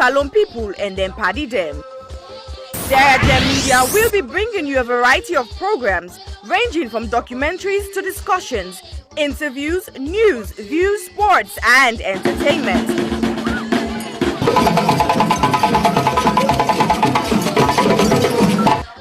Salon people and then party them. Sarah Gem Media will be bringing you a variety of programs ranging from documentaries to discussions, interviews, news, views, sports, and entertainment.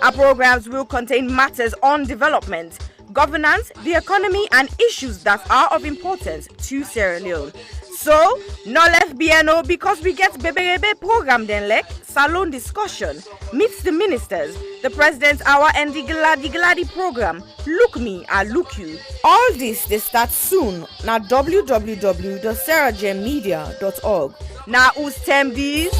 Our programs will contain matters on development, governance, the economy, and issues that are of importance to Sierra Leone. So, no left BNO because we get Bebe program then like salon discussion, meets the ministers, the president's hour and the Gladi program. Look me, I look you. All this they start soon na www.sarahgemmedia.org. Now who's tem these?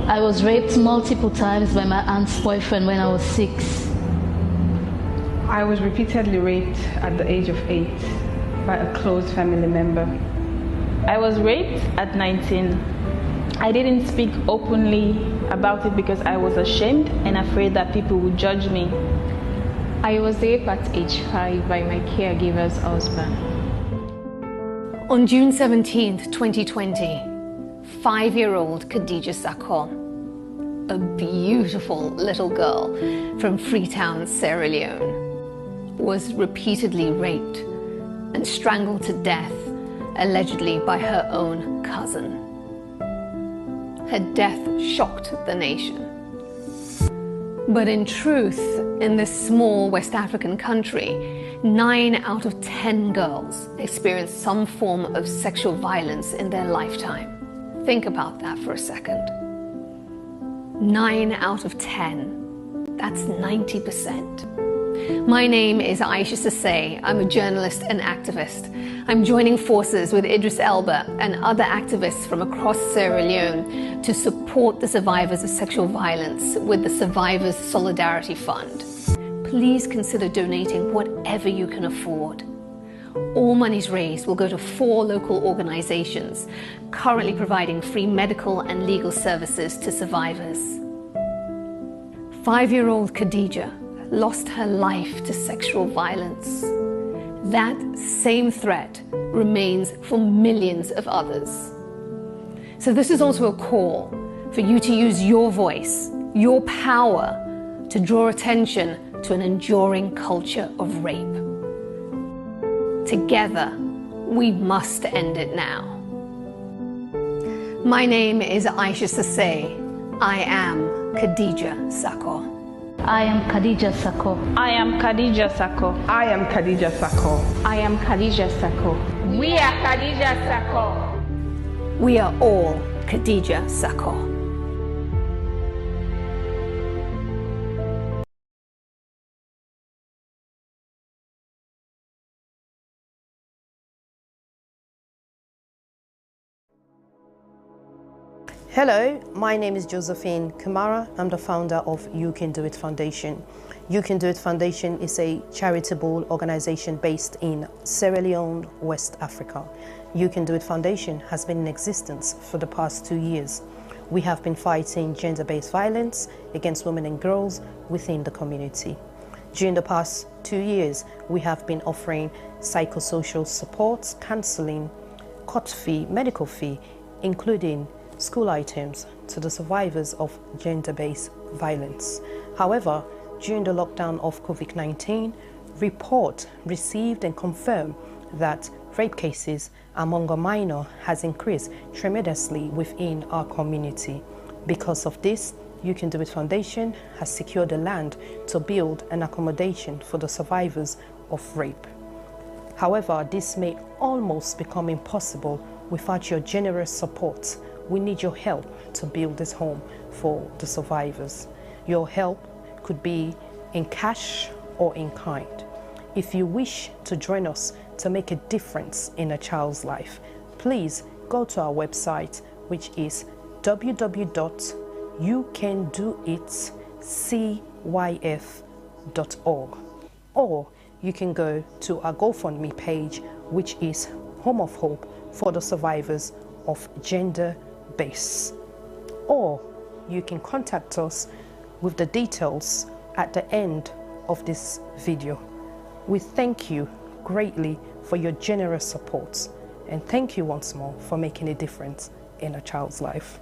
I was raped multiple times by my aunt's boyfriend when I was 6. I was repeatedly raped at the age of 8 by a close family member. I was raped at 19. I didn't speak openly about it because I was ashamed and afraid that people would judge me. I was raped at age 5 by my caregiver's husband. On June 17th, 2020, 5-year-old Khadija Sakho, a beautiful little girl from Freetown, Sierra Leone, was repeatedly raped and strangled to death, allegedly by her own cousin. Her death shocked the nation. But in truth, in this small West African country, 9 out of 10 girls experience some form of sexual violence in their lifetime. Think about that for a second. 9 out of 10. That's 90%. My name is Aisha Sasay. I'm a journalist and activist. I'm joining forces with Idris Elba and other activists from across Sierra Leone to support the survivors of sexual violence with the Survivors Solidarity Fund. Please consider donating whatever you can afford. All monies raised will go to 4 local organizations currently providing free medical and legal services to survivors. 5-year-old Khadija lost her life to sexual violence. That same threat remains for millions of others. So this is also a call for you to use your voice, your power, to draw attention to an enduring culture of rape. Together, we must end it now. My name is Aisha Sasay. I am Khadija Sakho. I am Khadija Sakho. I am Khadija Sakho. I am Khadija Sakho. I am Khadija Sakho. We are Khadija Sakho. We are all Khadija Sakho. Hello, my name is Josephine Kamara. I'm the founder of You Can Do It Foundation. You Can Do It Foundation is a charitable organization based in Sierra Leone, West Africa. You Can Do It Foundation has been in existence for the past 2 years. We have been fighting gender-based violence against women and girls within the community. During the past 2 years, we have been offering psychosocial support, counseling, court fee, medical fee, including school items to the survivors of gender-based violence. However, during the lockdown of COVID-19, report received and confirmed that rape cases among a minor has increased tremendously within our community. Because of this, You Can Do It Foundation has secured the land to build an accommodation for the survivors of rape. However, this may almost become impossible without your generous support. We need your help to build this home for the survivors. Your help could be in cash or in kind. If you wish to join us to make a difference in a child's life, please go to our website, which is www.youcandoitcyf.org, or you can go to our GoFundMe page, which is Home of Hope for the Survivors of gender-based. Or you can contact us with the details at the end of this video. We thank you greatly for your generous support, and thank you once more for making a difference in a child's life.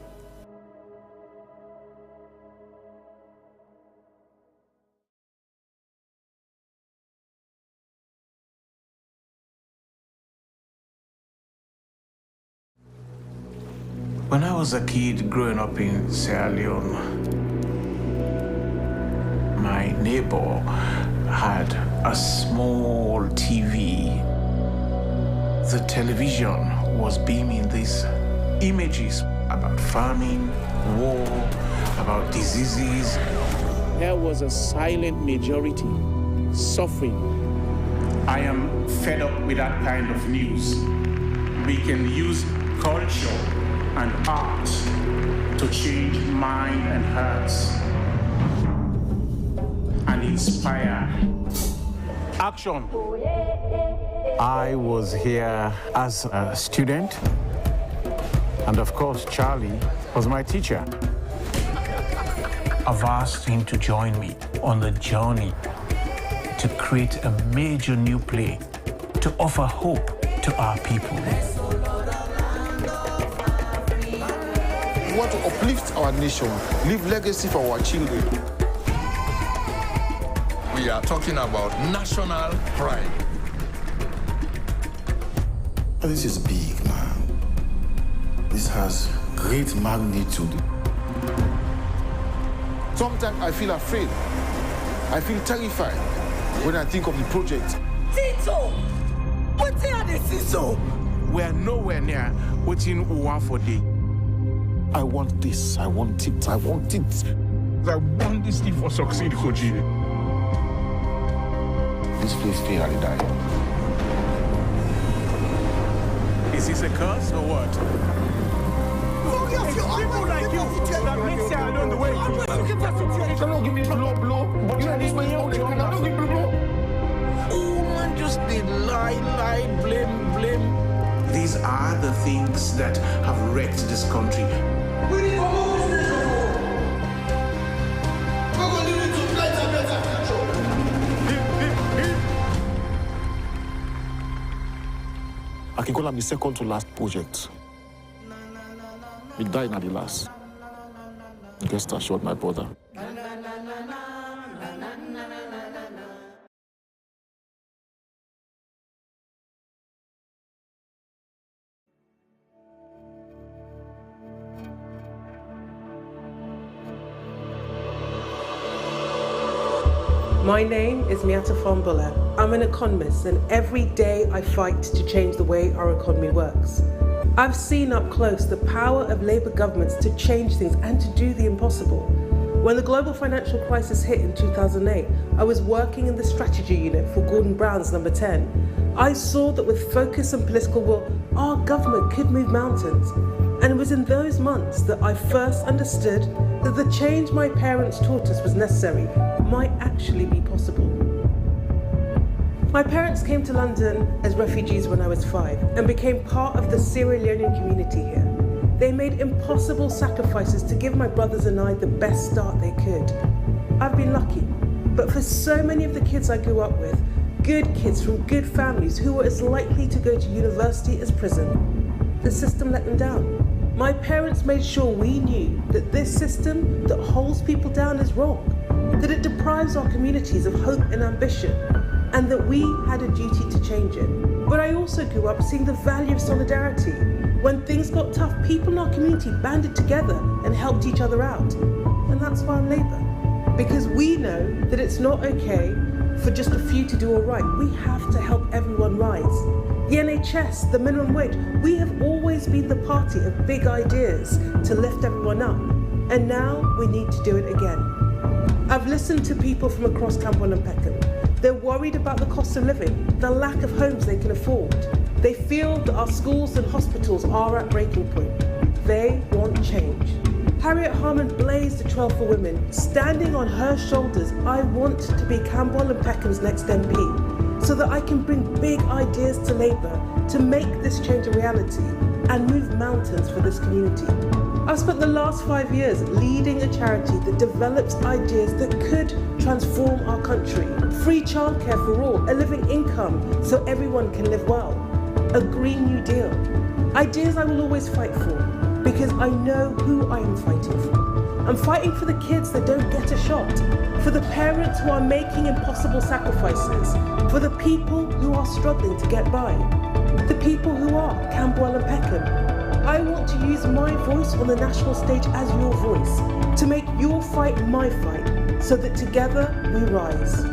When I was a kid growing up in Sierra Leone, my neighbor had a small TV. The television was beaming these images about famine, war, about diseases. There was a silent majority suffering. I am fed up with that kind of news. We can use culture and art to change mind and hearts and inspire action. I was here as a student, and of course Charlie was my teacher. I've asked him to join me on the journey to create a major new play to offer hope to our people. We want to uplift our nation, leave legacy for our children. We are talking about national pride. This is big, man. This has great magnitude. Sometimes I feel afraid. I feel terrified when I think of the project. Tito! What are they, Tito? We are nowhere near waiting one for day. I want this, I want it, I want it. I want this thing for succeed, Koji. This place fail and die. Is this a curse or what? Focus your people like you that makes it along the way. You cannot give me blow. You know this way, you cannot give me blow. Oh man, just did lie, blame. These are the things that have wrecked this country. We need to move this nation. We're going to need to play a better control. I can call them the second to last project. We died at the last. Rest assured, my brother. My name is Miata Fambula. I'm an economist, and every day I fight to change the way our economy works. I've seen up close the power of Labour governments to change things and to do the impossible. When the global financial crisis hit in 2008, I was working in the strategy unit for Gordon Brown's Number 10. I saw that with focus and political will, our government could move mountains. And it was in those months that I first understood that the change my parents taught us was necessary might actually be possible. My parents came to London as refugees when I was 5 and became part of the Sierra Leonean community here. They made impossible sacrifices to give my brothers and I the best start they could. I've been lucky, but for so many of the kids I grew up with, good kids from good families who were as likely to go to university as prison, the system let them down. My parents made sure we knew that this system that holds people down is wrong, that it deprives our communities of hope and ambition, and that we had a duty to change it. But I also grew up seeing the value of solidarity. When things got tough, people in our community banded together and helped each other out. And that's why I'm Labour. Because we know that it's not okay for just a few to do all right. We have to help everyone rise. The NHS, the minimum wage, we have always been the party of big ideas to lift everyone up. And now we need to do it again. I've listened to people from across Campbell and Peckham. They're worried about the cost of living, the lack of homes they can afford. They feel that our schools and hospitals are at breaking point. They want change. Harriet Harman blazed the trail for women. Standing on her shoulders, I want to be Campbell and Peckham's next MP, so that I can bring big ideas to Labour to make this change a reality. and move mountains for this community. I've spent the last 5 years leading a charity that develops ideas that could transform our country. Free childcare for all, a living income so everyone can live well, a Green New Deal. Ideas I will always fight for because I know who I am fighting for. I'm fighting for the kids that don't get a shot, for the parents who are making impossible sacrifices, for the people who are struggling to get by, the people who are Camberwell and Peckham. I want to use my voice on the national stage as your voice, to make your fight my fight, so that together we rise.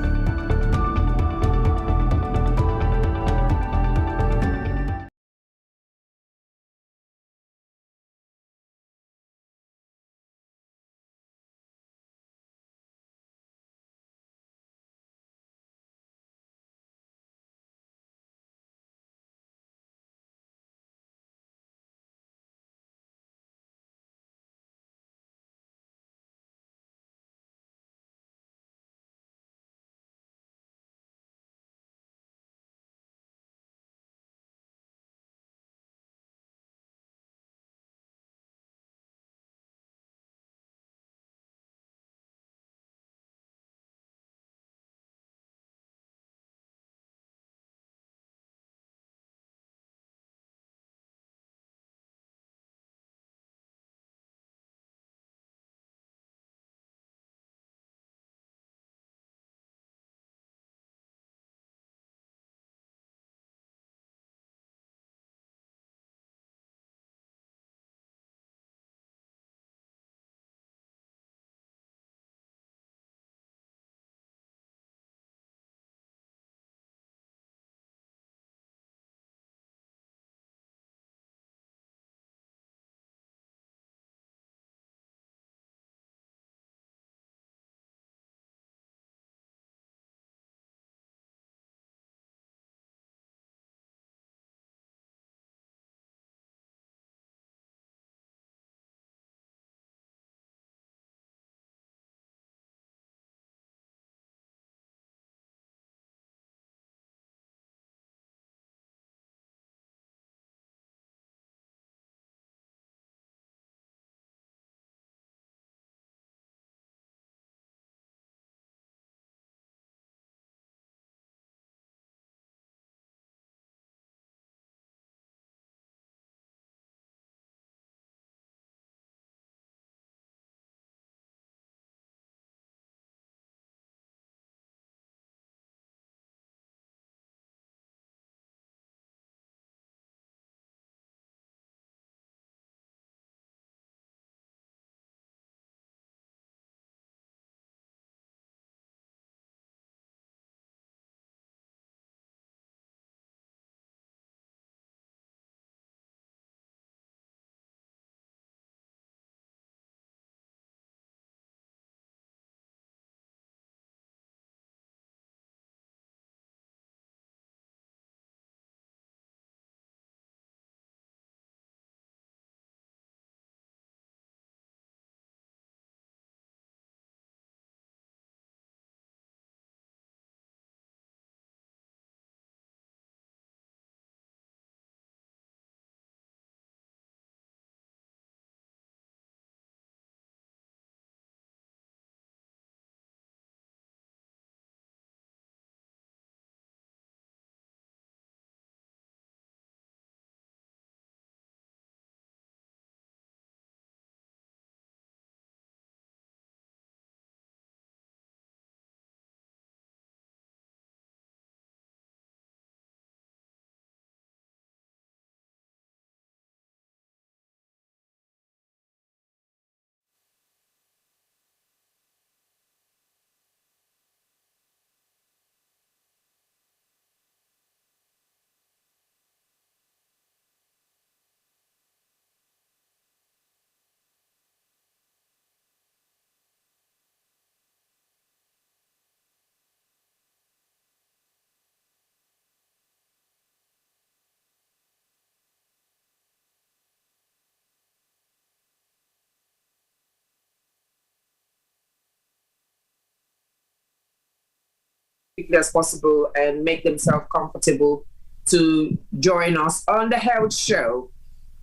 quickly as possible and make themselves comfortable to join us on the health show.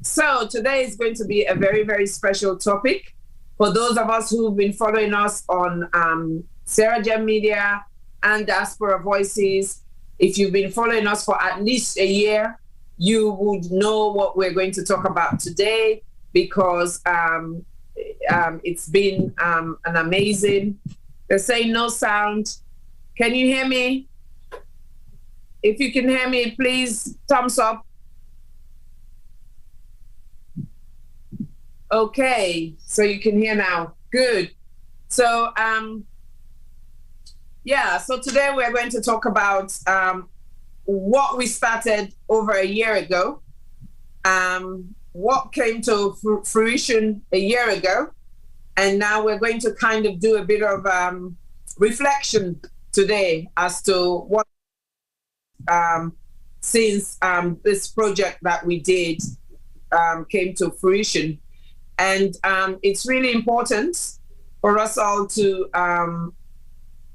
So today is going to be a very, very special topic. For those of us who've been following us on Sarah Gem Media and Diaspora Voices, if you've been following us for at least a year, you would know what we're going to talk about today, because it's been an amazing. They're saying no sound. Can you hear me? If you can hear me, please thumbs up. Okay, so you can hear now. Good. So so today we're going to talk about what we started over a year ago, what came to fruition a year ago, and now we're going to kind of do a bit of reflection today as to what since this project that we did came to fruition. And it's really important for us all to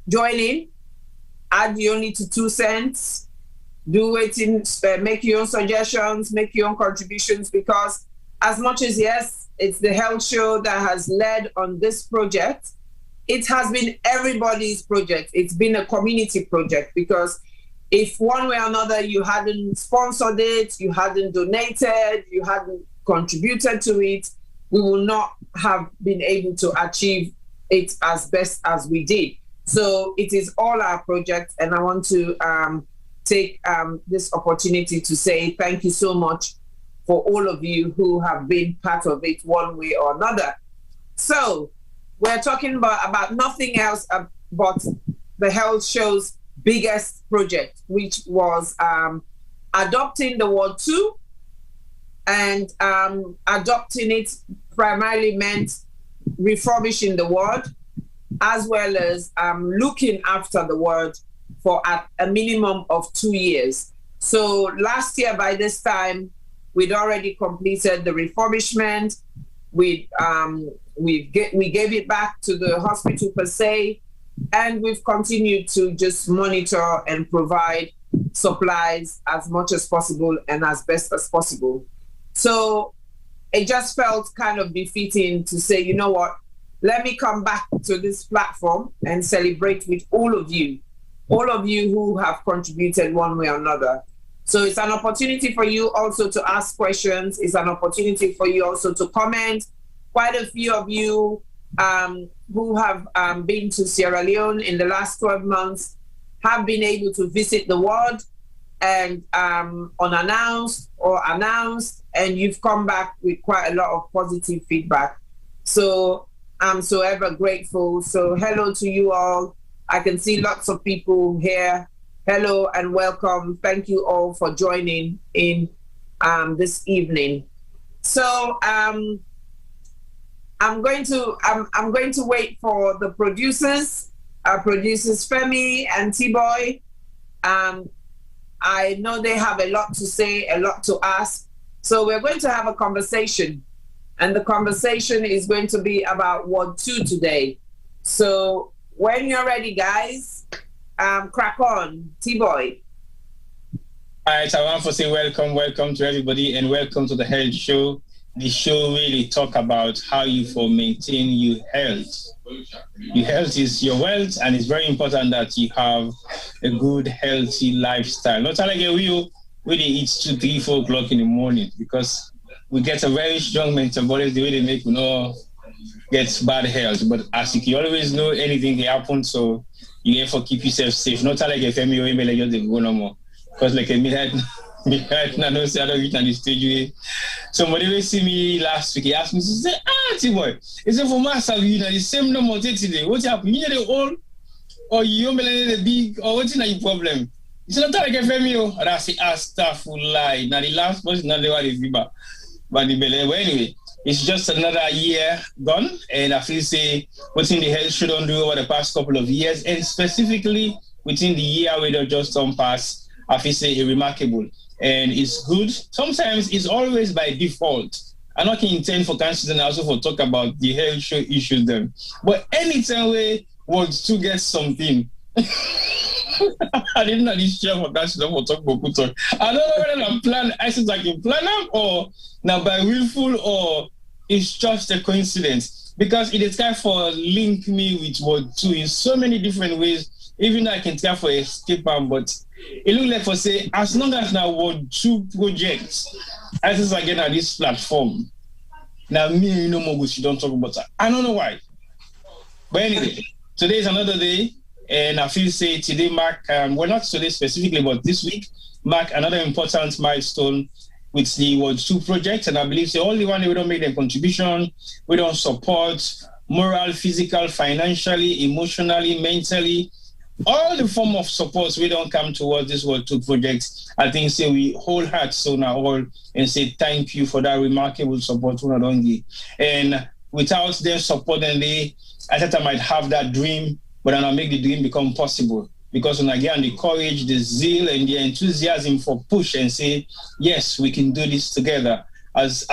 join in, add your only to 2 cents, do it in, make your own suggestions, make your own contributions, because as much as, yes, it's the Health Show that has led on this project, it has been everybody's project. It's been a community project, because if one way or another you hadn't sponsored it, you hadn't donated, you hadn't contributed to it, we will not have been able to achieve it as best as we did. So it is all our project, and I want to take this opportunity to say thank you so much for all of you who have been part of it one way or another. So we're talking about nothing else but the Health Show's biggest project, which was adopting the word 2, and adopting it primarily meant refurbishing the word, as well as looking after the word for a minimum of 2 years. So last year, by this time, we'd already completed the refurbishment. We gave it back to the hospital per se, and we've continued to just monitor and provide supplies as much as possible and as best as possible. So it just felt kind of befitting to say, you know what, let me come back to this platform and celebrate with all of you who have contributed one way or another. So it's an opportunity for you also to ask questions. It's an opportunity for you also to comment. Quite a few of you who have been to Sierra Leone in the last 12 months have been able to visit the ward and unannounced or announced, and you've come back with quite a lot of positive feedback. So I'm so ever grateful. So hello to you all. I can see lots of people here. Hello and welcome. Thank you all for joining in this evening. So I'm going to wait for the producers Femi and T-Boy. I know they have a lot to say, a lot to ask. So we're going to have a conversation, and the conversation is going to be about word 2 today. So when you're ready, guys, crack on. T-Boy. All right, I want to say welcome to everybody, and welcome to the Health Show. The show really talk about how you for maintain your health. Your health is your wealth, and it's very important that you have a good, healthy lifestyle. Not like we really eat 2, 3, 4 o'clock in the morning, because we get a very strong metabolism. The way they make get bad health. But as you can always know, anything can happen, so you have to keep yourself safe. Not like a family or email like just go no more, because like a midnight. I don't reach on the stage. Somebody will see me last week. He asked me to say, T-Boy, is it for myself? You know, the same number today. What's happening? You know the old, or you the big, or what's your problem? It's not like a family. And I say, stuff will lie. Now the last person, not the one is fever. But anyway, it's just another year gone, and I feel say what's in the Health should do over the past couple of years, and specifically within the year we just passed, I feel say remarkable. And it's good. Sometimes it's always by default. I'm not intend for cancer and also for talk about the health show issues them. But anytime we want to get something, I didn't know this chef of that stuff will talk about talk. I don't know whether I'm plan. I said like you plan them or now by willful or it's just a coincidence because it is kind for link me with Word 2 in so many different ways. Even though I can tell for escape them, but it looks like for say as long as now Word 2 projects, I just again at this platform. Now me, you know, more you don't talk about that. I don't know why. But anyway, today is another day, and I feel say today mark, well not today specifically, but this week mark another important milestone with the World 2 project. And I believe say only one day we don't make the contribution, we don't support moral, physical, financially, emotionally, mentally, all the form of supports we don't come towards this World 2 project. I think say we whole heart so now all and say thank you for that remarkable support we don't give. And without their support and I thought I might have that dream, but then I'll make the dream become possible. Because when I get the courage, the zeal, and the enthusiasm for push and say, yes, we can do this together. As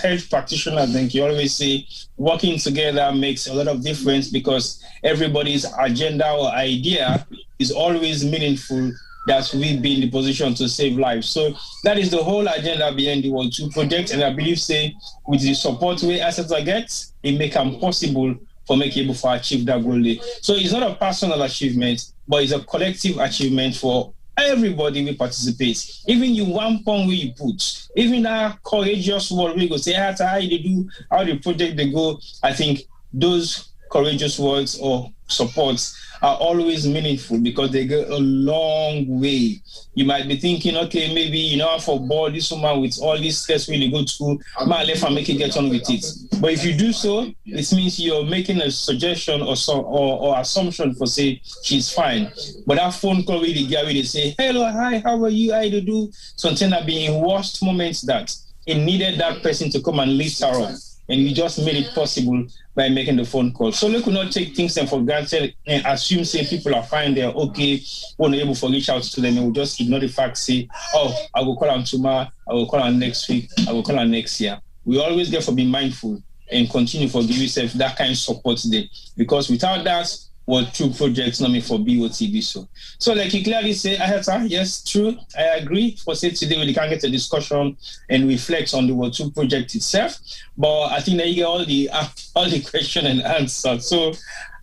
health practitioners, I think you always say working together makes a lot of difference because everybody's agenda or idea is always meaningful. That we be in the position to save lives. So that is the whole agenda behind the World 2 project. And I believe, say, with the support we assets I get, it make them possible for making able to achieve that goal. So it's not a personal achievement, but it's a collective achievement for everybody we participate. Even you one pound where you put, even that courageous word we go say, how they do, how the project they go. I think those courageous words or supports are always meaningful because they go a long way. You might be thinking, okay, maybe, you know, for board this woman with all this stress really go to my life and make it get on with it. But if you do so, it means you're making a suggestion or assumption for say she's fine. But that phone call really get where they say, hello, hi, how are you? How do you do? Something that be in worst moments that it needed that person to come and lift her up. And you just made it possible by making the phone call. So we could not take things for granted and assume, say, people are fine, they're okay, we're not able to reach out to them, and we'll just ignore the fact, say, oh, I will call on tomorrow, I will call on next week, I will call on next year. We always get for being mindful and continue for give yourself that kind of support today. Because without that, World 2 projects not meant for BOTB. So like you clearly say, Aheta, yes, true, I agree. For say today we can get a discussion and reflect on the World 2 project itself. But I think that you get all the question and answer. So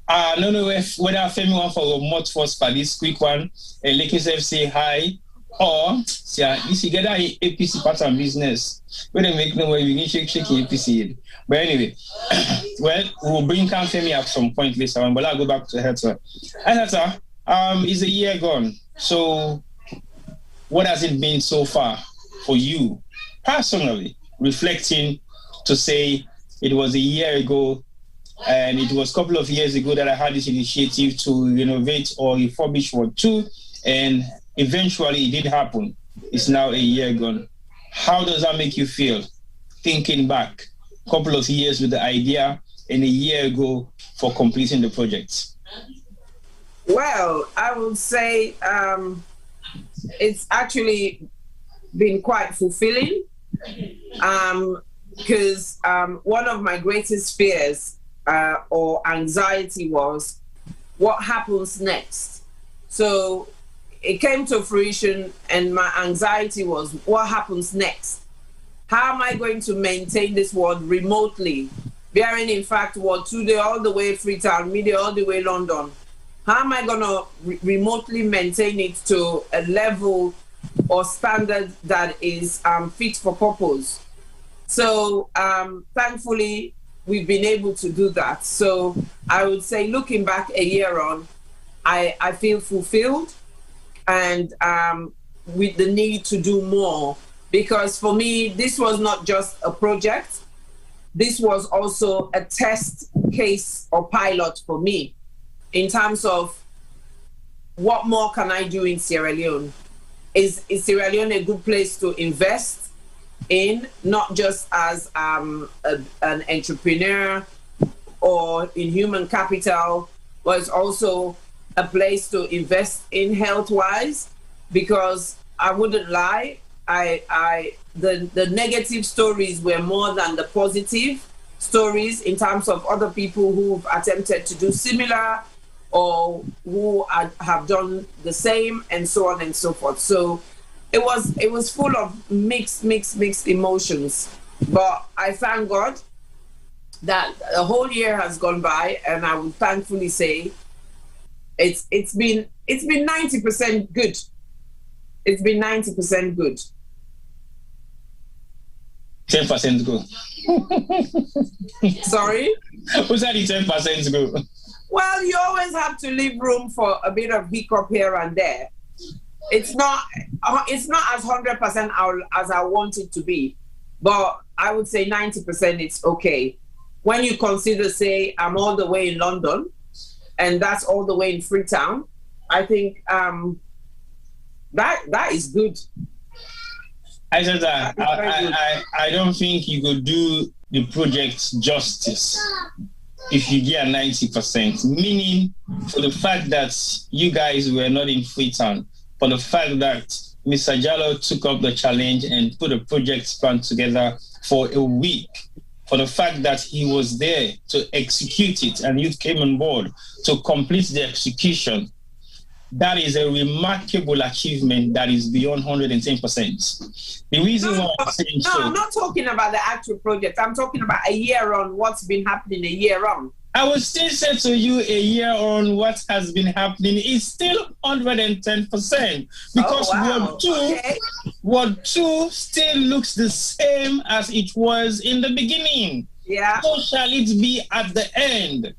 I don't know whether Femi want for a much first for this quick one, and like yourself say hi, or if you get that APC pattern business, we don't make no way we can shake APC. But anyway, well, we'll bring Femi at some point later on, but I'll go back to Heta. Heta, it's a year gone. So what has it been so far for you personally, reflecting to say it was a year ago and it was a couple of years ago that I had this initiative to renovate or refurbish Ward 2, and eventually it did happen. It's now a year gone. How does that make you feel, thinking back a couple of years with the idea and a year ago for completing the project? Well, I would say it's actually been quite fulfilling because one of my greatest fears or anxiety was what happens next. So it came to fruition and my anxiety was what happens next? How am I going to maintain this ward remotely? Bearing in fact Ward 2 day all the way Freetown, Media all the way London. How am I going to remotely maintain it to a level or standard that is fit for purpose? So thankfully, we've been able to do that. So I would say looking back a year on, I feel fulfilled and with the need to do more. Because for me, this was not just a project. This was also a test case or pilot for me in terms of what more can I do in Sierra Leone? Is Sierra Leone a good place to invest in, not just as an entrepreneur or in human capital, but it's also a place to invest in health-wise? Because I wouldn't lie, the negative stories were more than the positive stories in terms of other people who've attempted to do similar or who have done the same, and so on and so forth. So it was full of mixed emotions. But I thank God that a whole year has gone by, and I would thankfully say it's been 90% good. It's been 90% good. 10% good. Sorry? Who said the 10% good? Well, you always have to leave room for a bit of hiccup here and there. It's not as 100% as I want it to be, but I would say 90% it's okay. When you consider, say, I'm all the way in London, and that's all the way in Freetown, I think that is good. I said that I don't think you could do the project justice if you get 90%, meaning for the fact that you guys were not in Freetown, for the fact that Mr. Jallo took up the challenge and put a project plan together for a week, for the fact that he was there to execute it and you came on board to complete the execution. That is a remarkable achievement that is beyond 110%. The reason why I'm saying so... I'm not talking about the actual project. I'm talking about a year on, what's been happening a year on. I will still say to you, a year on, what has been happening is still 110%. Because Ward 2 still looks the same as it was in the beginning. Yeah. So shall it be at the end.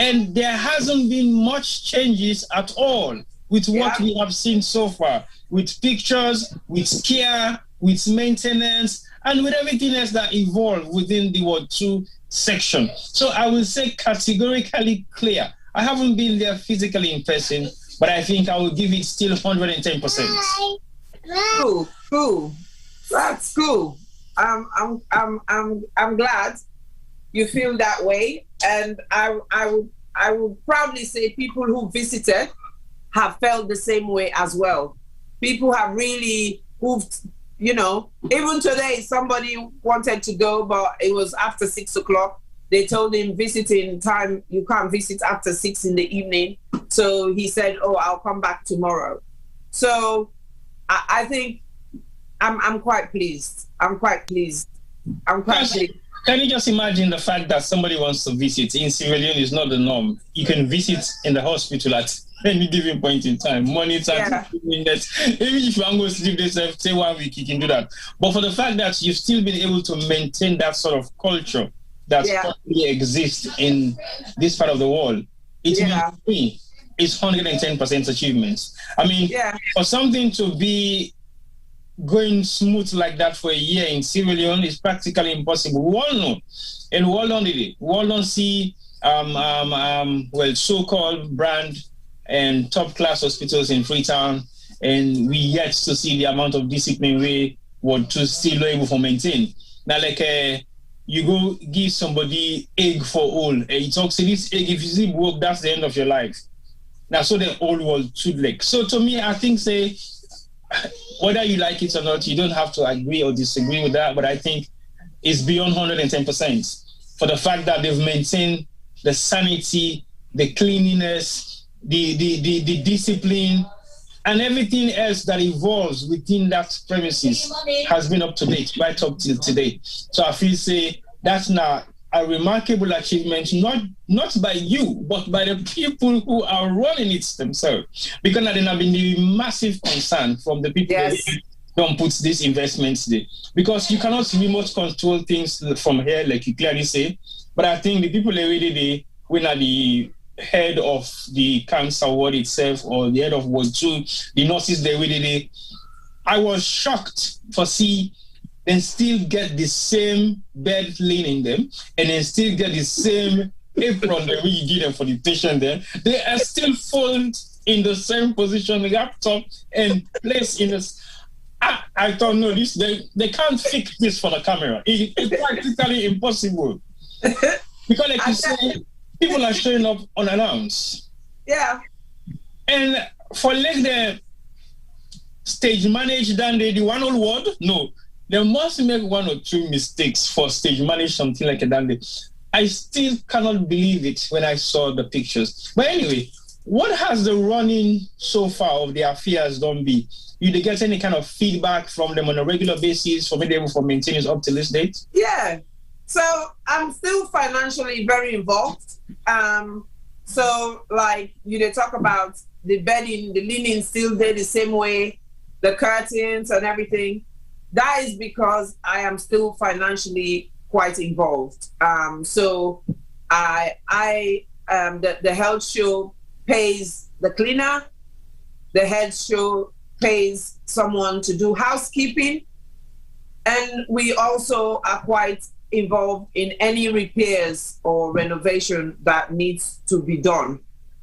And there hasn't been much changes at all with what we have seen so far, with pictures, with care, with maintenance, and with everything else that evolved within the Ward 2 section. So I will say categorically clear. I haven't been there physically in person, but I think I will give it still 110%. Cool. That's cool. I'm glad you feel that way, and I would proudly say people who visited have felt the same way as well. People have really moved, even today somebody wanted to go, but it was after 6 o'clock. They told him visiting time, you can't visit after 6 in the evening. So he said, I'll come back tomorrow. So I think I'm quite pleased. I'm quite pleased. Can you just imagine the fact that somebody wants to visit in Sierra Leone is not the norm? You can visit in the hospital at any given point in time, morning time, minutes. Even if you want to go sleep this, say 1 week, you can do that. But for the fact that you've still been able to maintain that sort of culture that probably exists in this part of the world, it means me. It's 110% achievements. I mean, for something to be going smooth like that for a year in Sierra Leone is practically impossible. We all know, and we all don't see so-called brand and top-class hospitals in Freetown, and we yet to see the amount of discipline we want to still able to maintain. Now, you go give somebody egg for all, and you talk to this egg, if you see broke, that's the end of your life. Now, so the old world should like. So to me, I think, whether you like it or not, you don't have to agree or disagree with that, but I think it's beyond 110% for the fact that they've maintained the sanity, the cleanliness, the discipline, and everything else that evolves within that premises has been up to date right up till today. So I feel that's now a remarkable achievement, not by you, but by the people who are running it themselves. Because there have been the massive concern from the people who don't put these investments there. Because you cannot remote control things from here, like you clearly say. But I think the people already there, when are the head of the cancer ward itself or the head of Ward 2, the nurses they already there, I was shocked for see and still get the same bed linen them, and then still get the same apron that we give them for the patient then. They are still folded in the same position, laptop and placed in this. I don't know this. They can't fix this for the camera. It's practically impossible. Because like you say, people are showing up unannounced. Yeah. And for the stage manage than they do one old word, no. They must make 1 or 2 mistakes for stage manage something like that. I still cannot believe it when I saw the pictures. But anyway, what has the running so far of the affairs done be? You did get any kind of feedback from them on a regular basis for being able for maintenance up to this date? Yeah. So I'm still financially very involved. So like they talk about the bedding, the linen still there the same way, the curtains and everything. That is because I am still financially quite involved. So the health show pays the cleaner, the health show pays someone to do housekeeping, and we also are quite involved in any repairs or renovation that needs to be done.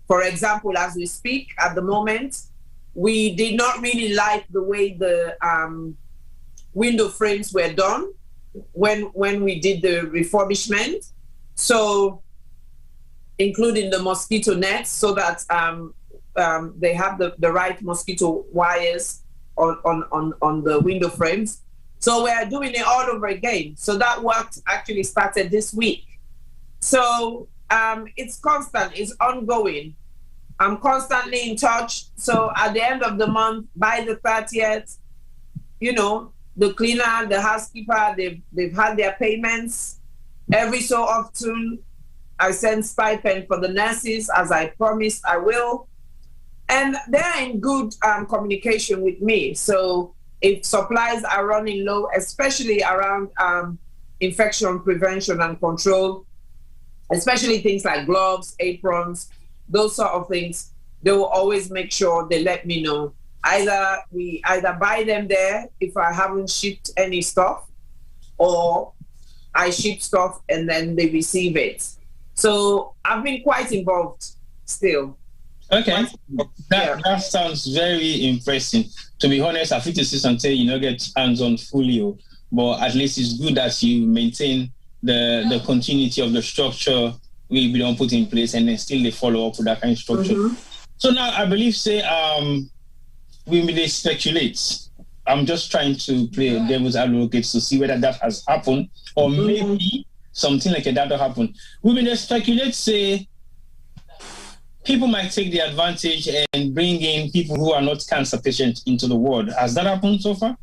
For example, as we speak at the moment, we did not really like the way the window frames were done when we did the refurbishment. So including the mosquito nets, so that they have the right mosquito wires on the window frames. So we're doing it all over again. So that work actually started this week. So it's constant, it's ongoing. I'm constantly in touch. So at the end of the month, by the 30th, the cleaner, the housekeeper, they've had their payments. Every so often, I send stipend for the nurses, as I promised I will. And they're in good communication with me. So if supplies are running low, especially around infection prevention and control, especially things like gloves, aprons, those sort of things, they will always make sure they let me know. We either buy them there if I haven't shipped any stuff, or I ship stuff and then they receive it. So I've been quite involved still. Okay, that sounds very impressive. To be honest, I think the system say get hands-on fully, but at least it's good that you maintain the continuity of the structure we don't put in place, and then still they follow up with that kind of structure. Mm-hmm. So now I believe we may speculate. I'm just trying to play devil's advocate to see whether that has happened, or maybe something like that will happen. We may speculate, say, people might take the advantage and bring in people who are not cancer patients into the ward. Has that happened so far?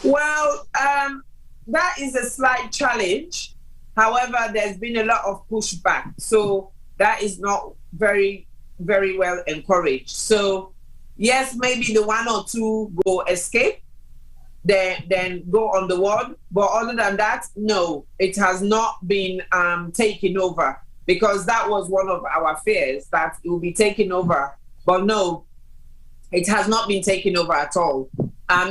Well, that is a slight challenge. However, there's been a lot of pushback. So that is not very, very well encouraged. So yes, maybe the one or two go escape, then go on the ward. But other than that, no, it has not been taken over, because that was one of our fears, that it will be taken over. But no, it has not been taken over at all.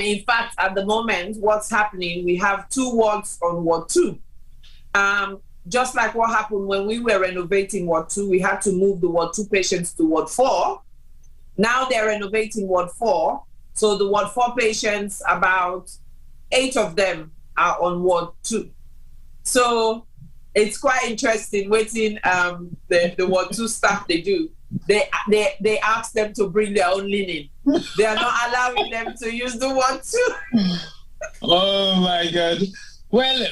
In fact, at the moment, what's happening, we have 2 wards on Ward 2. Just like what happened when we were renovating Ward 2, we had to move the Ward 2 patients to Ward 4. Now they're renovating Ward 4. So the Ward 4 patients, about 8 of them are on Ward 2. So it's quite interesting waiting the Ward 2 staff they do. They ask them to bring their own linen. They are not allowing them to use the Ward 2. Oh my God. Well,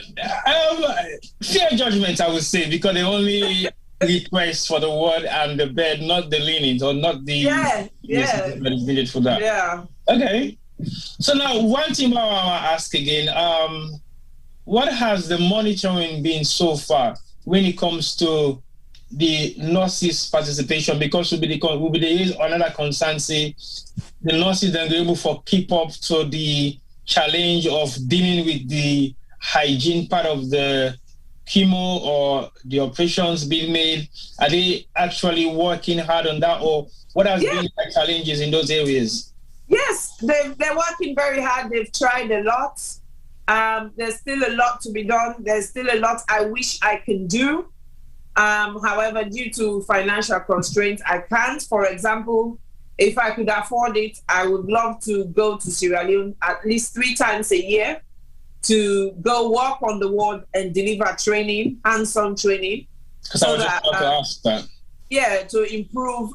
fair judgment, I would say, because they only request for the ward and the bed, not the linens, or not the that is needed for that. Yeah. Okay. So now, one thing I want to ask again, what has the monitoring been so far when it comes to the nurses' participation? Because will be another concern, say, the nurses then be able to keep up to the challenge of dealing with the hygiene part of the chemo or the operations being made. Are they actually working hard on that, or what has been the challenges in those areas? Yes, they're working very hard. They've tried a lot. There's still a lot to be done. There's still a lot I wish I can do. However, due to financial constraints, I can't. For example, if I could afford it, I would love to go to Sierra Leone at least 3 times a year to go work on the ward and deliver training, hands-on training. Because I was just about to ask that. Yeah, to improve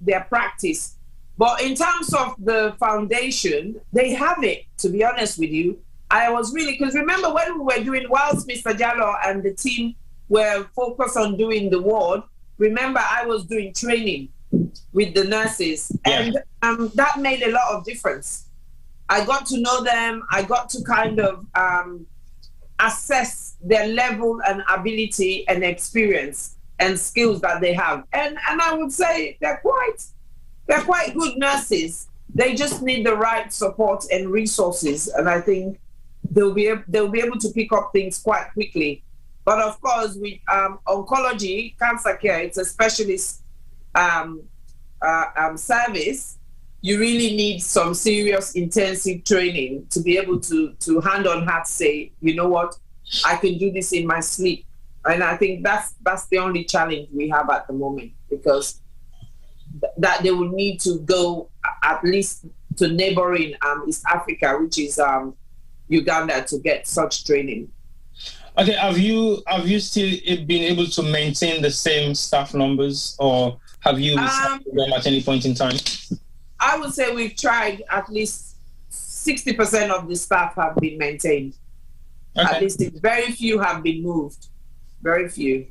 their practice. But in terms of the foundation, they have it, to be honest with you. I was really, because remember when we were doing, whilst Mr. Jallo and the team were focused on doing the ward, remember I was doing training. with the nurses, and that made a lot of difference. I got to know them. I got to kind of assess their level and ability and experience and skills that they have, and I would say they're quite good nurses. They just need the right support and resources, and I think they'll be able to pick up things quite quickly. But of course, with oncology, cancer care, it's a specialist service. You really need some serious intensive training to be able to hand on heart say, you know what, I can do this in my sleep. And I think that's the only challenge we have at the moment, because that they will need to go at least to neighboring East Africa, which is Uganda, to get such training. Okay, have you still been able to maintain the same staff numbers, or have you them at any point in time? I would say we've tried. At least 60% of the staff have been maintained. Okay. At least very few have been moved. Very few.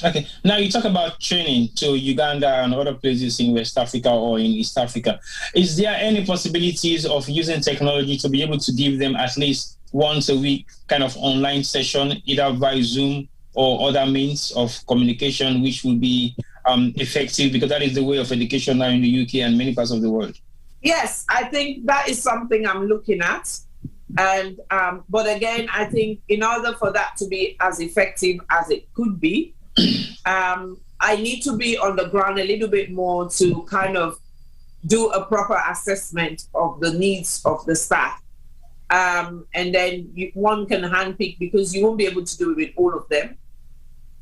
Okay. Now you talk about training to Uganda and other places in West Africa or in East Africa. Is there any possibilities of using technology to be able to give them at least once a week kind of online session, either by Zoom or other means of communication, which will be effective, because that is the way of education now in the UK and many parts of the world? Yes, I think that is something I'm looking at. And but again, I think in order for that to be as effective as it could be, I need to be on the ground a little bit more to kind of do a proper assessment of the needs of the staff. And then one can handpick, because you won't be able to do it with all of them.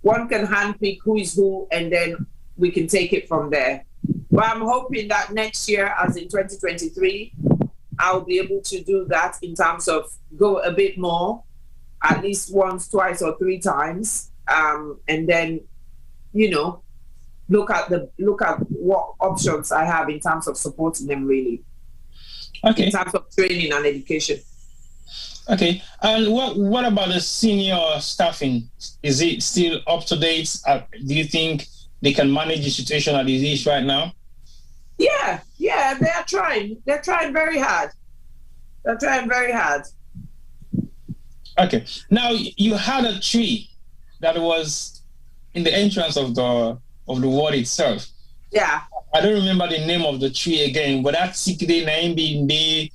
One can handpick who is who, and then we can take it from there. But I'm hoping that next year, as in 2023, I'll be able to do that in terms of go a bit more, at least once, twice, or three times, and then, you know, look at what options I have in terms of supporting them, really. Okay. In terms of training and education. Okay. And what about the senior staffing? Is it still up to date? Do you think they can manage the situation as it is right now? Yeah, they are trying. They're trying very hard. Okay. Now, you had a tree that was in the entrance of the ward itself. Yeah. I don't remember the name of the tree again, but that sick day name being there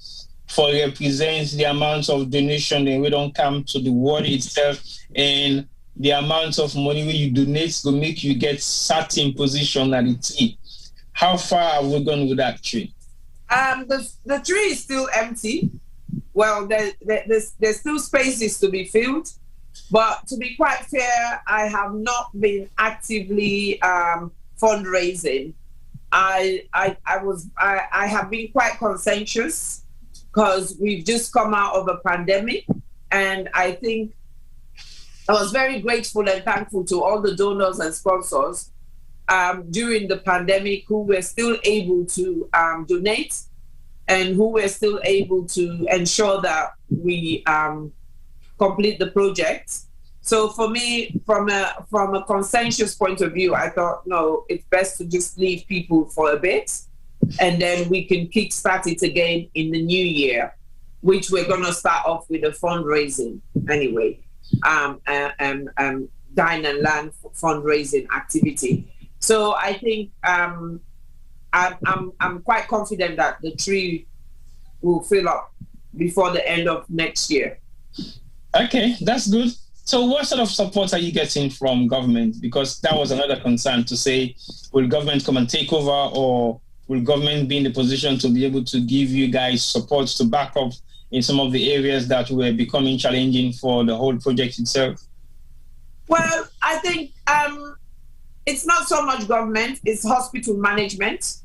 for represents the amount of donation that we don't come to the ward itself, and the amount of money you donate to make you get certain position at the tree. How far are we gone with that tree? The tree is still empty. Well, there's still spaces to be filled, but to be quite fair, I have not been actively fundraising. I have been quite conscientious, because we've just come out of a pandemic, and I think I was very grateful and thankful to all the donors and sponsors during the pandemic who were still able to donate, and who were still able to ensure that we complete the project. So for me, from a conscientious point of view, I thought, no, it's best to just leave people for a bit, and then we can kickstart it again in the new year, which we're going to start off with a fundraising anyway, Dine and Learn fundraising activity. So I think I'm quite confident that the tree will fill up before the end of next year. Okay, that's good. So what sort of support are you getting from government? Because that was another concern, to say, will government come and take over, or will government be in the position to be able to give you guys support to back up in some of the areas that were becoming challenging for the whole project itself? Well, I think it's not so much government, it's hospital management.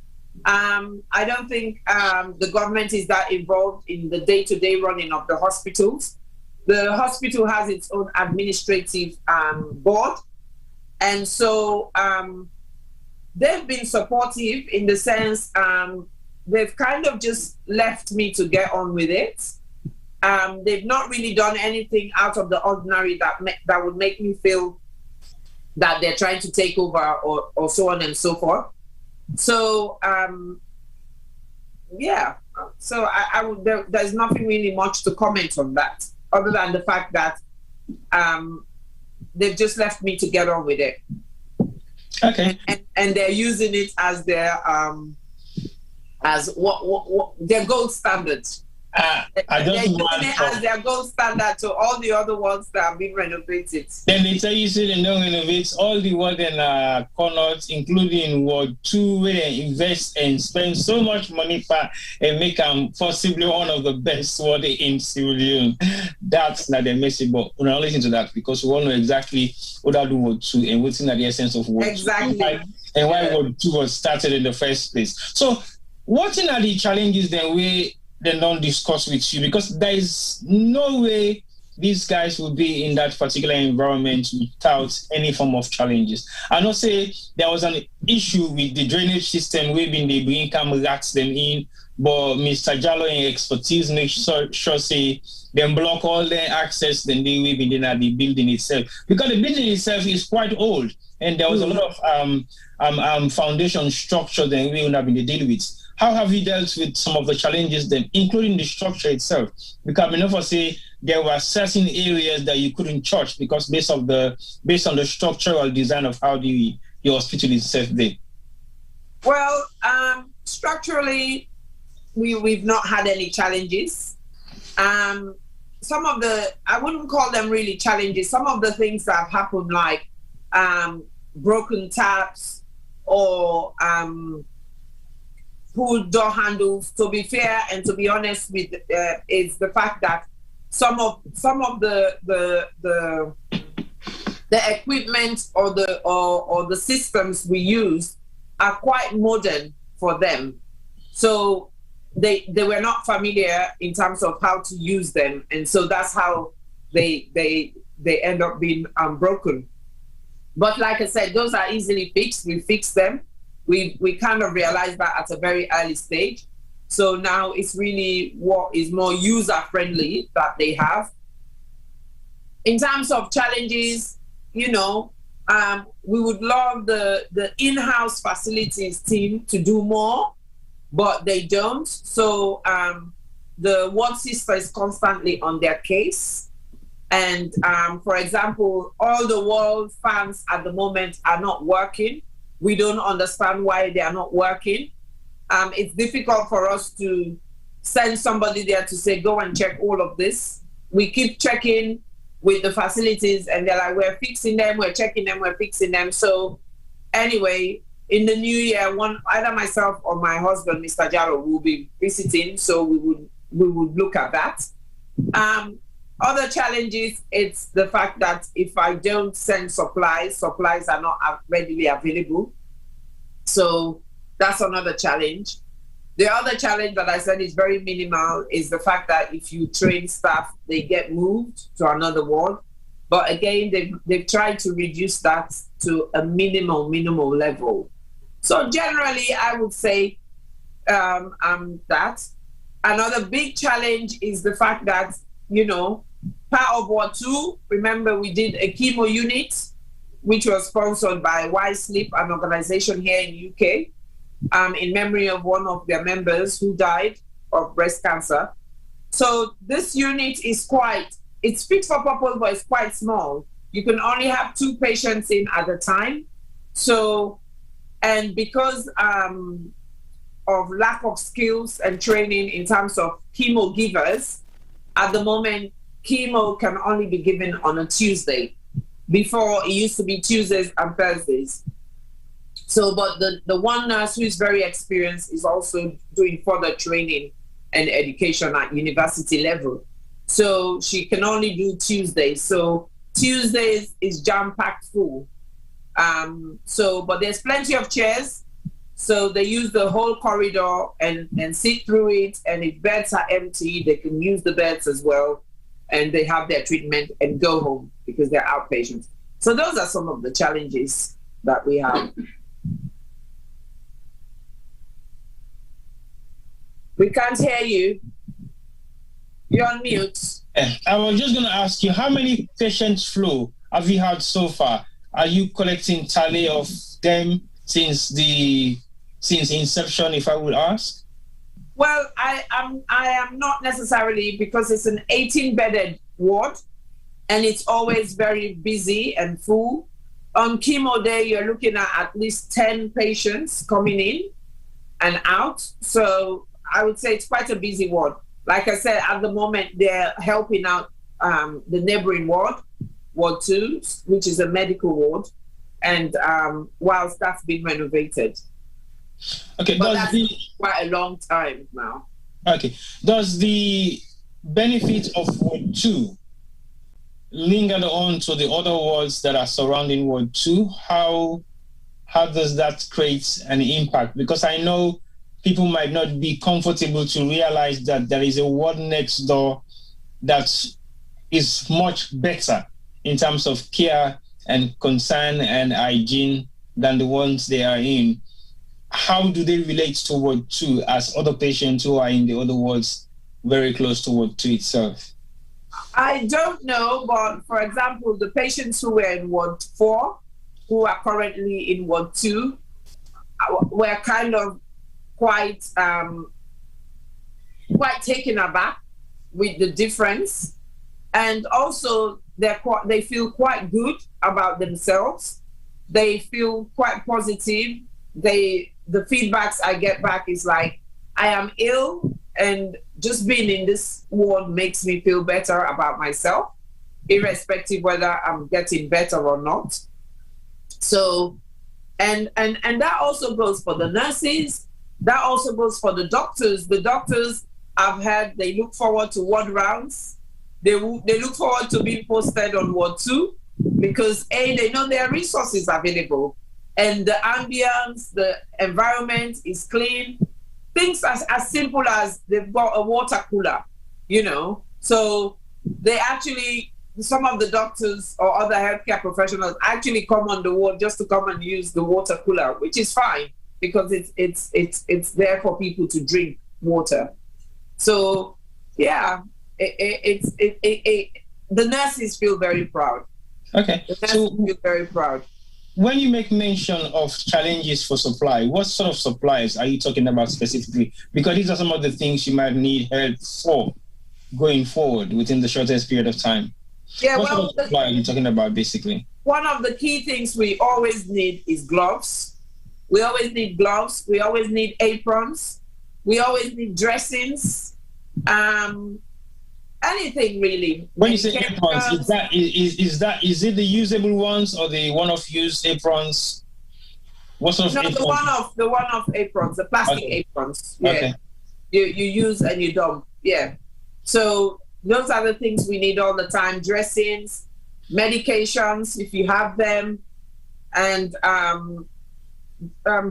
I don't think the government is that involved in the day-to-day running of the hospitals. The hospital has its own administrative board. And so they've been supportive in the sense they've kind of just left me to get on with it. They've not really done anything out of the ordinary that would make me feel that they're trying to take over or so on and so forth. So, yeah. So I would. There's nothing really much to comment on that, other than the fact that they've just left me to get on with it. Okay. And they're using it as their as what their gold standard. They're using it as their gold standard to all the other ones that have been renovated. Then they tell you say they don't renovate all the work in Connaught, including Ward 2, where they invest and spend so much money for and make them possibly one of the best ward in Sierra Leone. That's not the message, but we're not listening to that because we want to know exactly what I do Ward 2 and what's in the essence of Ward 2. Exactly. And why Ward 2 was started in the first place. So what are the challenges then they don't discuss with you? Because there is no way these guys will be in that particular environment without any form of challenges. I know say there was an issue with the drainage system where they bring come rats them in, but Mr. Jallo in expertise make sure say them block all their access then they will be in the building itself. Because the building itself is quite old and there was a lot of foundation structure that we will not be dealing with. How have you dealt with some of the challenges then, including the structure itself? Because I know say there were certain areas that you couldn't touch because based on the structural design of how the hospital itself there. Well, structurally, we've not had any challenges. Some of I wouldn't call them really challenges. Some of the things that have happened, like broken taps or pulled door handles, to be fair and to be honest with, is the fact that some of the equipment or the systems we use are quite modern for them. So they were not familiar in terms of how to use them, and so that's how they end up being broken. But like I said, those are easily fixed. We fix them. We kind of realized that at a very early stage. So now it's really what is more user-friendly that they have. In terms of challenges, we would love the in-house facilities team to do more, but they don't. So the ward sister is constantly on their case. And for example, all the wall fans at the moment are not working. We don't understand why they are not working. It's difficult for us to send somebody there to say, go and check all of this. We keep checking with the facilities and they're like, we're fixing them, we're checking them, we're fixing them. So anyway, in the new year, either myself or my husband, Mr. Jallo, will be visiting. So we would look at that. Other challenges, it's the fact that if I don't send supplies are not readily available. So that's another challenge. The other challenge that I said is very minimal is the fact that if you train staff, they get moved to another ward. But again, they've tried to reduce that to a minimal level. So generally, I would say that. Another big challenge is the fact that, part of Ward 2, remember we did a chemo unit, which was sponsored by Y-Sleep, an organization here in UK, in memory of one of their members who died of breast cancer. So this unit is it's fit for purpose, but it's quite small. You can only have 2 patients in at a time. So, and because of lack of skills and training in terms of chemo givers, at the moment, chemo can only be given on a Tuesday. Before, it used to be Tuesdays and Thursdays. So, but the one nurse who is very experienced is also doing further training and education at university level. So she can only do Tuesdays. So Tuesdays is jam-packed full. But there's plenty of chairs. So they use the whole corridor and sit through it. And if beds are empty, they can use the beds as well. And they have their treatment and go home because they're outpatients. So those are some of the challenges that we have. We can't hear you. You're on mute. I was just going to ask you, how many patients flow have you had so far? Are you collecting tally of them since the since inception, if I would ask? Well, I am not necessarily, because it's an 18-bedded ward and it's always very busy and full. On chemo day, you're looking at least 10 patients coming in and out. So I would say it's quite a busy ward. Like I said, at the moment, they're helping out the neighboring ward, Ward 2, which is a medical ward, and whilst that's been renovated. Okay, but that's quite a long time now. Okay, does the benefit of Ward 2 linger on to the other wards that are surrounding Ward 2? How does that create an impact? Because I know people might not be comfortable to realize that there is a ward next door that is much better in terms of care and concern and hygiene than the ones they are in. How do they relate to Ward 2 as other patients who are in the other wards very close to Ward 2 itself? I don't know, but for example, the patients who were in Ward 4, who are currently in Ward 2, were kind of quite taken aback with the difference, and also they feel quite good about themselves. They feel quite positive. The feedbacks I get back is like, I am ill, and just being in this ward makes me feel better about myself, irrespective whether I'm getting better or not. So, and that also goes for the nurses. That also goes for the doctors. The doctors, I've heard, they look forward to ward rounds. They look forward to being posted on Ward 2 because they know there are resources available, and the ambience, the environment is clean. Things as simple as they've got a water cooler, So they actually, some of the doctors or other healthcare professionals actually come on the ward just to come and use the water cooler, which is fine because it's there for people to drink water. So yeah, the nurses feel very proud. Okay, the nurses feel very proud. When you make mention of challenges for supply, what sort of supplies are you talking about specifically? Because these are some of the things you might need help for going forward within the shortest period of time. Yeah, what sort of supply are you talking about basically? One of the key things we always need is gloves. We always need gloves. We always need aprons. We always need dressings. Anything really. When you say aprons, is it the usable ones or the one-off use aprons? What sort of aprons? the one-off aprons, the plastic aprons. Yeah. Okay. You use and you don't. Yeah. So those are the things we need all the time: dressings, medications if you have them, and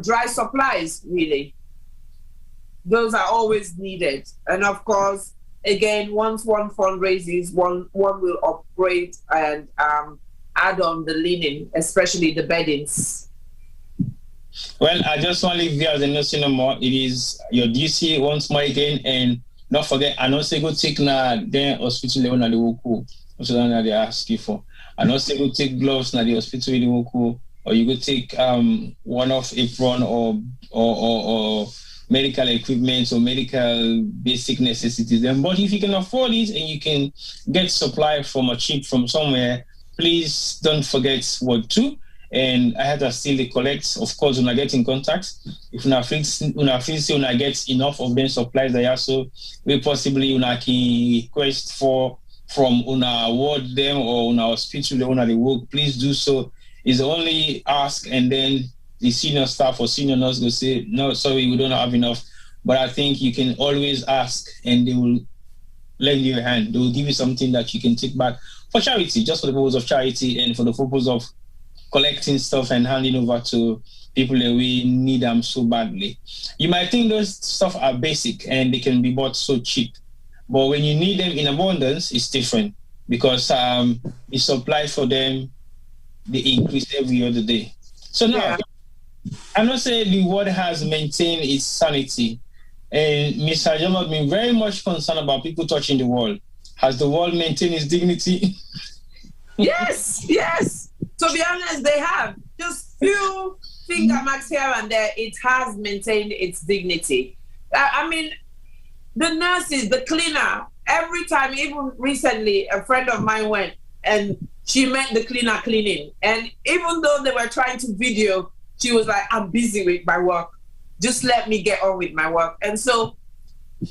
dry supplies. Really, those are always needed, and of course. Again, once one fundraises, one will upgrade and add on the linen, especially the beddings. Well, I just want to leave you as a note no more. It is your duty once more again, and not forget, I don't say go take na the hospital na the woku. Also that they ask you for. I don't say go take gloves na the hospital the woku, or you go take one-off apron or medical equipment or medical basic necessities. But if you can afford it and you can get supply from somewhere, please don't forget Ward 2. And I had to still collect, of course, when I get in contact. If una feel I get enough of them supplies that also we possibly una can request from una ward them or una hospital una the work, please do so. It's only ask and then the senior staff or senior nurse will say, no, sorry, we don't have enough. But I think you can always ask and they will lend you a hand. They will give you something that you can take back for charity, just for the purpose of charity and for the purpose of collecting stuff and handing over to people that we need them so badly. You might think those stuff are basic and they can be bought so cheap. But when you need them in abundance, it's different because the supply for them, they increase every other day. So now, I'm not saying the world has maintained its sanity. And Mr. John has been very much concerned about people touching the world. Has the world maintained its dignity? Yes. To be honest, they have. Just few finger marks here and there, it has maintained its dignity. I mean, the nurses, the cleaner, every time, even recently, a friend of mine went and she met the cleaner cleaning. And even though they were trying to video, she was like, I'm busy with my work. Just let me get on with my work. And so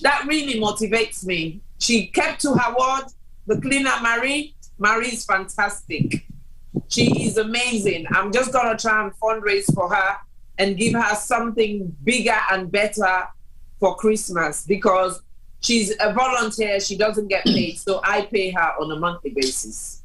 that really motivates me. She kept to her word. The cleaner, Marie is fantastic. She is amazing. I'm just going to try and fundraise for her and give her something bigger and better for Christmas, because she's a volunteer. She doesn't get paid. So I pay her on a monthly basis.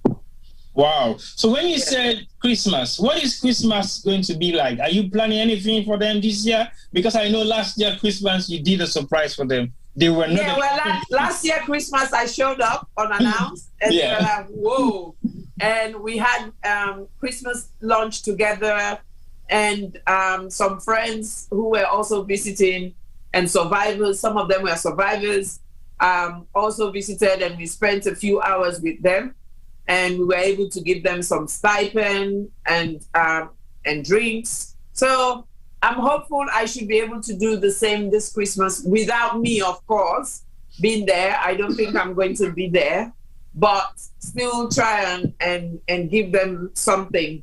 Wow. So when you said Christmas, what is Christmas going to be like? Are you planning anything for them this year? Because I know last year Christmas, you did a surprise for them. They were not. Yeah, well, last year Christmas, I showed up unannounced, and they were like, whoa. And we had Christmas lunch together, and some friends who were also visiting, and survivors. Some of them were survivors, also visited, and we spent a few hours with them. And we were able to give them some stipend and drinks. So I'm hopeful I should be able to do the same this Christmas without me, of course, being there. I don't think I'm going to be there, but still try and give them something.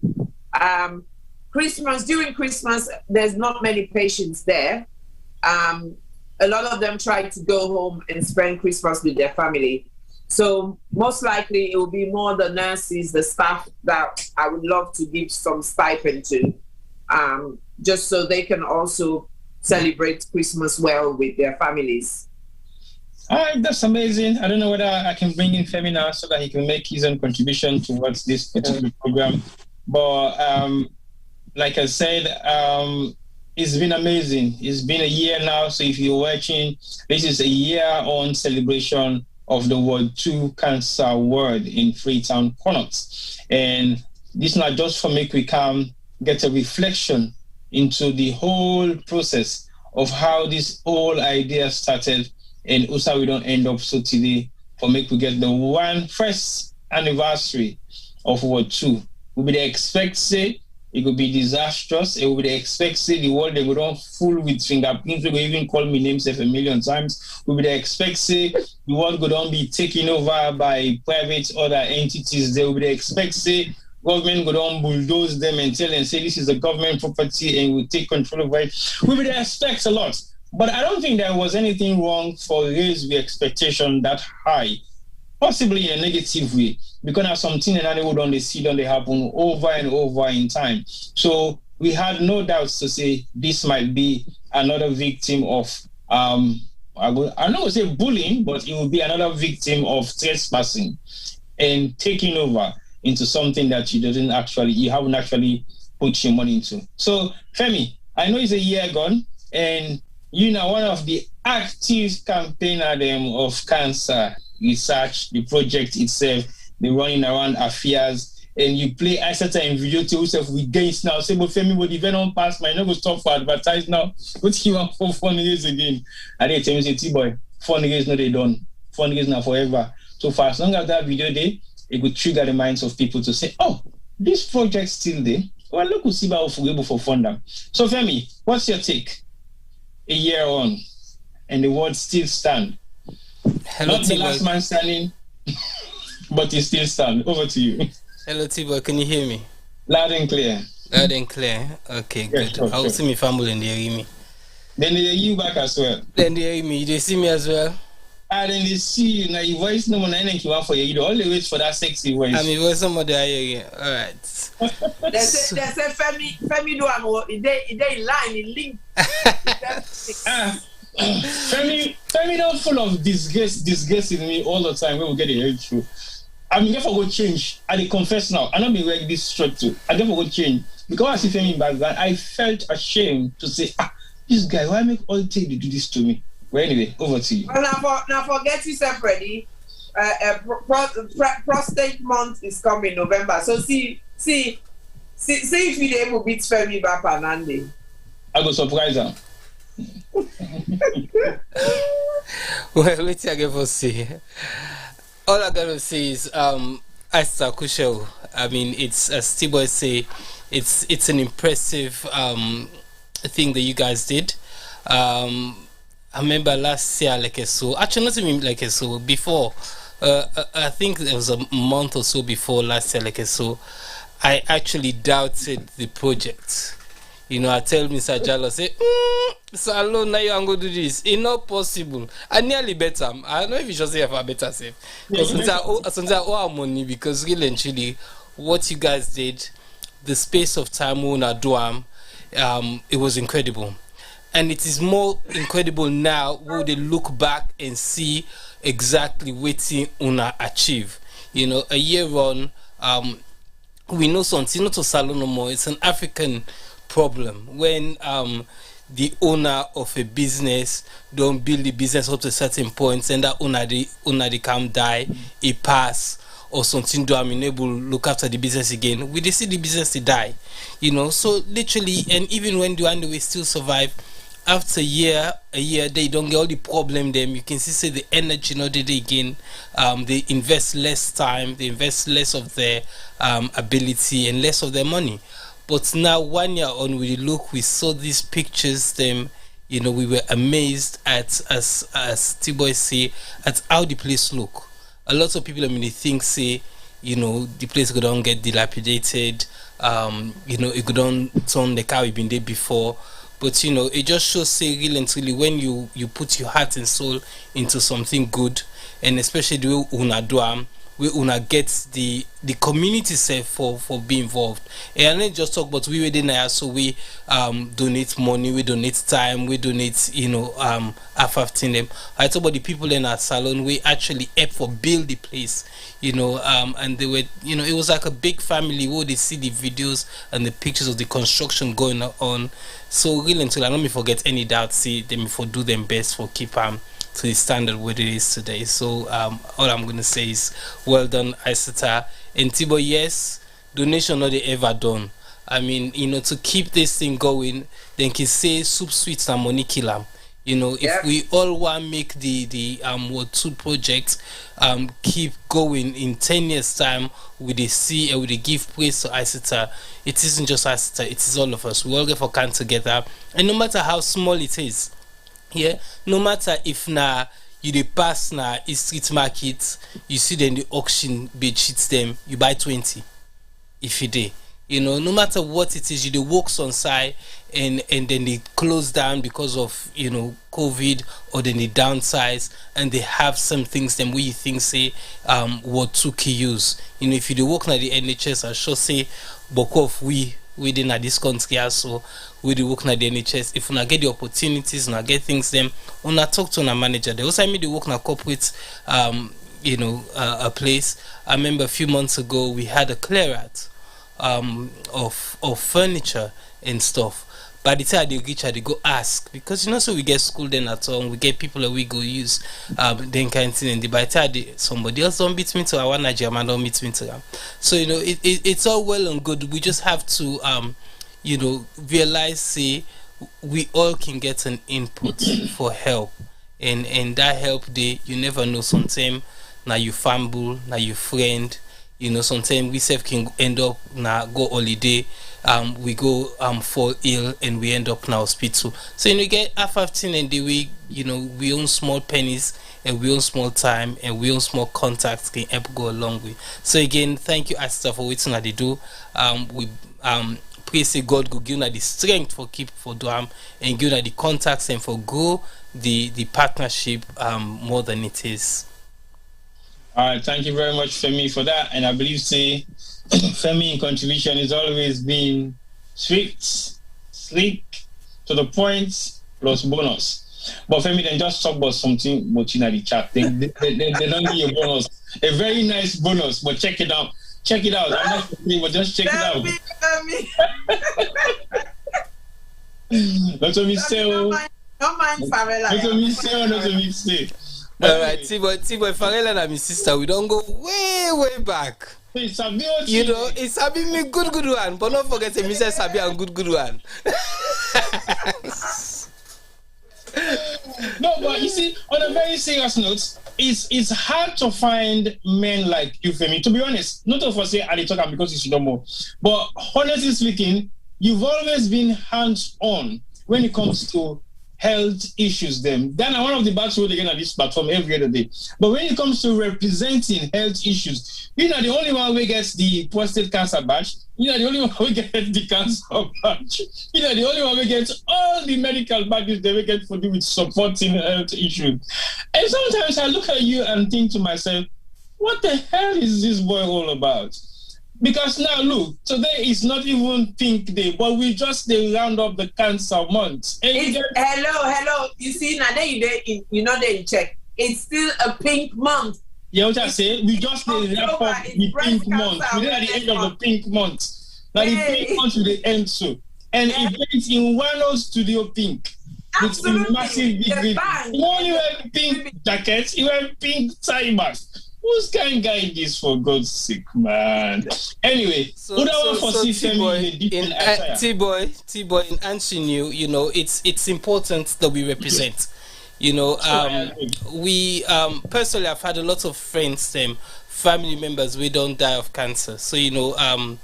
During Christmas, there's not many patients there. A lot of them try to go home and spend Christmas with their family. So most likely it will be more the nurses, the staff that I would love to give some stipend to, just so they can also celebrate Christmas well with their families. All right, that's amazing. I don't know whether I can bring in Femi now so that he can make his own contribution towards this particular program. But like I said, it's been amazing. It's been a year now. So if you're watching, this is a year-on celebration of the World 2 Cancer World in Freetown, Connaught. And this not just for make we come get a reflection into the whole process of how this whole idea started, and also we don't end up so today for make we get the first anniversary of World 2. We be the expect say it could be disastrous. It would be the expect say the world they would not full with fingerprints. They would even call me names a million times. We would expect say the world would not be taken over by private other entities. They would expect say government would not bulldoze them and tell and say this is a government property and we take control of it. We would expect a lot. But I don't think there was anything wrong for raise the expectation that high, possibly in a negative way, because now something and they would only see them they happen over and over in time. So we had no doubts to say this might be another victim of I'm not going to say bullying, but it will be another victim of trespassing and taking over into something that you haven't actually put your money into. So Femi, I know it's a year gone, and you know one of the active campaigner of cancer research, the project itself, the running around affairs, and you play Isata and video to yourself with gains now. Say, but Femi, but even on past my never stop for advertise now. What you want for 4 years again? And they tell me, say, T-boy, 4 years no they done. 4 years now forever. So for as long as that video there, it could trigger the minds of people to say, oh, this project still there. Well, look, we'll see about able for fund them. So Femi, what's your take? A year on, and the world still stand. Hello, not the last man standing, but he still stand. Over to you. Hello, Tibo. Can you hear me? Loud and clear. Loud and clear. Okay, good. Sure, I will see my family and they hear me. Then they hear you back as well. Then they hear me. They see me as well. And then they see you. Now your voice no more than anything you want for you. You only wait for that sexy voice. I mean, voice somebody I hear you. All right. They say Femi do am. They line in link. Femi not full of disgusting me all the time when we get the head through. I mean, therefore go change. I confess now. I don't be wearing this shirt too. I therefore go change. Because I see Femi background, I felt ashamed to say, this guy, why make all take to do this to me? Well, anyway, over to you. Well, now forget yourself, Freddie. Prostate month is coming November. So see if you able beat Femi back on Andy. I go surprise him. Well, wait till I get to see. All I gotta say is, Esther Kushel. I mean, it's as T-Boy say, it's an impressive thing that you guys did. I remember last year, actually not even before, I think it was a month or so before last year, I actually doubted the project. I tell Mr. Jallo, say, Salon, now you are going to do this. It's not possible. I nearly bet him. I don't know if you should say if I better safe. Since I owe money, because really and truly, what you guys did, the space of time we do, it was incredible. And it is more incredible now when they look back and see exactly what una achieve. A year on, we know something, not to Salon no more. It's an African problem when the owner of a business don't build the business up to certain points, and that owner they come die, he pass, or something do unable look after the business again. We see the business they die, So literally, and even when the way still survive, after a year they don't get all the problem. Them you can see the energy they again. They invest less time, they invest less of their ability and less of their money. But now 1 year on, we look, we saw these pictures, them, we were amazed at, as T-Boy say, at how the place look. A lot of people, they think, say, the place could not get dilapidated, it could not turn like how it been there before. But, it just shows, say, really and truly, when you put your heart and soul into something good, and especially the way una do we una get the community self for being involved. And I just talk about we within there, so we donate money, we donate time, we donate half them. I talk about the people in our salon, we actually help for build the place, and they were it was like a big family where they see the videos and the pictures of the construction going on. So really until I don't forget any doubt, see them for do them best for keep to the standard where it is today. So all I'm going to say is well done, Isata. And Tibo, yes, donation not they ever done. I mean, to keep this thing going, then can say soup sweets and money kill them. If we all want to make the World 2 project keep going in 10 years time with the see and with the give praise to Isata, it isn't just Isata, it is all of us. We all get for can together, and no matter how small it is, no matter if you dey pass street market, you see them the auction bed sheets them, you buy 20 if you dey. No matter what it is, you dey works on site and then they close down because of COVID, or then they downsize and they have some things them where you think say what took use. If you dey work na the NHS, I sure say Bokov we within this country also we dey work na the NHS. If una get the opportunities, una get things them, una talk to una manager. They also me dey work na corporate a place. I remember a few months ago we had a clear out of furniture and stuff. By the time they reach, they go ask, because so we get school then at home, we get people that we go use then kind of thing, and by the time somebody else don't beat me to our Nigerian don't meet me to them. So it's all well and good. We just have to realize, say, we all can get an input for help, and that help you never know. Sometimes now you fumble, now you friend. Sometimes we self can end up go holiday, we go fall ill and we end up in hospital. So you get half and the way we own small pennies and we own small time and we own small contacts can help go a long way. So again, thank you Asta for waiting that they do. We pray say God go give you the strength for keep for do and give you the contacts and for grow the partnership more than it is. All right, thank you very much, Femi, for that. And I believe, say, Femi in contribution has always been swift, sleek, to the point, plus bonus. But Femi, then just talk about something watching at the chat. They don't give you a bonus. A very nice bonus, but check it out. Check it out. I'm not saying, but just check it out. Not to miss. Don't mind Farrella. Not to miss. Alright, T-Boy Farrella and my sister, we don't go way back. It's Sabi me good one, but don't forget Mr. Sabi and good one. No, but you see, on a very serious note, it's hard to find men like you, Femi. To be honest, not of us say I talk because you should know more. But honestly speaking, you've always been hands-on when it comes to health issues. Then one of the bad road again at this platform every other day. But when it comes to representing health issues, you're not the only one who gets the prostate cancer badge. You're not the only one who gets the cancer badge. You're not the only one who gets all the medical badges they will get for do with supporting health issues. And sometimes I look at you and think to myself, what the hell is this boy all about? Because now, look, today is not even Pink Day, but we just round up the cancer month. Hello. You see, now that you know they check. It's still a pink month. Yeah, what I say, we just wrap up the pink month. We're at the end of the pink month. Now the pink month will end so. And events in one studio pink. Absolutely. With a massive big ring. You only wear pink jackets, you wear pink tie mask. Who's kind of guy this, for God's sake, man? Anyway, T-Boy, in answering you, you know, it's important that we represent. You know, we personally, I've had a lot of friends, family members, we don't die of cancer. So, you know, I'm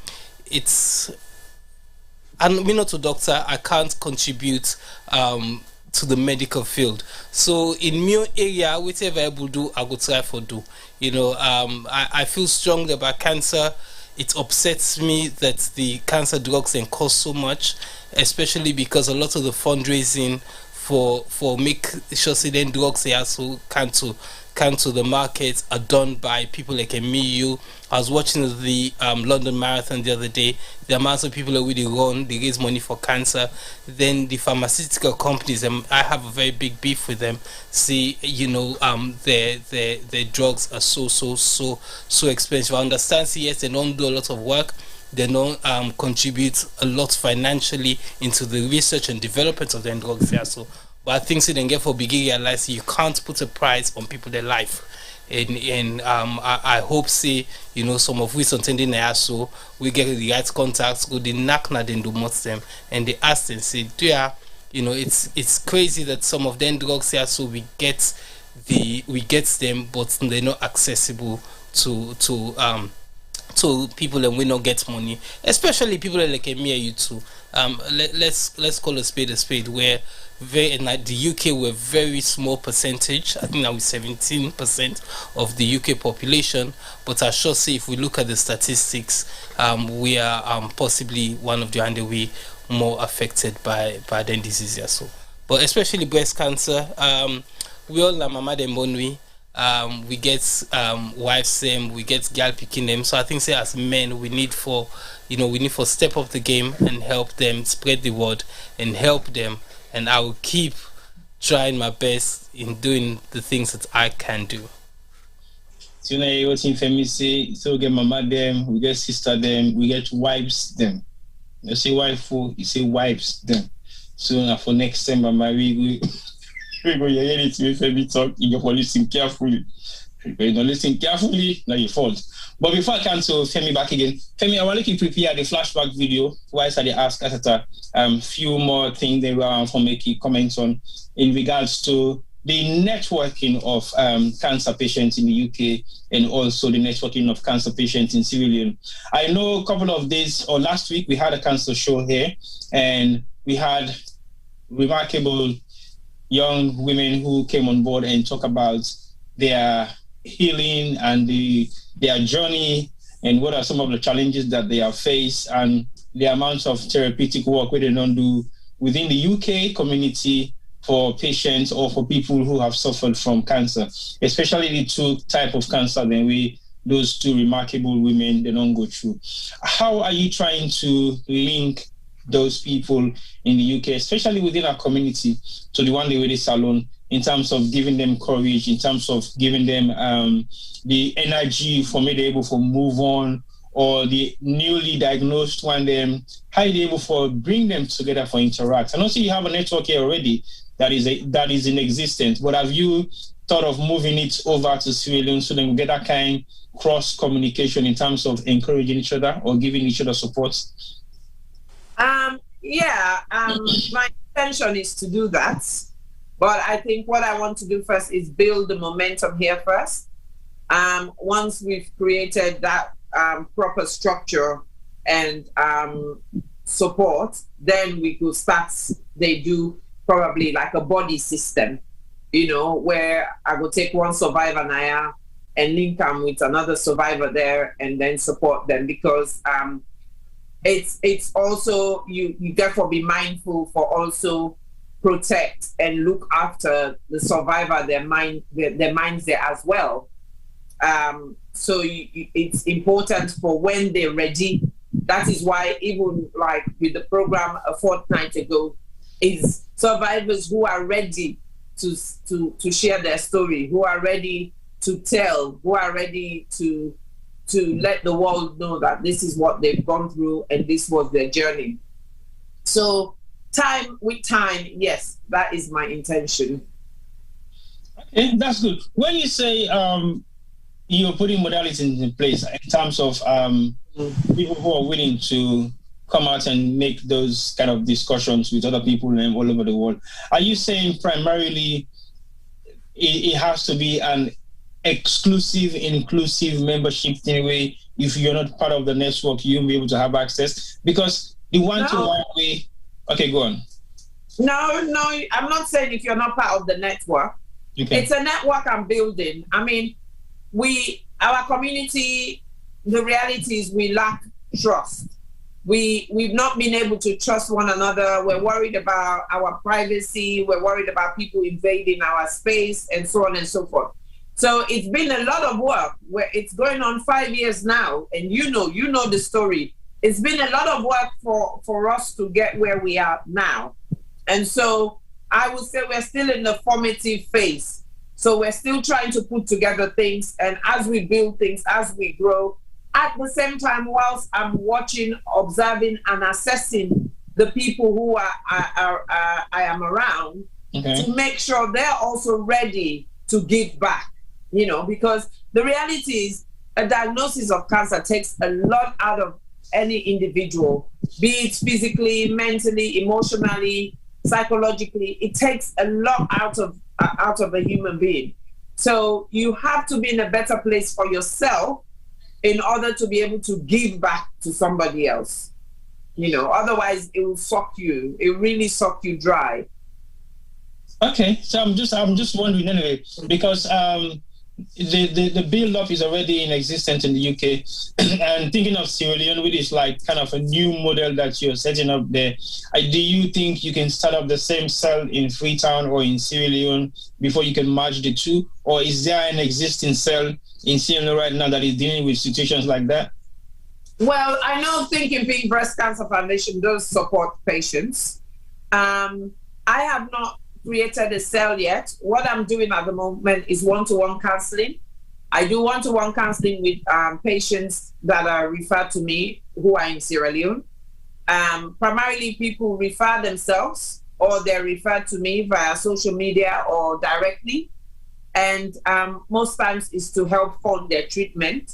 not a doctor, I can't contribute to the medical field. So in my area, whatever I will do, I will try for do. You know, I feel strongly about cancer. It upsets me that the cancer drugs can cost so much, especially because a lot of the fundraising for make sure then drugs they also come to the market are done by people like me, you. I was watching the London Marathon the other day. The amount of people that really run, they raise money for cancer. Then the pharmaceutical companies, I have a very big beef with them. See, you know, their drugs are so expensive. I understand, yes, they don't do a lot of work. They don't contribute a lot financially into the research and development of their drugs there. So, but I think so then get for big realize you can't put a price on people their life. And I hope say, you know, some of us attending there so we get the right contacts, go the knock na then do most them and they ask them say, you know, it's crazy that some of them drugs here so we get them but they're not accessible to people and we don't get money, especially people like me and you too. Let's call a spade where in the UK we're very small percentage. I think now we're 17% of the UK population, but I sure say if we look at the statistics, we are possibly one of the we more affected by the disease or so. But especially breast cancer, we all have mama dem bonwi. We get wives them, we get gal picking them. So I think say as men we need for step up the game and help them spread the word and help them, and I will keep trying my best in doing the things that I can do. So you know what in family say, so we get mama them, we get sister them, we get wives them. You say wife, you say wives them. So now for next time mama we go hear it with me talk, you go listen carefully. If you don't listen carefully, now you fall. But before I come to Femi back again, Femi, I want to prepare the flashback video. Why I ask us a few more things they were for making comments on in regards to the networking of cancer patients in the UK and also the networking of cancer patients in Sierra Leone. I know a couple of days or last week we had a cancer show here and we had remarkable young women who came on board and talk about their healing and their journey and what are some of the challenges that they have faced and the amount of therapeutic work where they don't do within the UK community for patients or for people who have suffered from cancer, especially the two type of cancer that those two remarkable women they don't go through. How are you trying to link those people in the UK, especially within our community, to the One Day With Salon in terms of giving them courage, in terms of giving them the energy for me to be able to move on, or the newly diagnosed one, them, how you able to bring them together for interact? And also you have a network here already that is in existence, but have you thought of moving it over to Sierra Leone so then we get that kind of cross communication in terms of encouraging each other or giving each other support? My intention is to do that. But I think what I want to do first is build the momentum here first. Once we've created that proper structure and support, then we could start, they do probably like a body system, you know, where I will take one survivor now and link them with another survivor there and then support them, because it's also, you therefore be mindful for also protect and look after the survivor, their minds there as well. So it's important for when they're ready. That is why even like with the program a fortnight ago, is survivors who are ready to share their story, who are ready to tell, who are ready to let the world know that this is what they've gone through and this was their journey. So time with time, yes, that is my intention. Okay, that's good. When you say you're putting modalities in place in terms of people who are willing to come out and make those kind of discussions with other people all over the world, are you saying primarily it has to be an exclusive, inclusive membership anyway? If you're not part of the network, you'll be able to have access? Because the one-to-one way... Okay, go on. No, I'm not saying if you're not part of the network. Okay. It's a network I'm building. I mean, our community, the reality is we lack trust. We've not been able to trust one another. We're worried about our privacy. We're worried about people invading our space and so on and so forth. So it's been a lot of work. Where it's going on 5 years now, and you know the story. It's been a lot of work for us to get where we are now. And so I would say we're still in the formative phase. So we're still trying to put together things, and as we build things, as we grow, at the same time, whilst I'm watching, observing, and assessing the people who I am around, to make sure they're also ready to give back, you know, because the reality is a diagnosis of cancer takes a lot out of any individual, be it physically, mentally, emotionally, psychologically. It takes a lot out of a human being. So you have to be in a better place for yourself in order to be able to give back to somebody else. You know, otherwise it will suck you. It really suck you dry. Okay, so I'm just wondering anyway, because the build-up is already in existence in the UK, and thinking of Sierra Leone, which is like kind of a new model that you're setting up there, do you think you can start up the same cell in Freetown or in Sierra Leone before you can merge the two? Or is there an existing cell in Sierra Leone right now that is dealing with situations like that? Well, I know Thinking Pink Breast Cancer Foundation does support patients. I have not created a cell yet. What I'm doing at the moment is one-to-one counseling. I do one-to-one counseling with patients that are referred to me who are in Sierra Leone. Primarily people refer themselves, or they're referred to me via social media or directly. And most times is to help fund their treatment.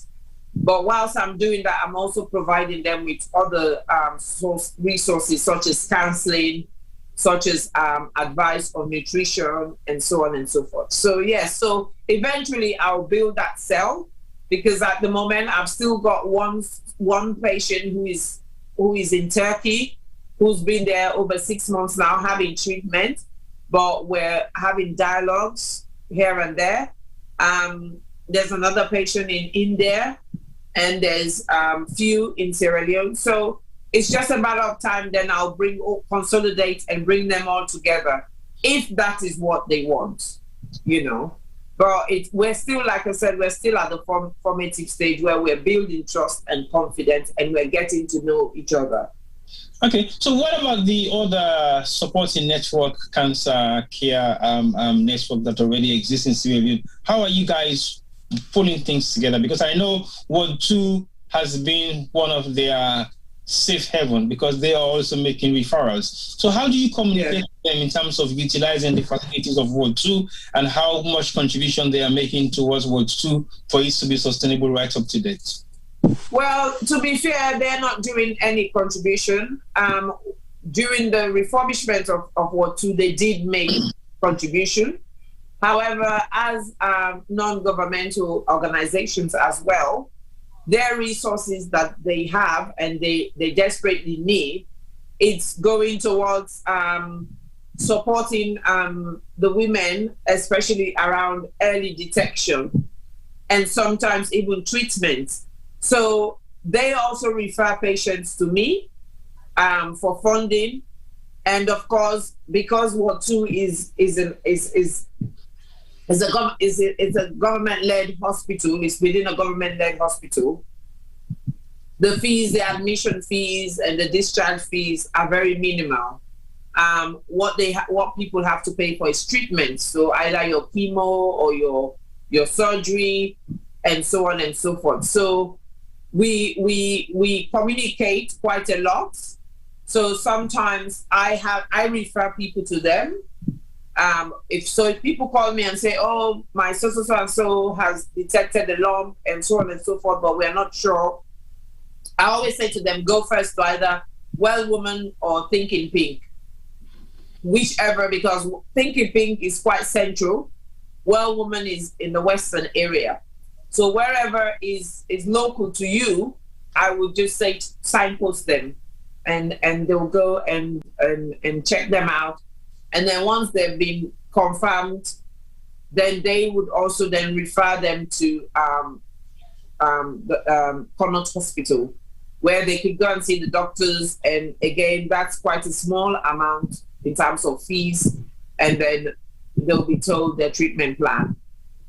But whilst I'm doing that, I'm also providing them with other resources such as counseling, such as advice on nutrition, and so on and so forth. So yes, so eventually I'll build that cell, because at the moment I've still got one patient who is in Turkey, who's been there over 6 months now having treatment, but we're having dialogues here and there. There's another patient in India, and there's few in Sierra Leone. So it's just a matter of time, then I'll consolidate and bring them all together, if that is what they want, you know. But we're still, like I said, we're still at the formative stage where we're building trust and confidence, and we're getting to know each other. Okay, so what about the other supporting network, cancer care network that already exists in Sierra Leone? How are you guys pulling things together? Because I know Ward 2 has been one of their safe haven, because they are also making referrals. So how do you communicate with them in terms of utilizing the facilities of Ward 2 and how much contribution they are making towards Ward 2 for it to be sustainable right up to date? Well, to be fair, they're not doing any contribution. During the refurbishment of Ward 2, they did make contribution. However, as non-governmental organizations as well, their resources that they have and they desperately need, it's going towards supporting the women, especially around early detection and sometimes even treatment. So they also refer patients to me for funding. And of course, because Ward 2 is a government-led hospital, it's within a government-led hospital, the fees, the admission fees and the discharge fees are very minimal. What people have to pay for is treatment. So either your chemo or your surgery and so on and so forth. So we communicate quite a lot. So sometimes I refer people to them. If people call me and say, oh, my so and so has detected a lump and so on and so forth, but we're not sure, I always say to them, go first to either Well Woman or Thinking Pink, whichever, because Thinking Pink is quite central. Well Woman is in the western area. So wherever is local to you, I would just say signpost them, and they'll go and check them out. And then once they've been confirmed, then they would also then refer them to the Connaught Hospital, where they could go and see the doctors. And again, that's quite a small amount in terms of fees. And then they'll be told their treatment plan,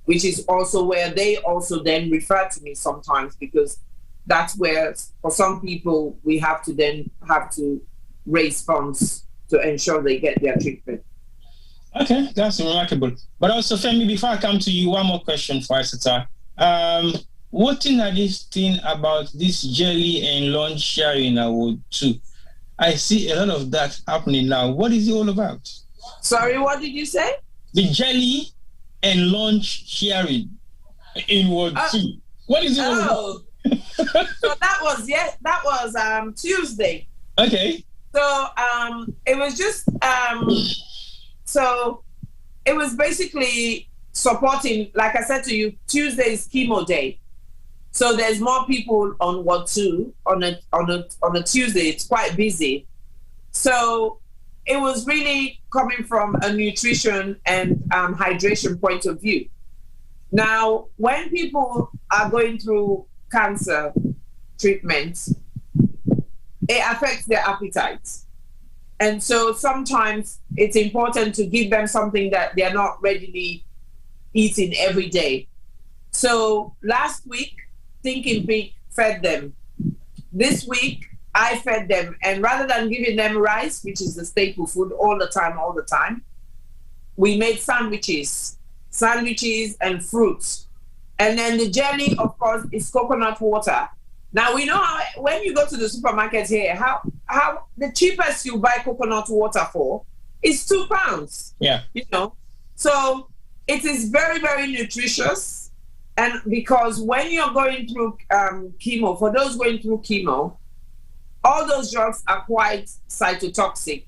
which is also where they also then refer to me sometimes, because that's where, for some people, we have to raise funds to ensure they get their treatment. Okay, that's remarkable. But also, Femi, before I come to you, one more question for Isata. What thing are this thing about this jelly and lunch sharing award too? I see a lot of that happening now. What is it all about? Sorry, what did you say? The jelly and lunch sharing in Ward 2. What is it all about? So that was Tuesday. Okay. So it was just so it was basically supporting, like I said to you, Tuesday is chemo day. So there's more people on Ward 2 on a Tuesday. It's quite busy. So it was really coming from a nutrition and hydration point of view. Now, when people are going through cancer treatment, it affects their appetite. And so sometimes it's important to give them something that they're not readily eating every day. So last week, Thinking Pink fed them. This week, I fed them. And rather than giving them rice, which is the staple food all the time, we made sandwiches and fruits. And then the jelly, of course, is coconut water. Now, we know how, when you go to the supermarket here, how the cheapest you buy coconut water for is £2. Yeah. You know, so it is very, very nutritious. And because when you're going through chemo, for those going through chemo, all those drugs are quite cytotoxic.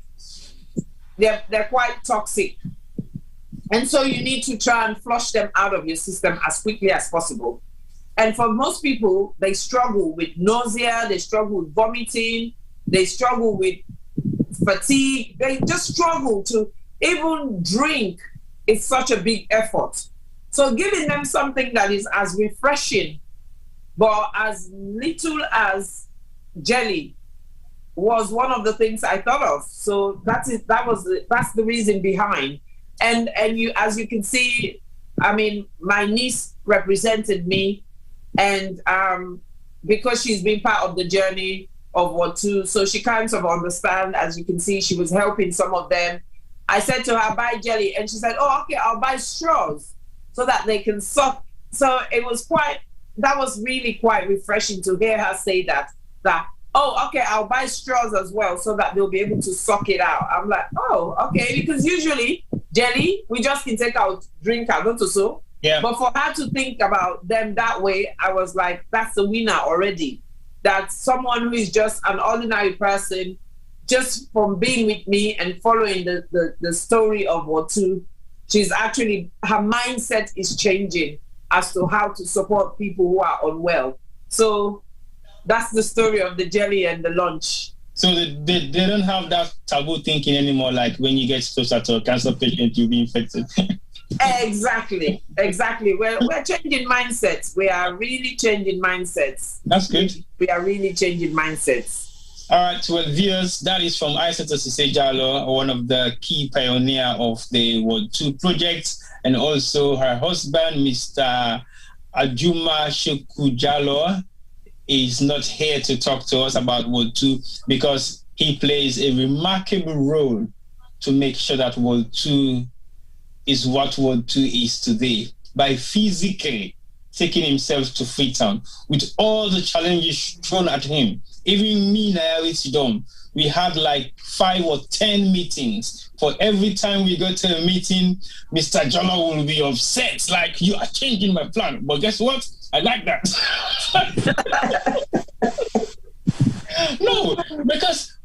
They're quite toxic. And so you need to try and flush them out of your system as quickly as possible. And for most people, they struggle with nausea, they struggle with vomiting, they struggle with fatigue, they just struggle to even drink. It's such a big effort. So giving them something that is as refreshing, but as little as jelly, was one of the things I thought of. So that's the reason behind. And you, as you can see, I mean, my niece represented me, and because she's been part of the journey of Ward 2, so she kind of understands. As you can see, she was helping some of them. I said to her, buy jelly, and she said, oh, okay, I'll buy straws so that they can suck. So it was that was really quite refreshing to hear her say that, oh, okay, I'll buy straws as well so that they'll be able to suck it out. I'm like, oh, okay, because usually jelly, we just can take out, drink out, don't you so? Yeah. But for her to think about them that way, I was like, that's the winner already. That someone who is just an ordinary person, just from being with me and following the story of Ward 2, her mindset is changing as to how to support people who are unwell. So that's the story of the jelly and the lunch. So they don't have that taboo thinking anymore, like when you get closer to a cancer patient, you'll be infected. Exactly. We're changing mindsets. We are really changing mindsets. That's good. We are really changing mindsets. All right, well, viewers, that is from Aissatou Cissé Jallow, one of the key pioneer of the World 2 project, and also her husband, Mr. Ajuma Sheku Jallow, is not here to talk to us about World 2 because he plays a remarkable role to make sure that World 2 is what World 2 is today by physically taking himself to Freetown with all the challenges thrown at him. Even me, Nayawitidom, we had like 5 or 10 meetings. For every time we go to a meeting, Mr. Jallow will be upset, like, you are changing my plan. But guess what? I like that. No, because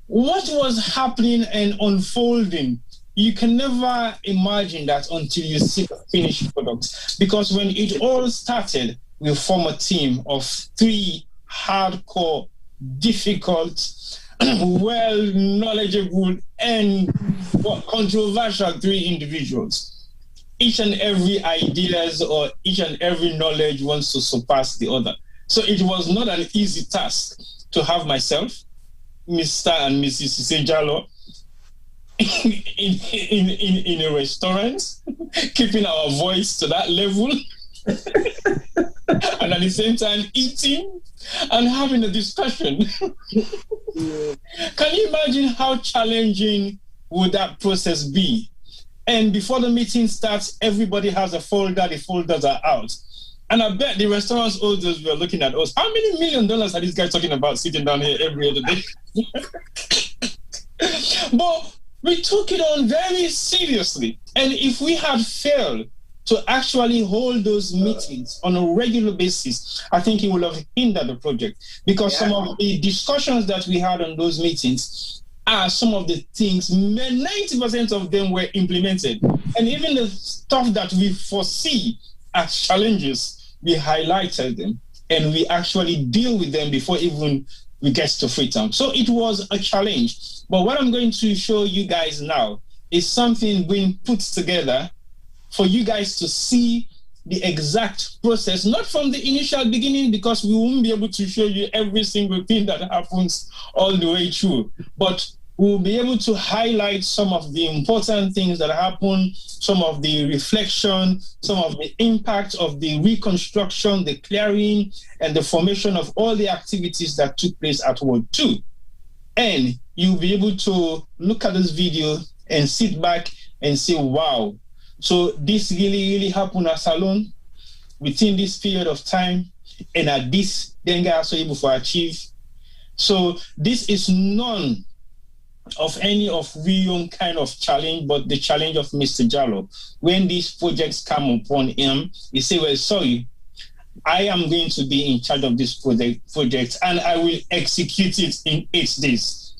what was happening and unfolding, you can never imagine that until you see the finished product. Because when it all started, we formed a team of 3 hardcore, difficult, well knowledgeable, and controversial 3 individuals. Each and every ideas or each and every knowledge wants to surpass the other. So it was not an easy task to have myself, Mr. and Mrs. Cissé Jallow, in a restaurant, keeping our voice to that level, and at the same time eating and having a discussion. Can you imagine how challenging would that process be? And before the meeting starts, everybody has a folder, the folders are out. And I bet the restaurant's owners were looking at us. How many $1 million are these guys talking about sitting down here every other day? But we took it on very seriously. And if we had failed to actually hold those meetings on a regular basis, I think it would have hindered the project. Because some of the discussions that we had on those meetings are some of the things, 90% of them were implemented. And even the stuff that we foresee as challenges, we highlighted them and we actually deal with them before even we get to Freetown. So it was a challenge. But what I'm going to show you guys now is something being put together for you guys to see the exact process, not from the initial beginning, because we won't be able to show you every single thing that happens all the way through, but we'll be able to highlight some of the important things that happen, some of the reflection, some of the impact of the reconstruction, the clearing, and the formation of all the activities that took place at World 2. And you'll be able to look at this video and sit back and say, wow, so this really happened as alone within this period of time, and at this, then guys are able to achieve. So this is none of any of we own kind of challenge, but the challenge of Mr. Jallow. When these projects come upon him, he say, well, sorry, I am going to be in charge of this project and I will execute it in 8 days.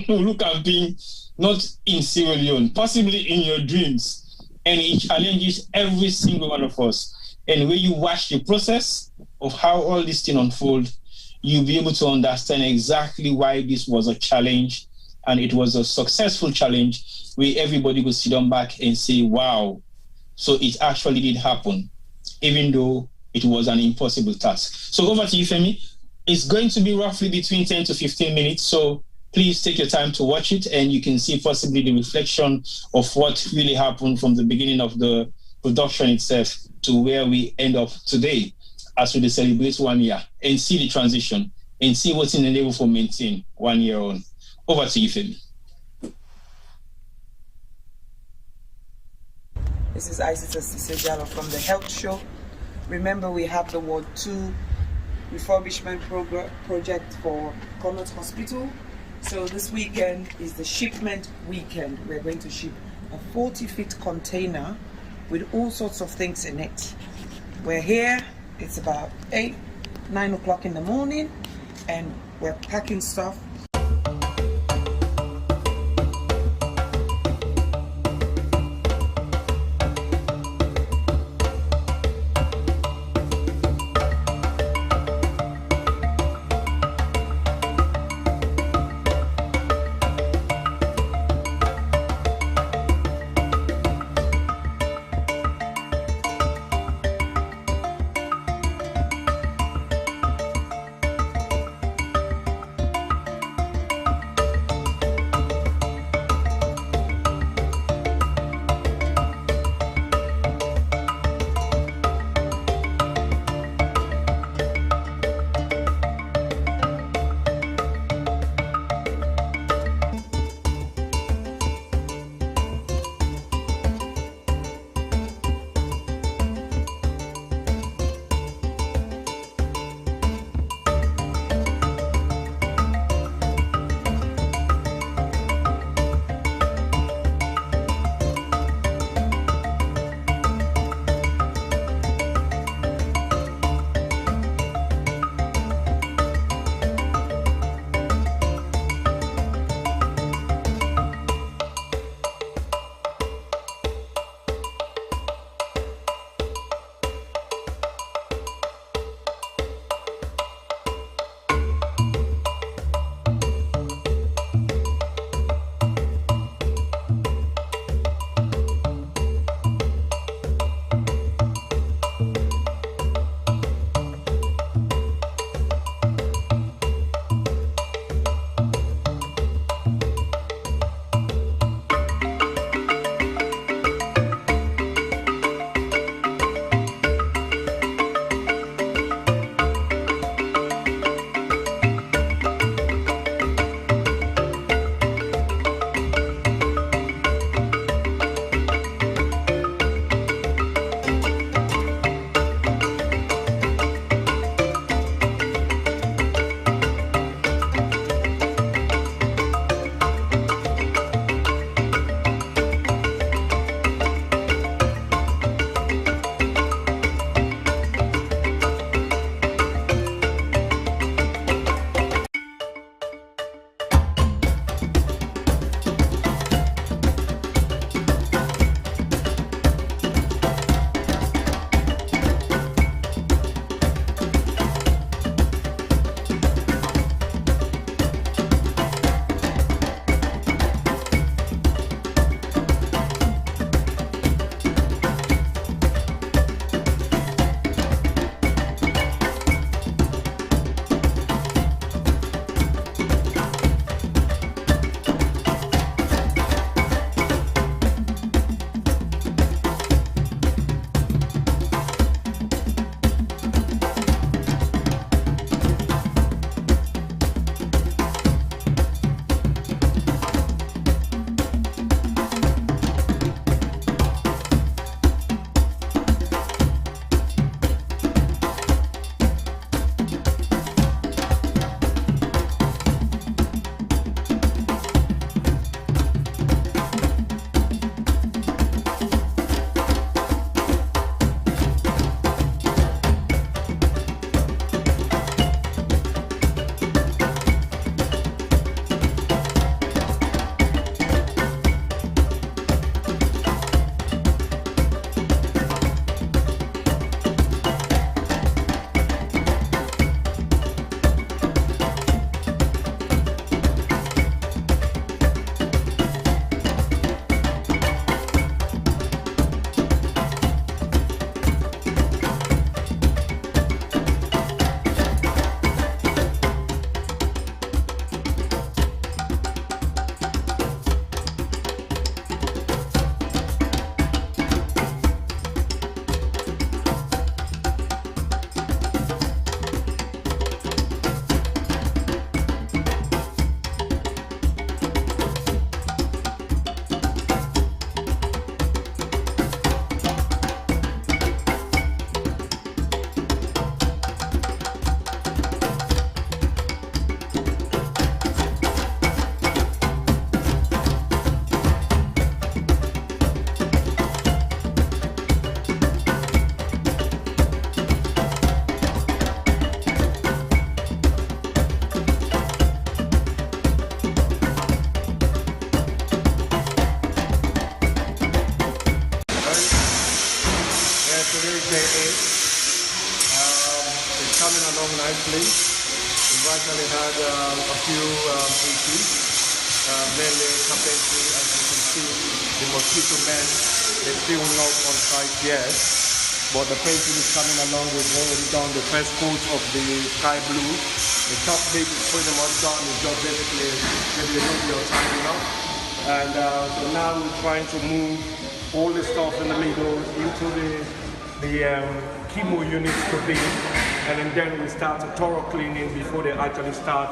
Look at being not in Sierra Leone, possibly in your dreams. And it challenges every single one of us. And when you watch the process of how all this thing unfold, you'll be able to understand exactly why this was a challenge. And it was a successful challenge where everybody would sit down back and say, wow, so it actually did happen, even though it was an impossible task. So over to you, Femi. It's going to be roughly between 10 to 15 minutes. So please take your time to watch it and you can see possibly the reflection of what really happened from the beginning of the production itself to where we end up today as we celebrate 1 year and see the transition and see what's in the level for maintain 1 year on. Over to you, Femi. This is Aissatou Cissé Jallow from the Healthshow. Remember, we have the Ward 2 refurbishment project for Connaught Hospital. So this weekend is the shipment weekend. We're going to ship a 40-foot container with all sorts of things in it. We're here, it's about 9 o'clock in the morning, and we're packing stuff. today. It's coming along nicely. We've actually had a few issues, mainly carpentry. As you can see, the mosquito men, they're still not on site yet, but the painting is coming along. We've already done the first coat of the sky blue. The top bit is pretty much done. It's just basically maybe a little bit of tidying up. And so now we're trying to move all the stuff in the middle into the chemo units to be, and then we start a thorough cleaning before they actually start,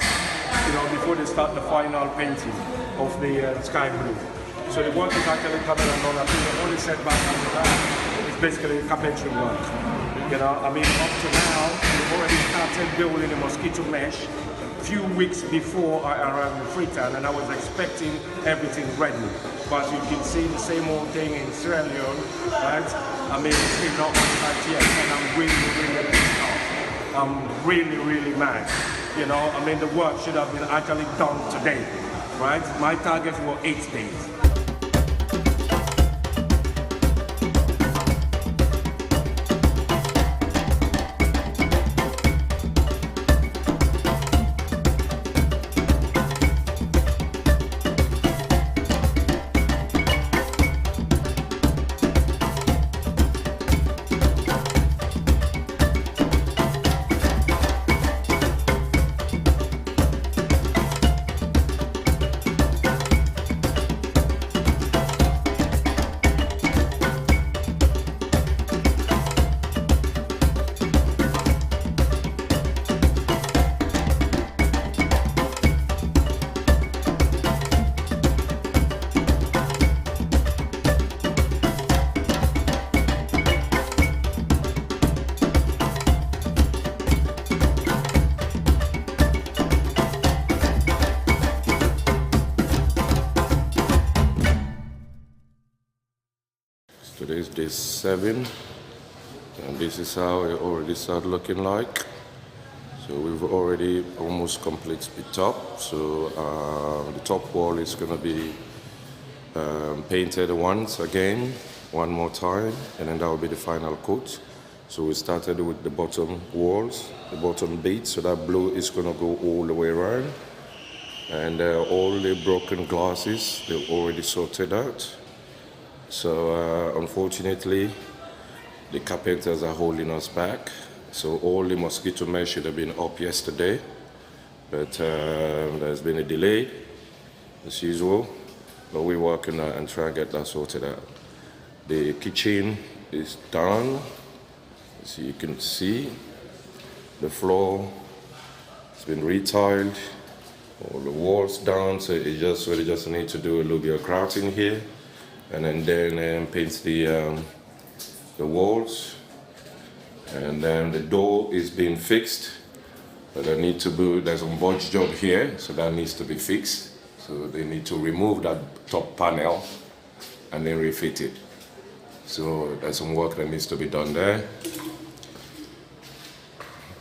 before they start the final painting of the sky blue. So the work is actually coming along. I think the only setback after that is basically carpentry work. Up to now, we've already started building the mosquito mesh a few weeks before I arrived in Freetown, and I was expecting everything ready. But you can see the same old thing in Sierra Leone, right? It's still not on site yet, and I'm really pissed off. I'm really mad. The work should have been actually done today, right? My targets were 8 days. Today's day 7, and this is how it already started looking like. So we've already almost completed the top. So the top wall is going to be painted once again, one more time, and then that will be the final coat. So we started with the bottom walls, the bottom bead, so that blue is going to go all the way around. And all the broken glasses, they've already sorted out. So unfortunately, the carpenters are holding us back. So all the mosquito mesh should have been up yesterday, but there's been a delay, as usual. But we're working on and trying to get that sorted out. The kitchen is done, as you can see. The floor has been retiled, all the walls down, so we just need to do a little bit of grouting here. And then paint the walls, and then the door is being fixed, but there's some bodge job here, so that needs to be fixed. So they need to remove that top panel and then refit it. So there's some work that needs to be done there.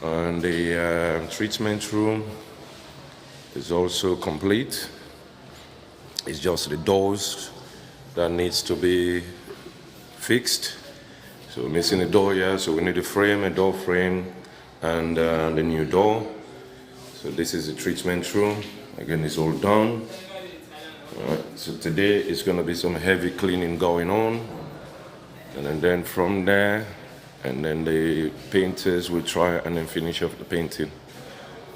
And the treatment room is also complete. It's just the doors that needs to be fixed. So we're missing a door here, so we need a door frame, and the new door. So this is the treatment room. Again, it's all done. All right, so today is going to be some heavy cleaning going on, and then from there, and then the painters will try and then finish off the painting.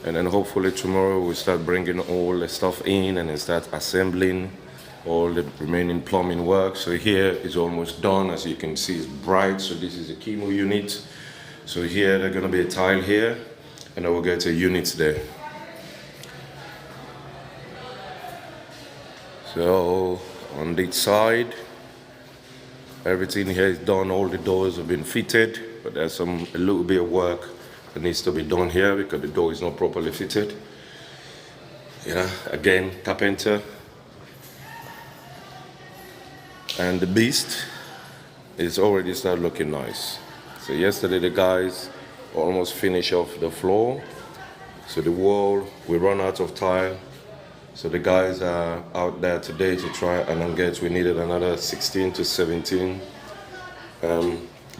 And then hopefully tomorrow we'll start bringing all the stuff in and then start assembling all the remaining plumbing work. So here is almost done. As you can see, it's bright. So this is a chemo unit. So here there's gonna be a tile here, and I will get a unit there. So on this side, everything here is done. All the doors have been fitted, but there's a little bit of work that needs to be done here because the door is not properly fitted. Again, carpenter. And the beast is already started looking nice. So yesterday the guys almost finished off the floor. So the wall, we run out of tile. So the guys are out there today to try and get, we needed another 16 to 17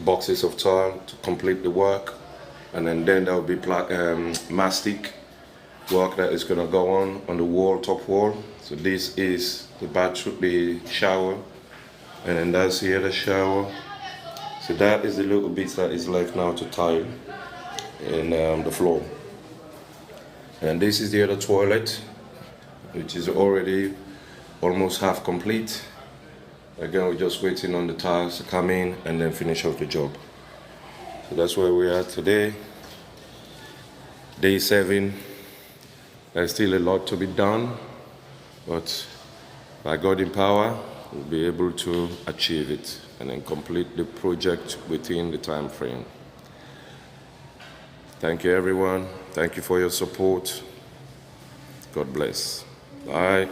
boxes of tile to complete the work, and then there will be mastic work that is going to go on the wall, top wall. So this is the bathroom, the shower, and then that's here the shower. So that is the little bits that is left now to tile in the floor. And this is the other toilet, which is already almost half complete. Again, we're just waiting on the tiles to come in and then finish off the job. So that's where we are today. Day 7. There's still a lot to be done, but by God in power, we'll be able to achieve it and then complete the project within the time frame. Thank you, everyone. Thank you for your support. God bless. Bye.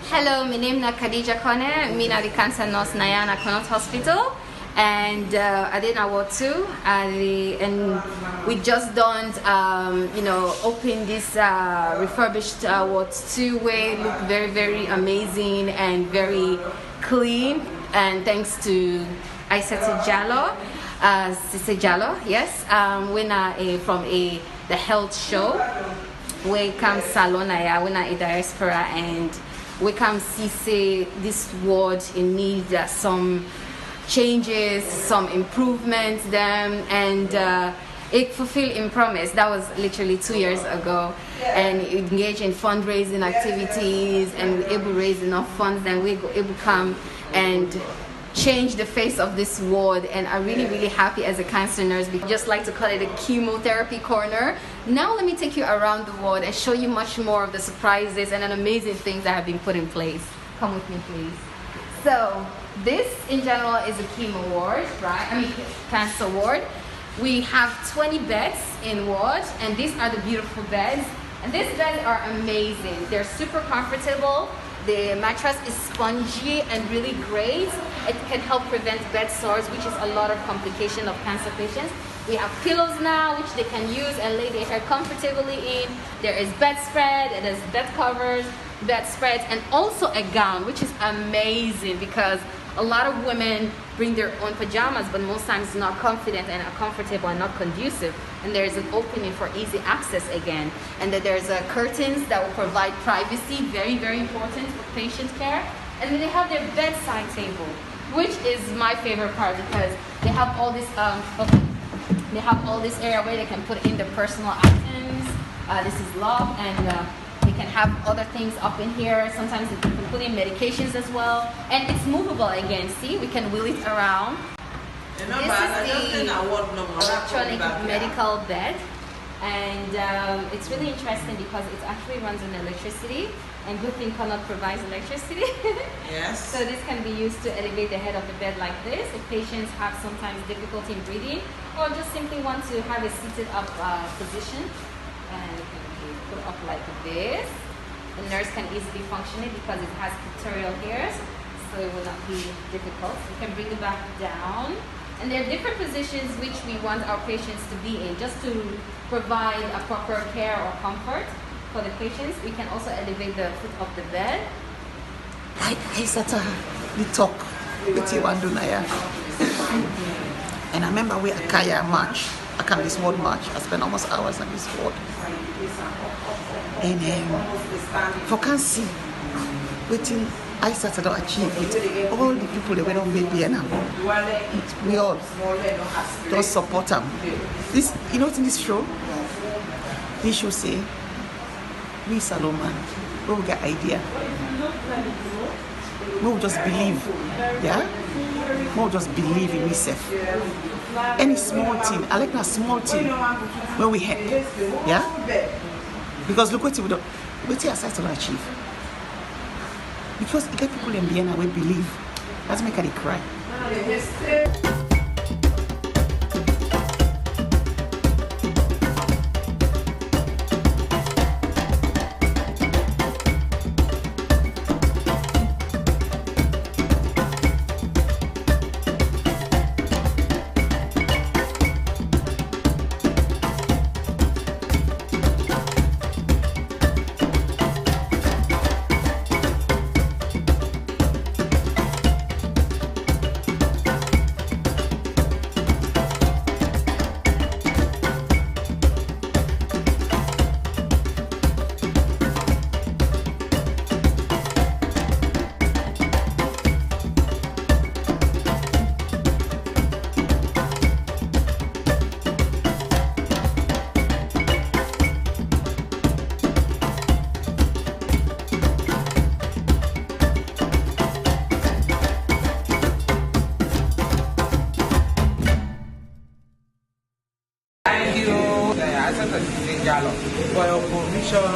Hello, my name is Khadija Kone. I'm the cancer nurse at Connaught Hospital, and I did Award 2. And we just done, open this refurbished Award 2 where look very, very amazing and very clean. And thanks to Aissatou Jallo, Sise Jallo, yes, winner from the health show. We come salon, winner a diaspora, and we can see this ward in need some changes, some improvements them, and it fulfilled in promise. That was literally 2 years ago, and engage in fundraising activities, and we're able to raise enough funds, then we're able to come and change the face of this ward. And I'm really, really happy as a cancer nurse. We just like to call it a chemotherapy corner. Now let me take you around the ward and show you much more of the surprises and amazing things that have been put in place. Come with me, please. So this in general is a chemo ward, right? Cancer ward. We have 20 beds in ward, and these are the beautiful beds. And these beds are amazing. They're super comfortable. The mattress is spongy and really great. It can help prevent bed sores, which is a lot of complication of cancer patients. We have pillows now, which they can use and lay their head comfortably in. There is bedspread, and there's bed covers, bedspreads, and also a gown, which is amazing because a lot of women bring their own pajamas, but most times not confident and comfortable and not conducive. And there is an opening for easy access again. And then there's curtains that will provide privacy, very, very important for patient care. And then they have their bedside table, which is my favorite part because they have all this area where they can put in their personal items. This is locked, and they can have other things up in here. Sometimes they can put in medications as well. And it's movable again. See, we can wheel it around. This is the electronic medical bed. And it's really interesting because it actually runs on electricity, and good thing Connaught provides electricity. Yes. So this can be used to elevate the head of the bed like this if patients have sometimes difficulty in breathing, or just simply want to have a seated up position. And it can be put up like this. The nurse can easily function it because it has pictorial hairs, so it will not be difficult. You can bring it back down. And there are different positions which we want our patients to be in just to provide a proper care or comfort for the patients. We can also elevate the foot of the bed. I sat the talk with you and Dunaya. And I remember we at Kaya March, I come this ward march. I spent almost hours on this ward. And for cancer, waiting. I started to achieve with all the people that went on baby and we all just support them. This, you know, in this show, they should say, we Salomon, we will get idea. We will just believe, yeah? We will just believe in myself. Any small thing, I like that small thing when we help, yeah? Because look what we do, what we are starting to achieve. Because you get people in Vienna will believe. That's make they cry. For your provision,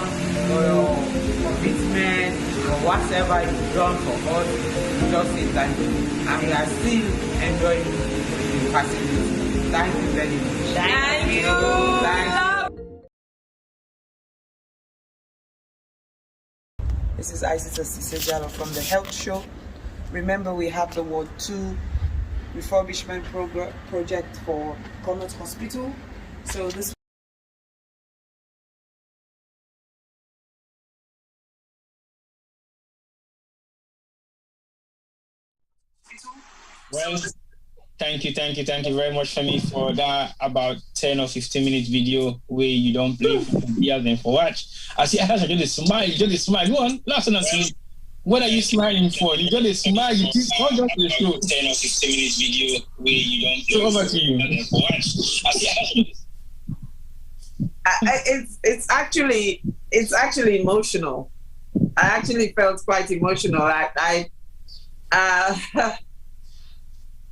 for your commitment, for whatever you've done for us, we just say thank you. And we are still enjoying the facility. Thank you very much. Thank you. Thank you. This is Isita Sisejalo from the Health Show. Remember, we have the Ward 2 refurbishment project for Connaught Hospital. So this Well, thank you very much, Femi, for that about 10 or 15 minute video where you don't play for them for watch. I see, I just smile. Go on, last one, what are you smiling for? You just smile. You keep on just the show. 10 or 15 minute video where you don't play. So over to you. For watch. I see. It's actually emotional. I actually felt quite emotional.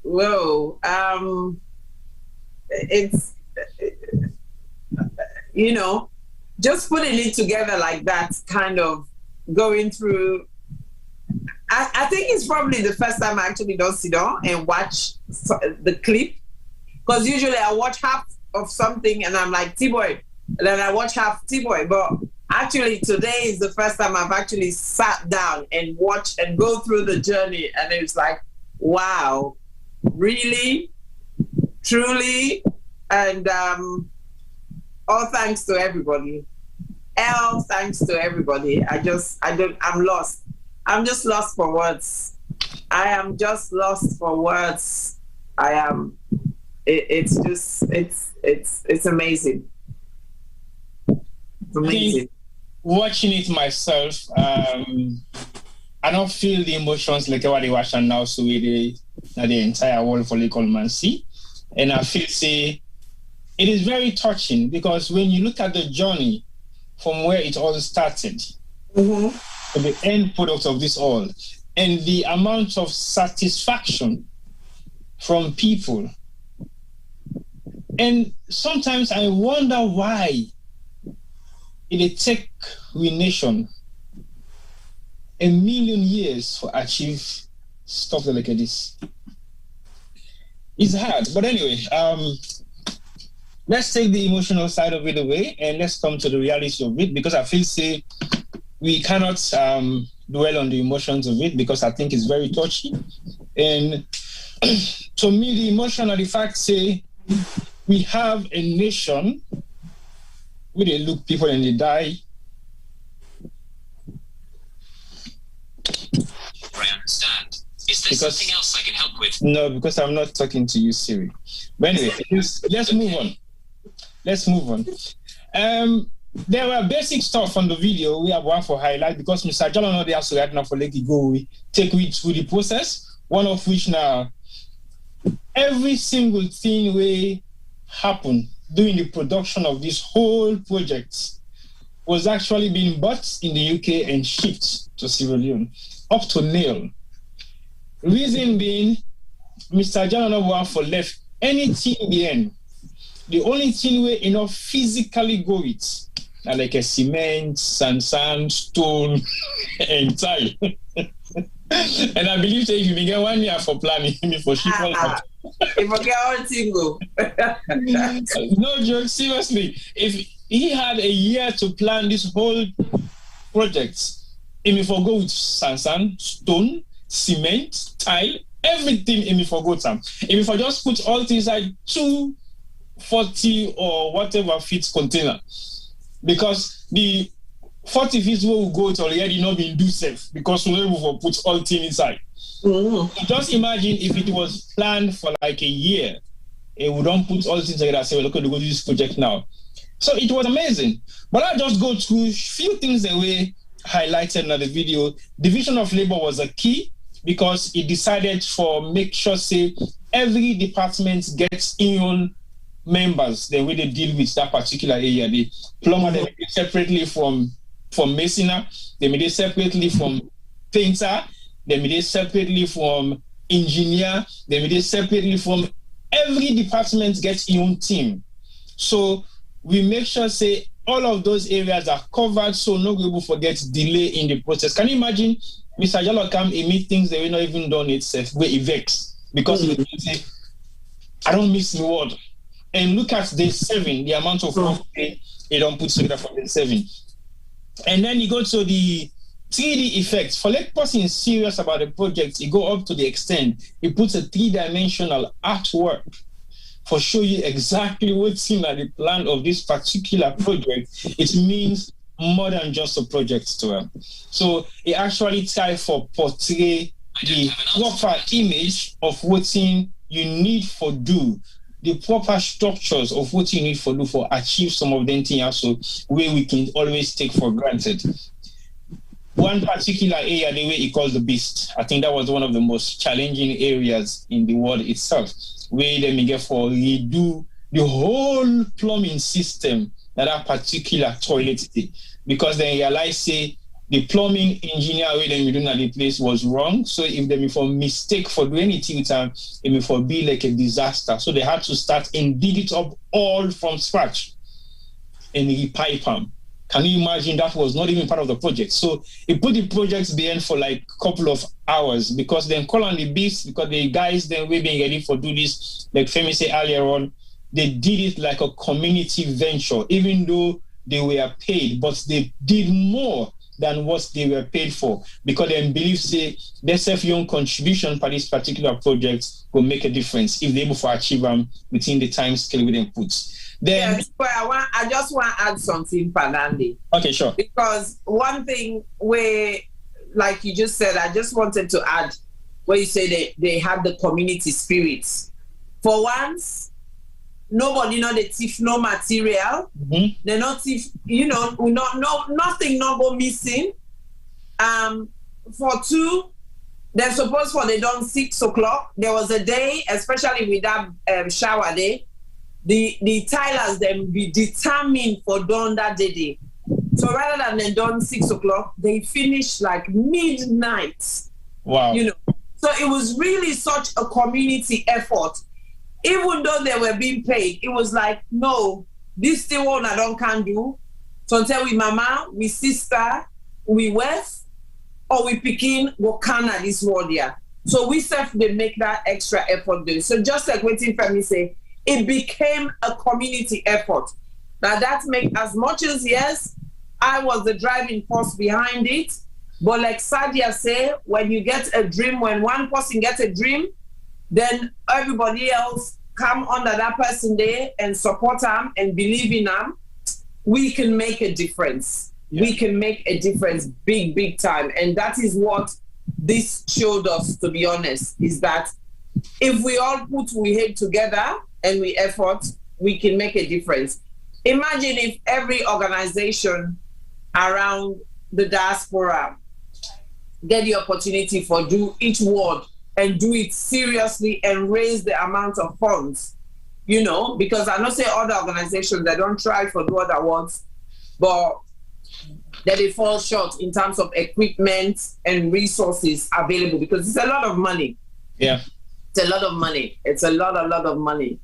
Whoa. It's, you know, just putting it together like that, kind of going through. I think it's probably the first time I actually don't sit down and watch the clip, because usually I watch half of something and I'm like, T-Boy, and then I watch half T-Boy. But actually today is the first time I've actually sat down and watched and go through the journey, and it's like, wow, really, truly, and all thanks to everybody. All thanks to everybody. I'm lost. I'm just lost for words. I am just lost for words. I am. It's amazing. It's amazing. Watching it myself, I don't feel the emotions like what they watch now, so the entire world for Legal Man see. And I feel it is very touching, because when you look at the journey from where it all started, to the end product of this all, and the amount of satisfaction from people, And sometimes I wonder why it take we nation 1 million years for achieve stuff like this. It's hard, but anyway, let's take the emotional side of it away and let's come to the reality of it, because I feel say we cannot dwell on the emotions of it because I think it's very touchy. And to me, the emotion and the fact say we have a nation where they look people and they die. I understand. Is there something else I can help with? No, because I'm not talking to you, Siri. But anyway, let's move on. Let's move on. There were basic stuff on the video. We have one for highlight because Mr. John know they have to right now for let it go. We take it through the process. One of which now, every single thing we happen during the production of this whole project was actually being bought in the UK and shipped to Sierra Leone, up to nail. Reason being, Mr. John Onobuwa for left anything behind. The only thing we enough physically go with, like a cement, sand, stone, and tile. And I believe that if you begin 1 year for planning, for ship all out. If I get all single. No joke, seriously. If he had a year to plan this whole project, he for go with sand, stone, cement, tile, everything he forgot some. If for just put all things like 240 or whatever fits container, because the 40 feet will go to already not being do safe because we will put all things inside. Mm-hmm. Just imagine if it was planned for like a year, and we don't put all things together and say, well, okay, we go to this project now. So it was amazing. But I'll just go through a few things that we highlighted in the video. Division of labor was a key because it decided for make sure say every department gets in own members the way they deal with that particular area. The plumber they made it separately from masoner, they made it separately from painter, they made it separately from engineer, they made it separately from every department gets its own team. So we make sure say all of those areas are covered so no people forget delay in the process. Can you imagine Mr. Jalo come emit things that we not even done itself, where it vex because he say, I don't miss the word. And look at day 7, the amount of work they don't put together for day 7. And then you go to the 3D effects. For let person serious about the project, you go up to the extent he puts a 3-dimensional artwork for show you exactly what's in the plan of this particular project. It means more than just a project to him. So it actually tries for portray the proper image of what you need for do, the proper structures of what you need for do for achieve some of them things also where we can always take for granted. One particular area, the way he calls the beast, I think that was one of the most challenging areas in the world itself, where they may get for redo the whole plumbing system that particular toilet did, because they realize say the plumbing engineer way they doing at the place was wrong. So if they for mistake for doing anything with them, it may for be like a disaster. So they had to start and dig it up all from scratch and repipe them. Can you imagine that was not even part of the project? So it put the projects behind for like a couple of hours because then call on the beast because the guys then we being ready for do this, like Femi said earlier on, they did it like a community venture, even though they were paid, but they did more than what they were paid for because they believe say their self-owned contribution for this particular project will make a difference if they're able to achieve them within the time scale we then put. Then, I just want to add something, Panandi. Okay, sure. Because one thing where, like you just said, I just wanted to add where you say they have the community spirits. For once, nobody know they thief no material. Mm-hmm. They not thief, nothing not go missing. For 2, they're supposed for they done 6 o'clock. There was a day, especially with that shower day. The tilers then be determined for done that day. So rather than they done 6 o'clock, they finished like midnight. Wow. So it was really such a community effort. even though they were being paid, it was like, no, this thing one I don't can do. So until we mama, we sister, we wife, or we picking what can this word here. So we self they make that extra effort doing. So just like waiting for me say, it became a community effort. Now that make as much as yes, I was the driving force behind it. But like Sadia say, when you get a dream, when one person gets a dream, then everybody else come under that person there and support them and believe in them. We can make a difference. Yeah. We can make a difference big, big time. And that is what this showed us, to be honest, is that if we all put we head together and we effort, we can make a difference. Imagine if every organization around the diaspora get the opportunity for do each ward and do it seriously and raise the amount of funds, you know, because I know say other organizations that don't try for do other ones, but that they fall short in terms of equipment and resources available because it's a lot of money. Yeah. It's a lot of money. It's a lot of money.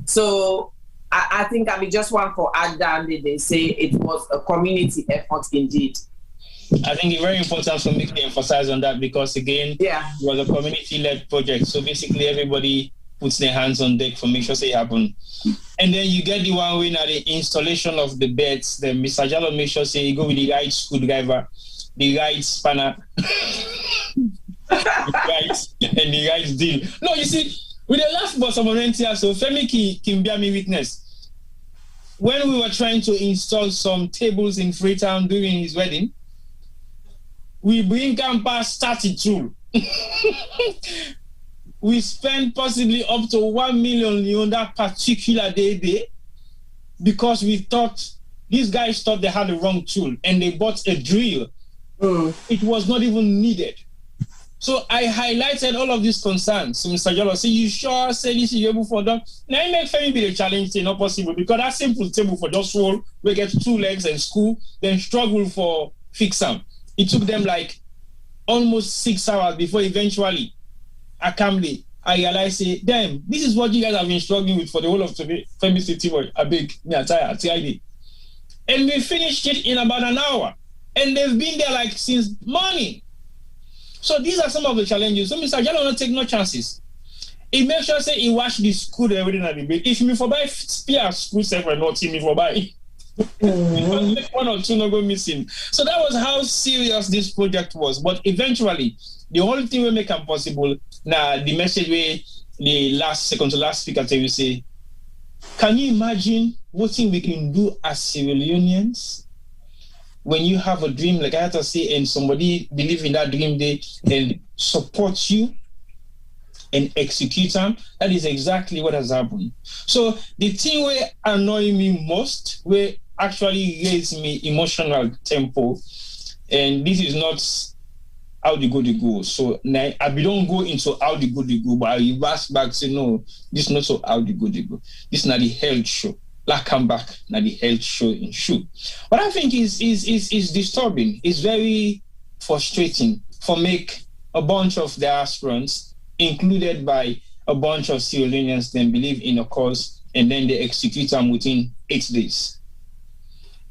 So I think I mean just one for add down, they say it was a community effort indeed. I think it's very important for me to emphasize on that because again, it was a community-led project. So basically everybody puts their hands on deck for make sure it happen. And then you get the one way now the installation of the beds, the Mr. Jallo make sure say you go with the right screwdriver, the right spanner, the right deal. No, you see, with the last boss of volunteer, so Femi can bear me witness. When we were trying to install some tables in Freetown during his wedding, we bring campus 32. We spent possibly up to 1 million on that particular day because we thought these guys thought they had the wrong tool and they bought a drill. It was not even needed. So I highlighted all of these concerns. So Mr. Jallo, say you sure say this is able for them? Now it makes Femi be the challenge thing, not possible because that simple table for just roll, we get 2 legs and screw, then struggle for fix them. It took them like almost 6 hours before eventually I realized, say, damn, this is what you guys have been struggling with for the whole of today. Femi City boy, a big, me a tired. And we finished it in about an hour. And they've been there like since morning. So these are some of the challenges. So Mr. Jallo don't take no chances. He makes sure say he wash the screw and everything at the bed. If me for buy spare screw self and not me for buy. One or two not go missing. So that was how serious this project was. But eventually, the only thing we make them possible. Now the message where the second to last speaker tell you say, can you imagine what thing we can do as Sierra Leoneans when you have a dream, like I had to say, and somebody believe in that dream day and support you and execute them? That is exactly what has happened. So the thing where annoy me most, where actually raise me emotional tempo, and this is not how they go. So now I don't go into how they go, but I reverse back say no, this is not so how they go. This is not the health show. Like come back now the health show in shoe. What I think is disturbing, is very frustrating for make a bunch of the aspirants, included by a bunch of Sierra Leoneans, then believe in a cause and then they execute them within 8 days.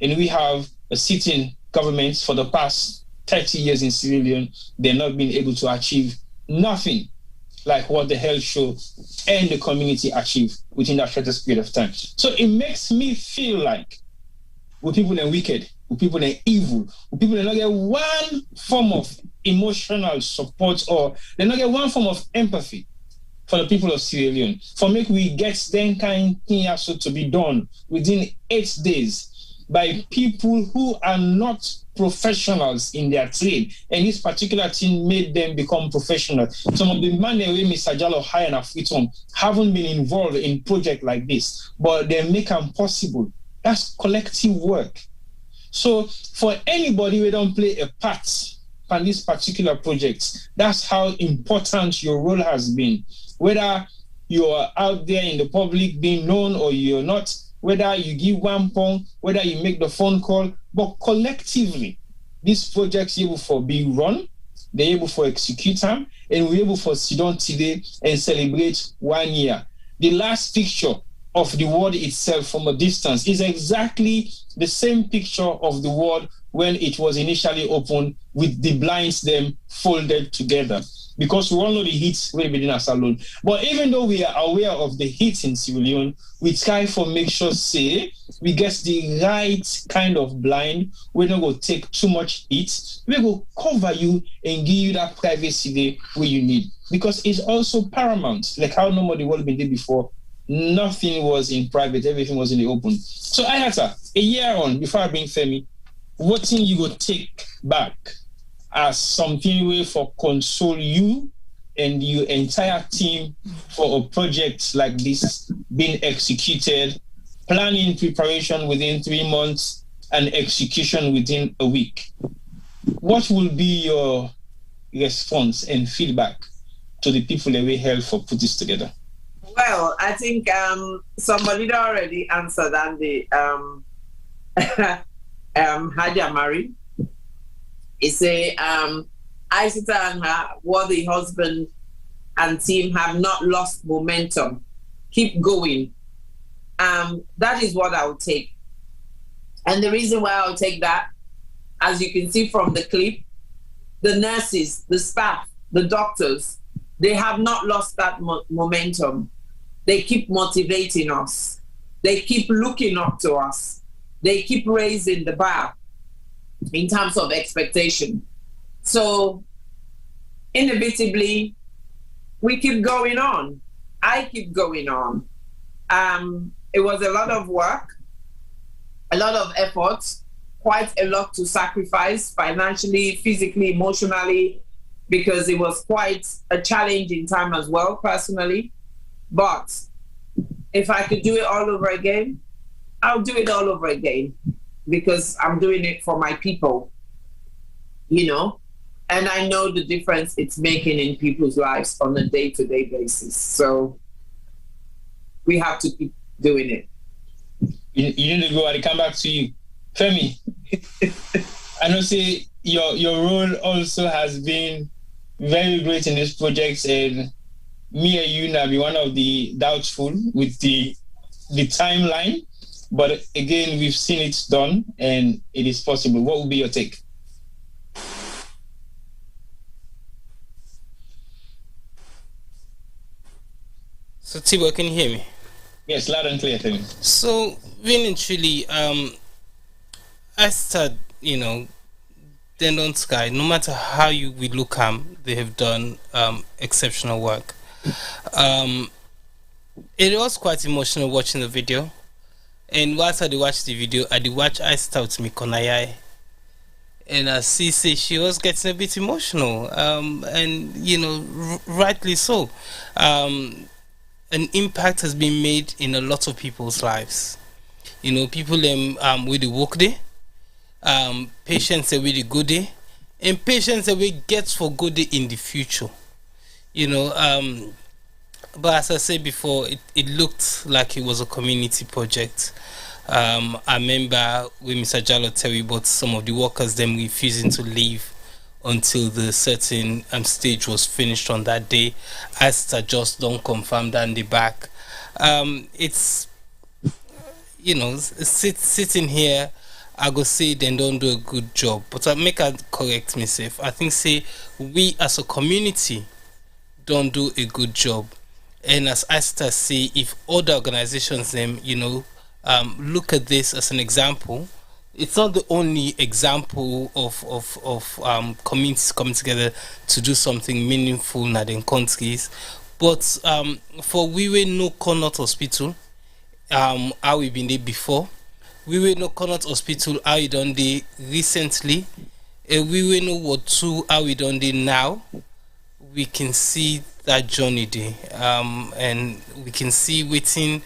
And we have a sitting government for the past 30 years in Sierra Leone, they're not being able to achieve nothing like what the health show and the community achieve within that shortest period of time. So it makes me feel like we people are wicked, we people are evil, we people are not get one form of emotional support or they not get one form of empathy for the people of Sierra Leone. For make we get them kind of thing also to be done within 8 days by people who are not professionals in their trade. And this particular thing made them become professional. Some of the men that Mr. Jallo hire and Afriton haven't been involved in projects like this, but they make them possible. That's collective work. So for anybody who don't play a part on this particular project, that's how important your role has been. Whether you're out there in the public being known or you're not, whether you give one pound, whether you make the phone call, but collectively, these projects are able for being run, they're able for execute them, and we're able for sit down today and celebrate 1 year. the last picture of the ward itself from a distance is exactly the same picture of the ward when it was initially opened, with the blinds them folded together. Because we all know the heat within a salon. But even though we are aware of the heat in Sierra Leone, we try for make sure, say, we get the right kind of blind. We're not going to take too much heat. We're going to cover you and give you that privacy there where you need. Because it's also paramount. Like how nobody would have been there before. Nothing was in private. Everything was in the open. So I had a year on, before I bring Femi, what thing you go take back as something way for console you and your entire team for a project like this being executed, planning preparation within 3 months and execution within a week? What will be your response and feedback to the people that we help for put this together? Well, I think somebody already answered, and the Hadia Mari. He say, Isita and her worthy husband and team have not lost momentum. Keep going. That is what I would take. And the reason why I'll take that, as you can see from the clip, the nurses, the staff, the doctors, they have not lost that momentum. They keep motivating us. They keep looking up to us. They keep raising the bar in terms of expectation. So inevitably, we keep going on. I keep going on. It was a lot of work, a lot of effort, quite a lot to sacrifice financially, physically, emotionally, because it was quite a challenging time as well, personally. But if I could do it all over again, I'll do it all over again, because I'm doing it for my people, you know, and I know the difference it's making in people's lives on a day-to-day basis. So we have to keep doing it. You need to go and come back to you. Femi, I know say your role also has been very great in this project, and me and you now be one of the doubtful with the timeline. But again, we've seen it done and it is possible. What would be your take? So Tibo, can you hear me? Yes, loud and clear, Femi. So really and truly, I start, then on Sky, no matter how we look they have done exceptional work. It was quite emotional watching the video. And whilst I watched the video, I did watch I start me Connaught, and I see she was getting a bit emotional, and rightly so. An impact has been made in a lot of people's lives. People with the work day, patients that with the good day, and patients that we get for good day in the future. But as I said before, it looked like it was a community project. I remember when Mr. Jallo tell me about some of the workers them refusing to leave until the certain stage was finished on that day. As just don't confirm that in the back. It's sitting here, I go say they don't do a good job. But I make a correct myself. I think say we as a community don't do a good job. And as Asta say, if other organizations look at this as an example, it's not the only example of communities coming together to do something meaningful in their countries. But for we will know Connaught Hospital, how we been there before. We will know Connaught Hospital, how we done there recently. We will know what too, how we done there now. We can see that journey there, and we can see within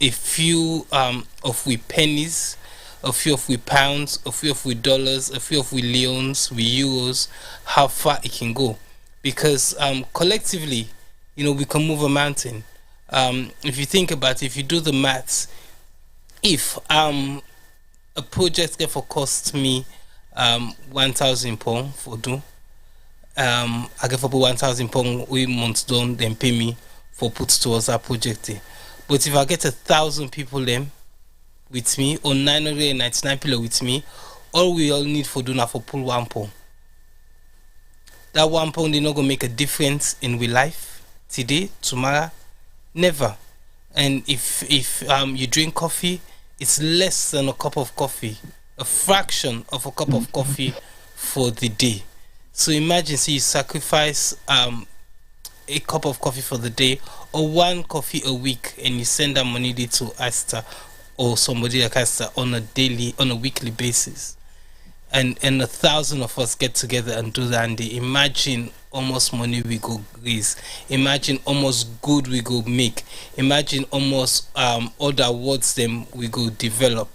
a few of we pennies, a few of we pounds, a few of we dollars, a few of we leons, we euros, how far it can go. Because collectively, we can move a mountain. If you think about it, if you do the maths, if a project therefore cost me £1,000 for do, I get for £1,000 we months done, then pay me for put towards that project. But if I get 1,000 people them with me, or 999 people with me, all we all need for do now for pull £1. That £1 is not gonna make a difference in real life today, tomorrow, never. And if you drink coffee, it's less than a cup of coffee, a fraction of a cup of coffee for the day. So imagine, you sacrifice a cup of coffee for the day, or one coffee a week, and you send that money to Esther or somebody like Esther on a weekly basis, and 1,000 of us get together and do that, and imagine almost money we go raise, imagine almost good we go make, imagine almost other awards them we go develop,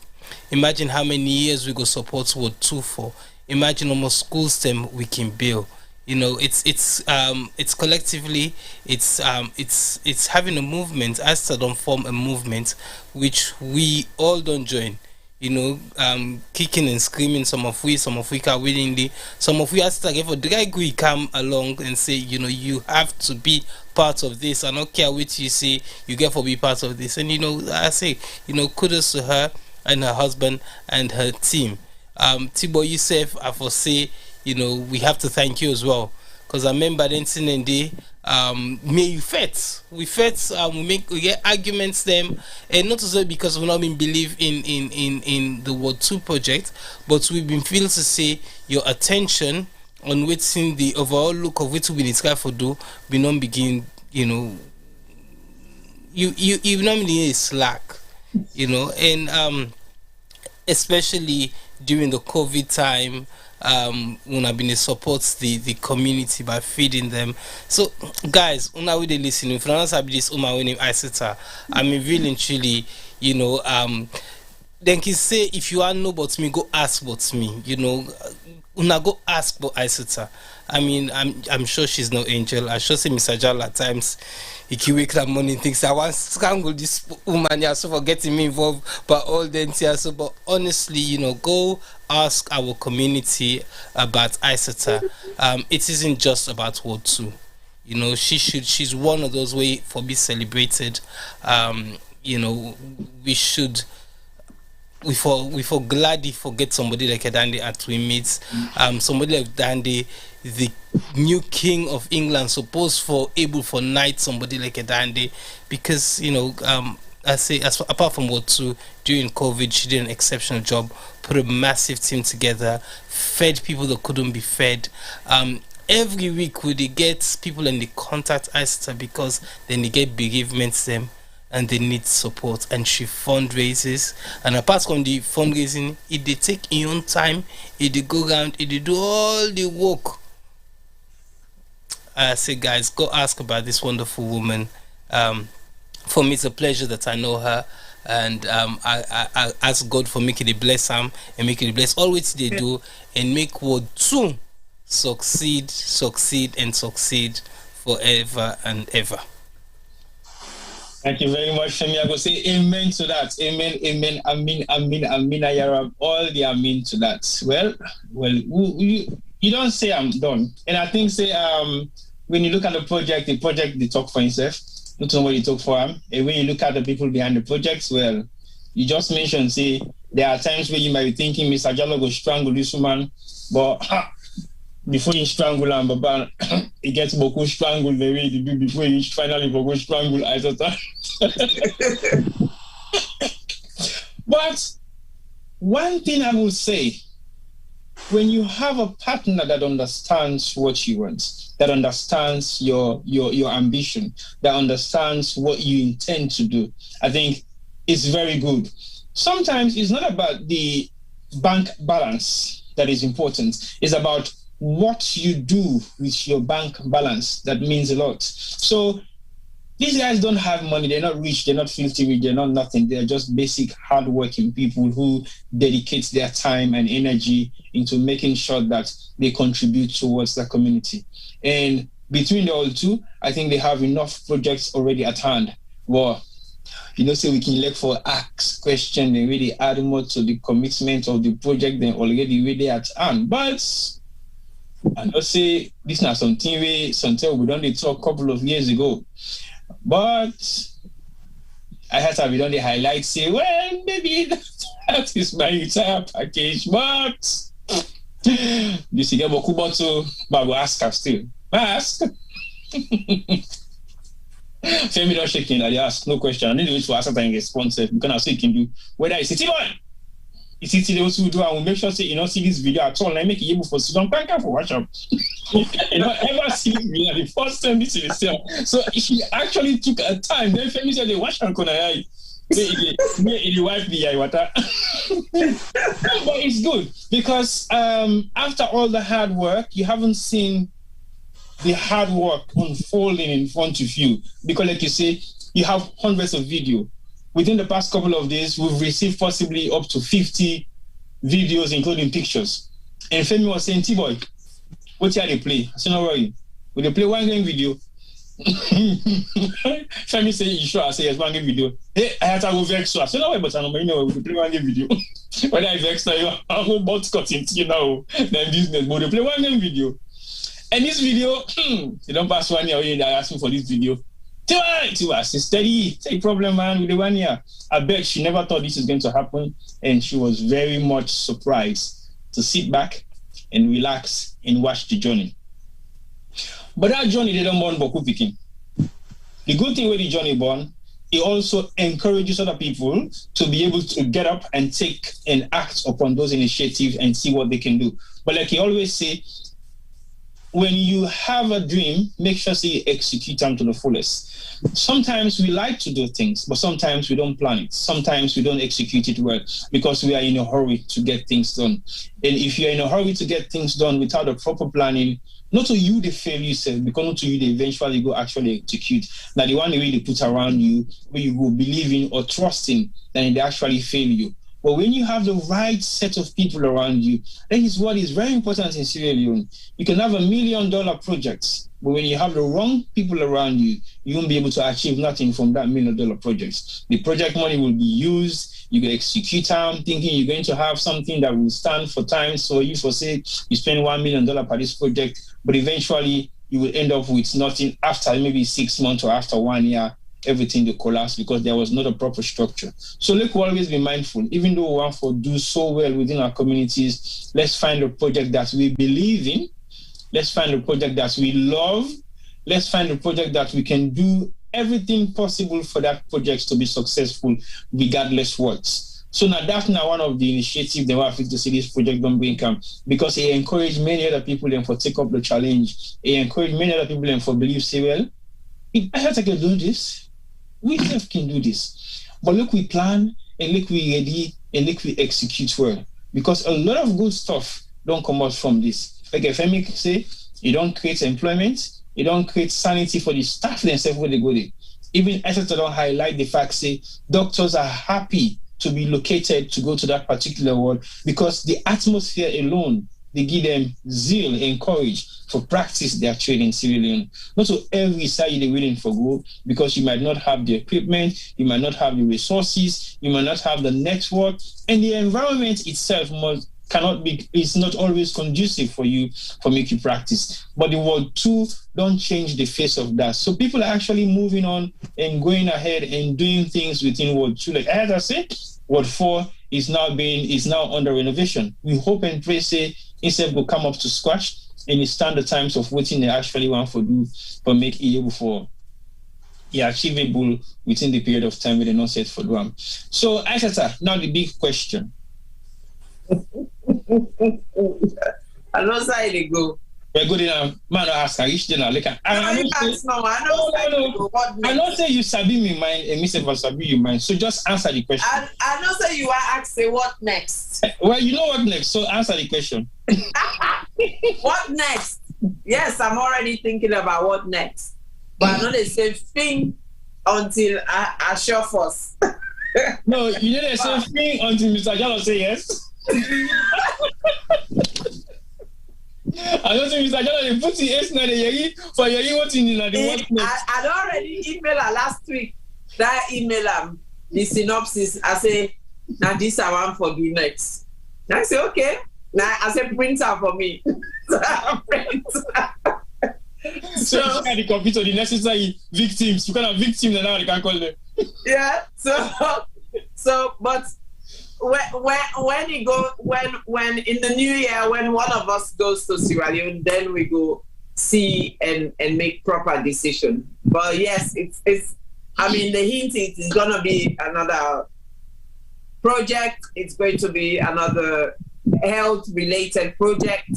imagine how many years we go support Ward 2 for, imagine almost schools them we can build. You know, it's collectively, it's having a movement. Asta don't form a movement which we all don't join. You know, kicking and screaming. Some of we are willingly. Some of we Asta get for drag we come along and say, you know, you have to be part of this. I don't care what you say, you get for be part of this. And you know, I say, you know, kudos to her and her husband and her team. Tibo Youssef, I for say, you know, we have to thank you as well, because I remember then and day, we get arguments them, and not to say because we've not been believe in the Ward 2 project, but we've been feel to say your attention on what's in the overall look of what we describe for do, we not begin, you know, you normally is slack, you know, and especially during the COVID time, when I've been supports the community by feeding them. So guys, una we they listening for us have this name Isita. I mean really truly, you know, then can say if you are know about me, go ask about me, you know. Una go ask about Isita. I mean, I'm sure she's no angel. I sure see Mr. Jal at times he can wake up morning thinks I want to strangle this woman here, so for getting me involved, but all then here. So, but honestly, you know, go ask our community about Isita. It isn't just about Ward 2. You know, she's one of those way for be celebrated. You know, we for gladly forget somebody like a Dandy at we meet. Somebody like Dandy, the new king of England, supposed for able for knight somebody like a Dandy, because you know, I say apart from Ward 2 during COVID, she did an exceptional job, put a massive team together, fed people that couldn't be fed. Every week we get people and they contact Esther because then they get bereavements them and they need support, and she fundraises, and apart from the fundraising, it they take in own time, it they go around, it they do all the work. I say guys, go ask about this wonderful woman. For me it's a pleasure that I know her, and I ask God for making it bless them and making it bless all what they do, and make Ward 2 succeed forever and ever. Thank you very much, Femi. I go say amen to that. Amen, amen, amen, amen, amen. I have all the amen to that. Well, you don't say I'm done. And I think say when you look at the project they talk for himself. Not somebody talk for him. And when you look at the people behind the projects, well, you just mentioned say there are times where you might be thinking Mr. Jallo go strangle this woman, but before you strangle him, Baba, it gets Boku strangled the way you do before you finally Boku strangle I thought. But one thing I will say, when you have a partner that understands what you want, that understands your ambition, that understands what you intend to do, I think it's very good. Sometimes it's not about the bank balance that is important. It's about what you do with your bank balance that means a lot. So these guys don't have money, they're not rich, they're not filthy rich, they're not nothing. They're just basic hardworking people who dedicate their time and energy into making sure that they contribute towards the community. And between the all two, I think they have enough projects already at hand. Well, you know, say we can look for ask question and really add more to the commitment of the project than already really at hand. But I know say this is not something we done they talk a couple of years ago. But I had to be done the highlights, say, well, maybe that is my entire package, but you see, get Bokuboto, but we'll ask her still. Ask. Femi don't shaking, I ask no question. I need to wait for answer and responsive because I say you can do whether it's a one. It's it those who do, I will make sure say you don't see this video at all. And I make it able for sit down, thank you for watching. You don't ever see this video the first time this is the same. So she actually took a time. Then Femi said, watch and Connaught. The wife the water. But it's good because after all the hard work, you haven't seen the hard work unfolding in front of you. Because like you say, you have hundreds of video. Within the past couple of days, we've received possibly up to 50 videos, including pictures. And Femi was saying, T-Boy, what here they play? I said, no worry. Will they play one game video? Femi said, you sure? I said, yes, one game video. Hey, I had to go vex. So I said, no way, but I know we play one game video. When I vex, I go both cutting, you know, then business, but they play one game video. And this video, they don't pass 1 year, they ask me for this video. Tiwa, steady, take problem, man, with the 1 year. I bet she never thought this was going to happen, and she was very much surprised to sit back and relax and watch the journey. But that journey, they don't born Boku picking. The good thing with the journey born, it also encourages other people to be able to get up and take and act upon those initiatives and see what they can do. But like he always say, when you have a dream, make sure you execute them to the fullest. Sometimes we like to do things, but sometimes we don't plan it. Sometimes we don't execute it well because we are in a hurry to get things done. And if you're in a hurry to get things done without the proper planning, not to you they fail yourself, because not to you they eventually go actually execute. Now the one they really put around you, where you go believing or trusting, then they actually fail you. But when you have the right set of people around you, that is what is very important in Sierra Leone. You can have $1 million projects, but when you have the wrong people around you, you won't be able to achieve nothing from that $1 million project. The project money will be used, you can execute them, thinking you're going to have something that will stand for time. So you say you spend $1 million per this project, but eventually you will end up with nothing after maybe 6 months or after 1 year. Everything to collapse because there was not a proper structure. So let's always be mindful. Even though we want to do so well within our communities, let's find a project that we believe in. Let's find a project that we love. Let's find a project that we can do everything possible for that project to be successful, regardless what. So now that's now one of the initiatives they want to see this project don't bring income because it encouraged many other people then for take up the challenge. It encouraged many other people then for believe, say, well, if I have to do this, we self can do this. But look, we plan and look, we ready and look, we execute well. Because a lot of good stuff don't come out from this. Like Femi say, you don't create employment, you don't create sanity for the staff themselves when they go there. Even Exeter don't highlight the fact, say, doctors are happy to be located to go to that particular ward because the atmosphere alone, they give them zeal and courage for practice their trade in Sierra Leone. Not to every side they're willing for go because you might not have the equipment, you might not have the resources, you might not have the network, and the environment itself is not always conducive for you for making practice. But the Ward 2 don't change the face of that. So people are actually moving on and going ahead and doing things within Ward 2. Like as I said, Ward 4 is now under renovation. We hope and pray say instead will come up to scratch and it stand the times of waiting they actually want to do, but make it able for achievable within the period of time where they're not set for them. So Aisata, now the big question. I know how they go. We're good enough. Man, ask I reach dinner. Like I know say you sabi me mind and me say for sabi you mind. So just answer the question. I know say you are asking what next. Well, you know what next. So answer the question. What next? Yes, I'm already thinking about what next. But I know the same thing until I show first. No, you know the same thing until Mr. Jallo say yes. I don't think Mr. Jallo put the S now for your what in the what next. I already emailed her last week. That email the synopsis. I say, now this I want for the next. Now I say, okay. Now I say print out for me. So I print. So you can the computer, the necessary victims. You can have victims and now you can call them. Yeah. So, but when in the new year, when one of us goes to Sierra Leone, then we go see and make proper decision. But yes, it's. I mean, the hint is it's gonna be another project. It's going to be another health-related project,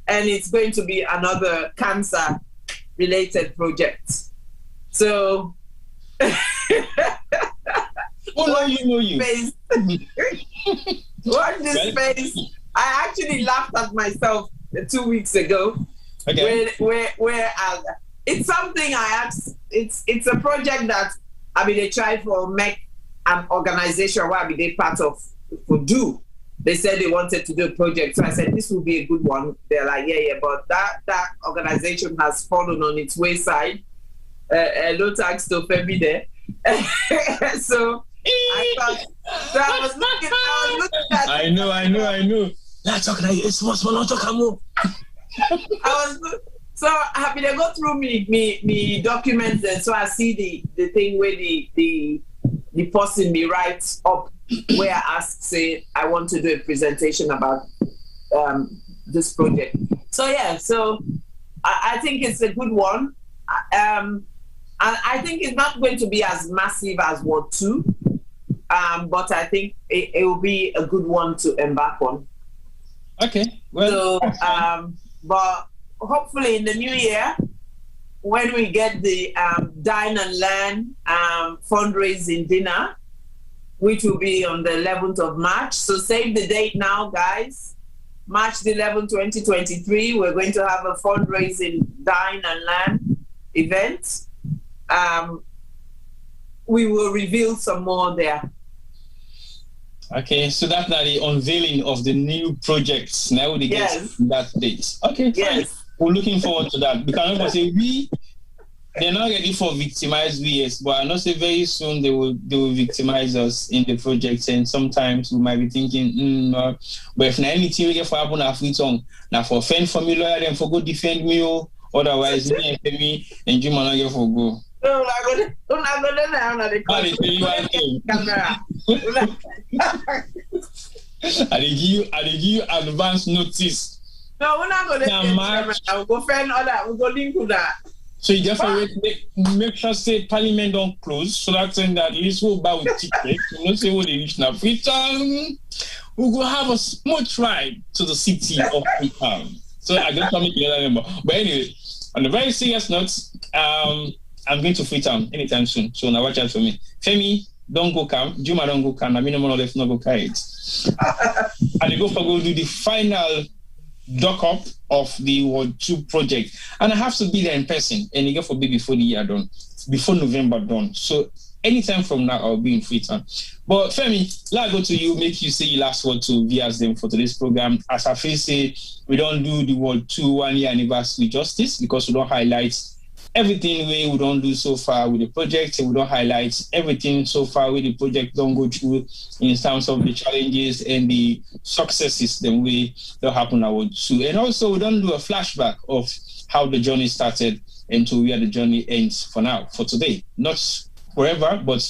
and it's going to be another cancer-related project. So. Watch this space. I actually laughed at myself 2 weeks ago. Okay. Where it's something I asked. It's a project that they try for make an organization where they part of for do. They said they wanted to do a project, so I said this will be a good one. They're like, yeah, but that organization has fallen on its wayside. No thanks to Femi there. So I thought, so I was looking at. I know. Let's talk like it's small talk more. So happy to go through me documents, and so I see the thing where the person me writes up where I ask, say I want to do a presentation about this project. So yeah, so I think it's a good one. I think it's not going to be as massive as Ward 2, but I think it will be a good one to embark on. Okay. Well. So, but hopefully in the new year, when we get the Dine and Learn fundraising dinner, which will be on the 11th of March. So save the date now, guys. March the 11th, 2023, we're going to have a fundraising Dine and Learn event. We will reveal some more there. Okay, so that's the unveiling of the new projects. Now they get that date. Okay, yes. Fine. We're looking forward to that. Because I say they're not ready for victimized VS, but I know say very soon they will victimize us in the project, and sometimes we might be thinking, no. But if anything we get for happen at free tongue, now for fend for me lawyer, then for go defend me, otherwise me and Jim not get for go. No, I'm not gonna now. I give you advance notice. No, we're not gonna. I'll go find other. We'll go link with that. So you just make sure say Parliament don't close, so that's saying that at least we'll buy with ticket. You know, say what they reach now. Freetown, we'll go have a smooth ride to the city of Freetown. So I just want to get that number. But anyway, on a very serious note, I'm going to Freetown anytime soon. So now watch out for me. Femi, don't go camp. Juma, don't go camp. I mean, no more left, not go carry it. And they go do the final dock up of the World 2 project. And I have to be there in person. And you get for be before the year done. Before November done. So anytime from now, I'll be in Freetown. But Femi, let's go to you. Make you say your last word to viewers them for today's program. As I feel say, we don't do the World 2 1 year anniversary justice because we don't highlight everything we don't do so far with the project. We don't highlight everything so far with the project don't go through in terms of the challenges and the successes that we don't happen at World 2. And also we don't do a flashback of how the journey started and to where the journey ends for now, for today. Not forever, but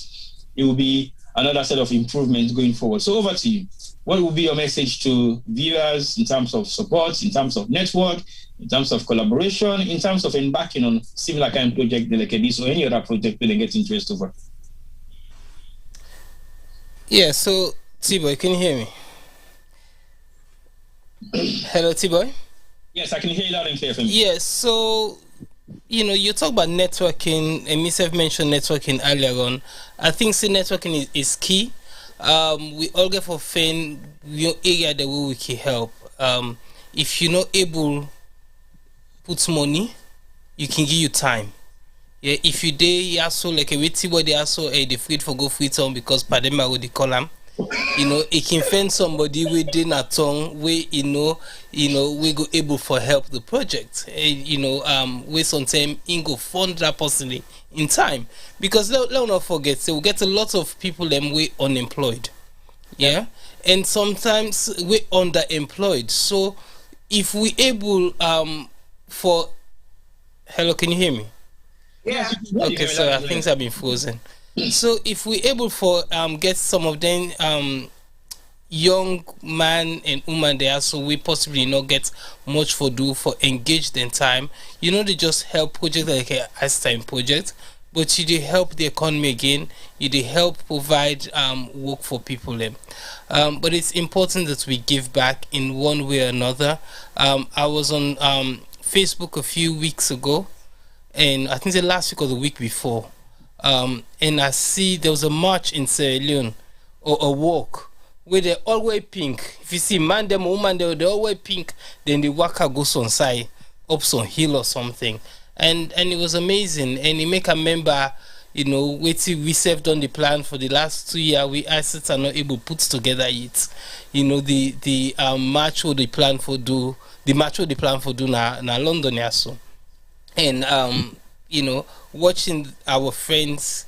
it will be another set of improvements going forward. So over to you. What will be your message to viewers in terms of support, in terms of network, in terms of collaboration, in terms of embarking on similar kind of project like this or any other project where they get interest over? Yeah, so T-Boy, can you hear me? Hello, T-Boy? Yes, I can hear you loud and clear from you. Yes, so you talk about networking, and myself mentioned networking earlier on. I think networking is key. We all get for find your area the way we can help. If you're not able put money, you can give you time. Yeah, if you day also like a witty body also the free for go free town because Padema with the column. It can find somebody within a tongue where we go able for help the project. We sometimes go fund that person in time because let not forget we get a lot of people them we unemployed. Yeah, and sometimes we underemployed. So if we able for hello, can you hear me? Yeah. Okay, so things have been frozen. So if we able for get some of them young man and woman there, so we possibly not get much for do for engage them time, they just help project like a ice time project, but you do help the economy again, you do help provide work for people them. But it's important that we give back in one way or another. I was on Facebook a few weeks ago, and I think the last week or the week before, and I see there was a march in Sierra Leone, or a walk, where they all wear pink. If you see man them, woman, they all wear pink. Then the worker goes on side, up some hill or something, and it was amazing. And it make a member, wait till we served on the plan for the last 2 years. We assets are not able to put together it. The march what they plan for do, the march what they plan for do na London yaso. And watching our friends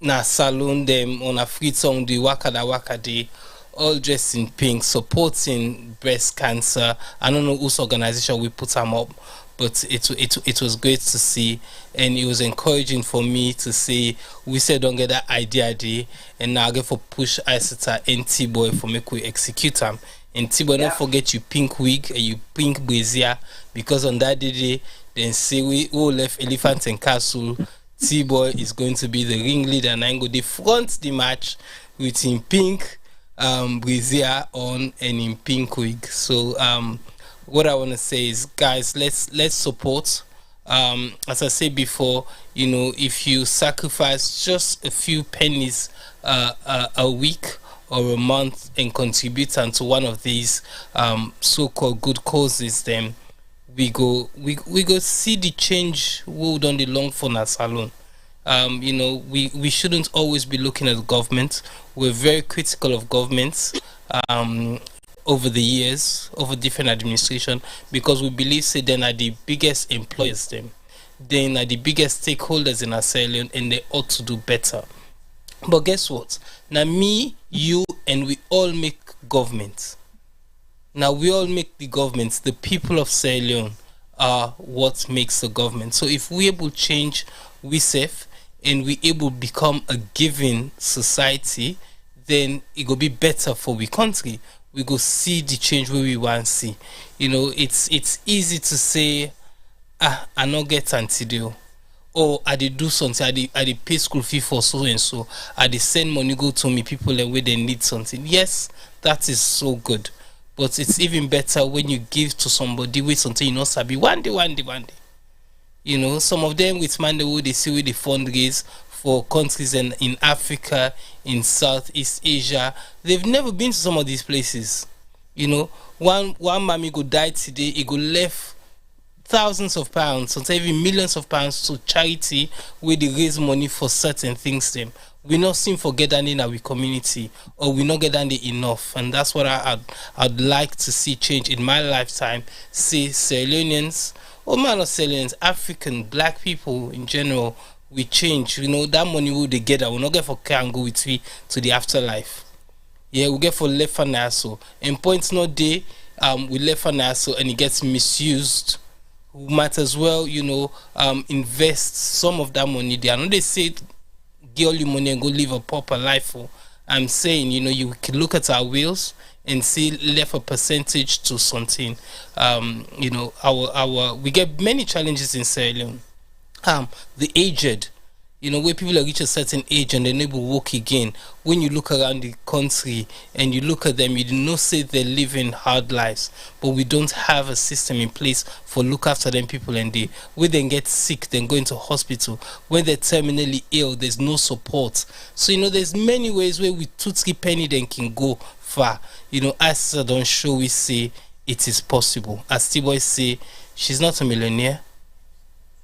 na salon them on a free song the waka day, all dressed in pink, supporting breast cancer. I don't know whose organization we put them up, but it was great to see, and it was encouraging for me to see we said don't get that idea day, and now I get for push Isata and T-boy for make we execute them. And T-boy, don't forget you pink wig and you pink brazier, because on that day then say we all left Elephant and Castle. T-boy is going to be the ringleader, and I'm going to front the match with him pink brazier on and in pink wig. So what I want to say is, guys, let's support. As I said before, if you sacrifice just a few pennies a week or a month and contribute unto one of these so-called good causes, then we go see the change we done the long for our salon. We shouldn't always be looking at the government. We're very critical of governments over the years, over different administration, because we believe they are the biggest employers, they are the biggest stakeholders in our salon, and they ought to do better. But guess what? Now me, you, and we all make government. Now we all make the government. The people of Sierra Leone are what makes the government. So if we able to change we safe, and we able to become a giving society, then it will be better for we country. We go see the change where we want to see. It's easy to say, I not get antidote, or I did do something, I did pay school fee for so and so, I did send money go to me people and where they need something. Yes, that is so good. But it's even better when you give to somebody with something you know sabi one day. Some of them with Monday they see with the fundraise for countries in Africa, in Southeast Asia. They've never been to some of these places. One mommy go die today, it go left thousands of pounds, sometimes even millions of pounds to charity where they raise money for certain things. We not seem to get that in our community, or we not get that enough, and that's what I'd like to see change in my lifetime. See Sierra Leoneans, or man of Sierra Leoneans, African, black people in general, we change. That money we they get, we not get for car and go with we to the afterlife. Yeah, we get for left and naso, and points not day we left and naso, and it gets misused. We might as well invest some of that money there. I know they say get all your money and go live a proper life. I'm saying, you can look at our wills and see left a percentage to something. We get many challenges in Sierra Leone. The aged, where people are reach a certain age and they're able to walk again. When you look around the country and you look at them, you do not say they're living hard lives, but we don't have a system in place for look after them people, and they when they get sick, then go into hospital. When they're terminally ill, there's no support. So there's many ways where we 2-3 penny then can go far. As I don't show, we say it is possible. As T-boy say, she's not a millionaire.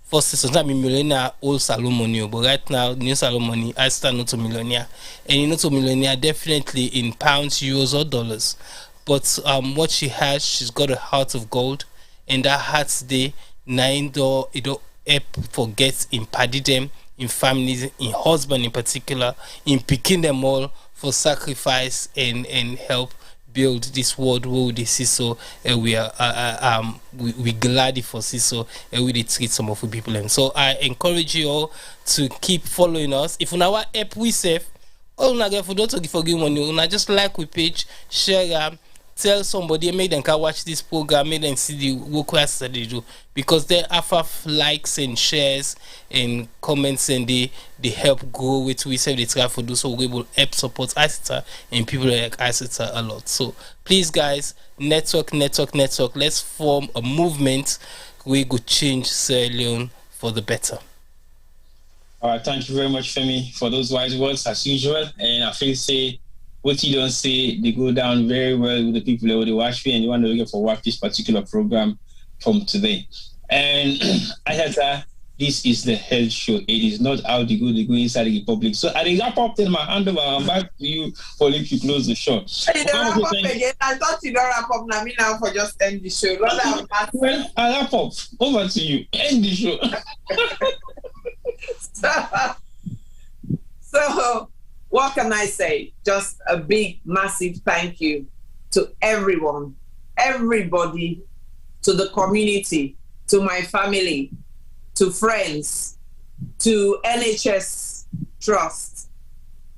First, sometimes I'm a millionaire, old salon money, but right now, new salon money, I start not a millionaire. And not a millionaire definitely in pounds, euros, or dollars. But what she has, she's got a heart of gold, and that heart today, it don't help forget in paddy them, in families, in husband in particular, in picking them all for sacrifice and help build this world where they see so we are we glad for see so we did treat some of the people. And so I encourage you all to keep following us. If you now help we safe, all na get for don't forgive money, una just like we page, share, tell somebody, make them can watch this program, make them see the work that they do, because they have likes and shares and comments, and they help grow with we say they try for do, so we will help support ICETA and people like ICETA a lot. So please guys, network, let's form a movement. We could change Sierra Leone for the better. All right, thank you very much, Femi, for those wise words as usual. And I feel say what you don't say, they go down very well with the people that will watch me and you want to look for watch this particular program from today. And Ayata, this is the health show. It is not how they go inside the public. So I think I popped in my hand over. I'm back to you for if you close the show. Hey, don't wrap up again. I thought you don't wrap up now for just end the show. Well, I wrap up. Over to you. End the show. So what can I say? Just a big, massive thank you to everyone, everybody, to the community, to my family, to friends, to NHS Trust,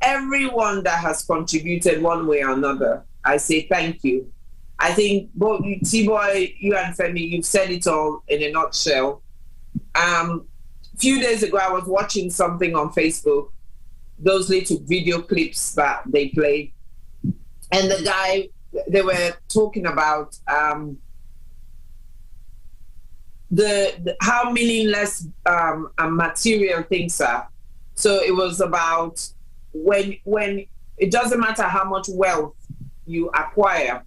everyone that has contributed one way or another. I say thank you. I think both T-Boy, you and Femi, you've said it all in a nutshell. A few days ago, I was watching something on Facebook, those little video clips that they play. And the guy, they were talking about how meaningless material things are. So it was about when it doesn't matter how much wealth you acquire,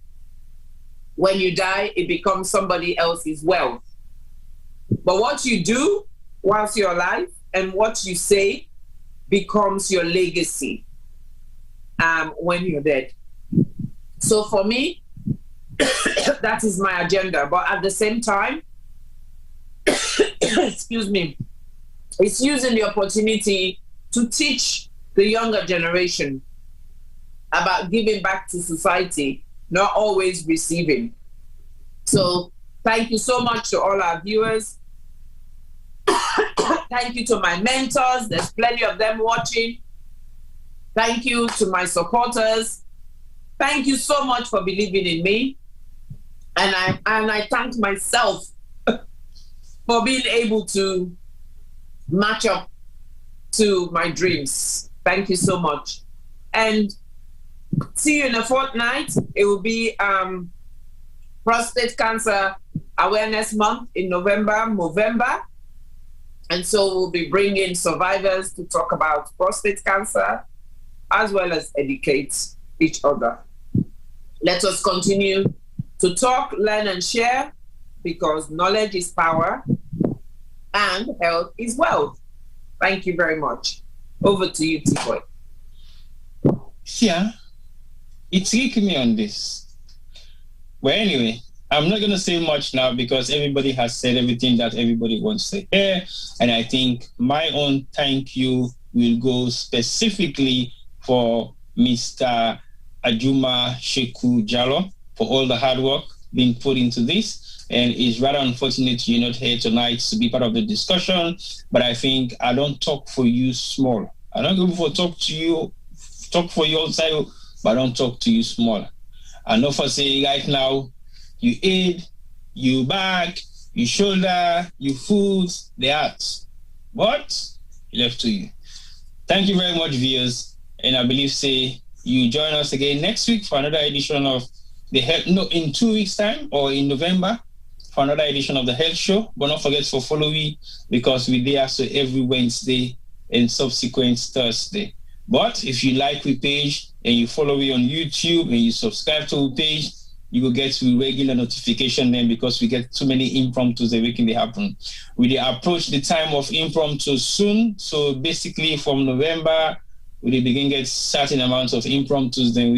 when you die, it becomes somebody else's wealth. But what you do whilst you're alive and what you say becomes your legacy when you're dead. So for me, that is my agenda. But at the same time, excuse me, it's using the opportunity to teach the younger generation about giving back to society, not always receiving. So thank you so much to all our viewers. Thank you to my mentors. There's plenty of them watching. Thank you to my supporters. Thank you so much for believing in me. And I thank myself for being able to match up to my dreams. Thank you so much. And see you in a fortnight. It will be Prostate Cancer Awareness Month in November. And so we'll be bringing survivors to talk about prostate cancer, as well as educate each other. Let us continue to talk, learn, and share, because knowledge is power and health is wealth. Thank you very much. Over to you, T-Boy. Yeah, it's taking me on this. Well, anyway, I'm not going to say much now because everybody has said everything that everybody wants to hear. And I think my own thank you will go specifically for Mr. Ajuma Sheku Jallo for all the hard work being put into this. And it's rather unfortunate you're not here tonight to be part of the discussion. But I think I don't talk for you small. I don't go for talk for you outside, but I don't talk to you small. I know for say right now, you head, you back, you shoulder, you foot, the heart. But left to you. Thank you very much, viewers. And I believe say you join us again next week for another edition of the Health. No, in 2 weeks' time or in November for another edition of the Health Show. But don't forget to follow me because we're there so every Wednesday and subsequent Thursday. But if you like the page and you follow me on YouTube and you subscribe to the page, you will get to regular notification then, because we get too many impromptus that weekly happen. We approach the time of impromptu soon. So basically from November, we begin get certain amounts of impromptus. Then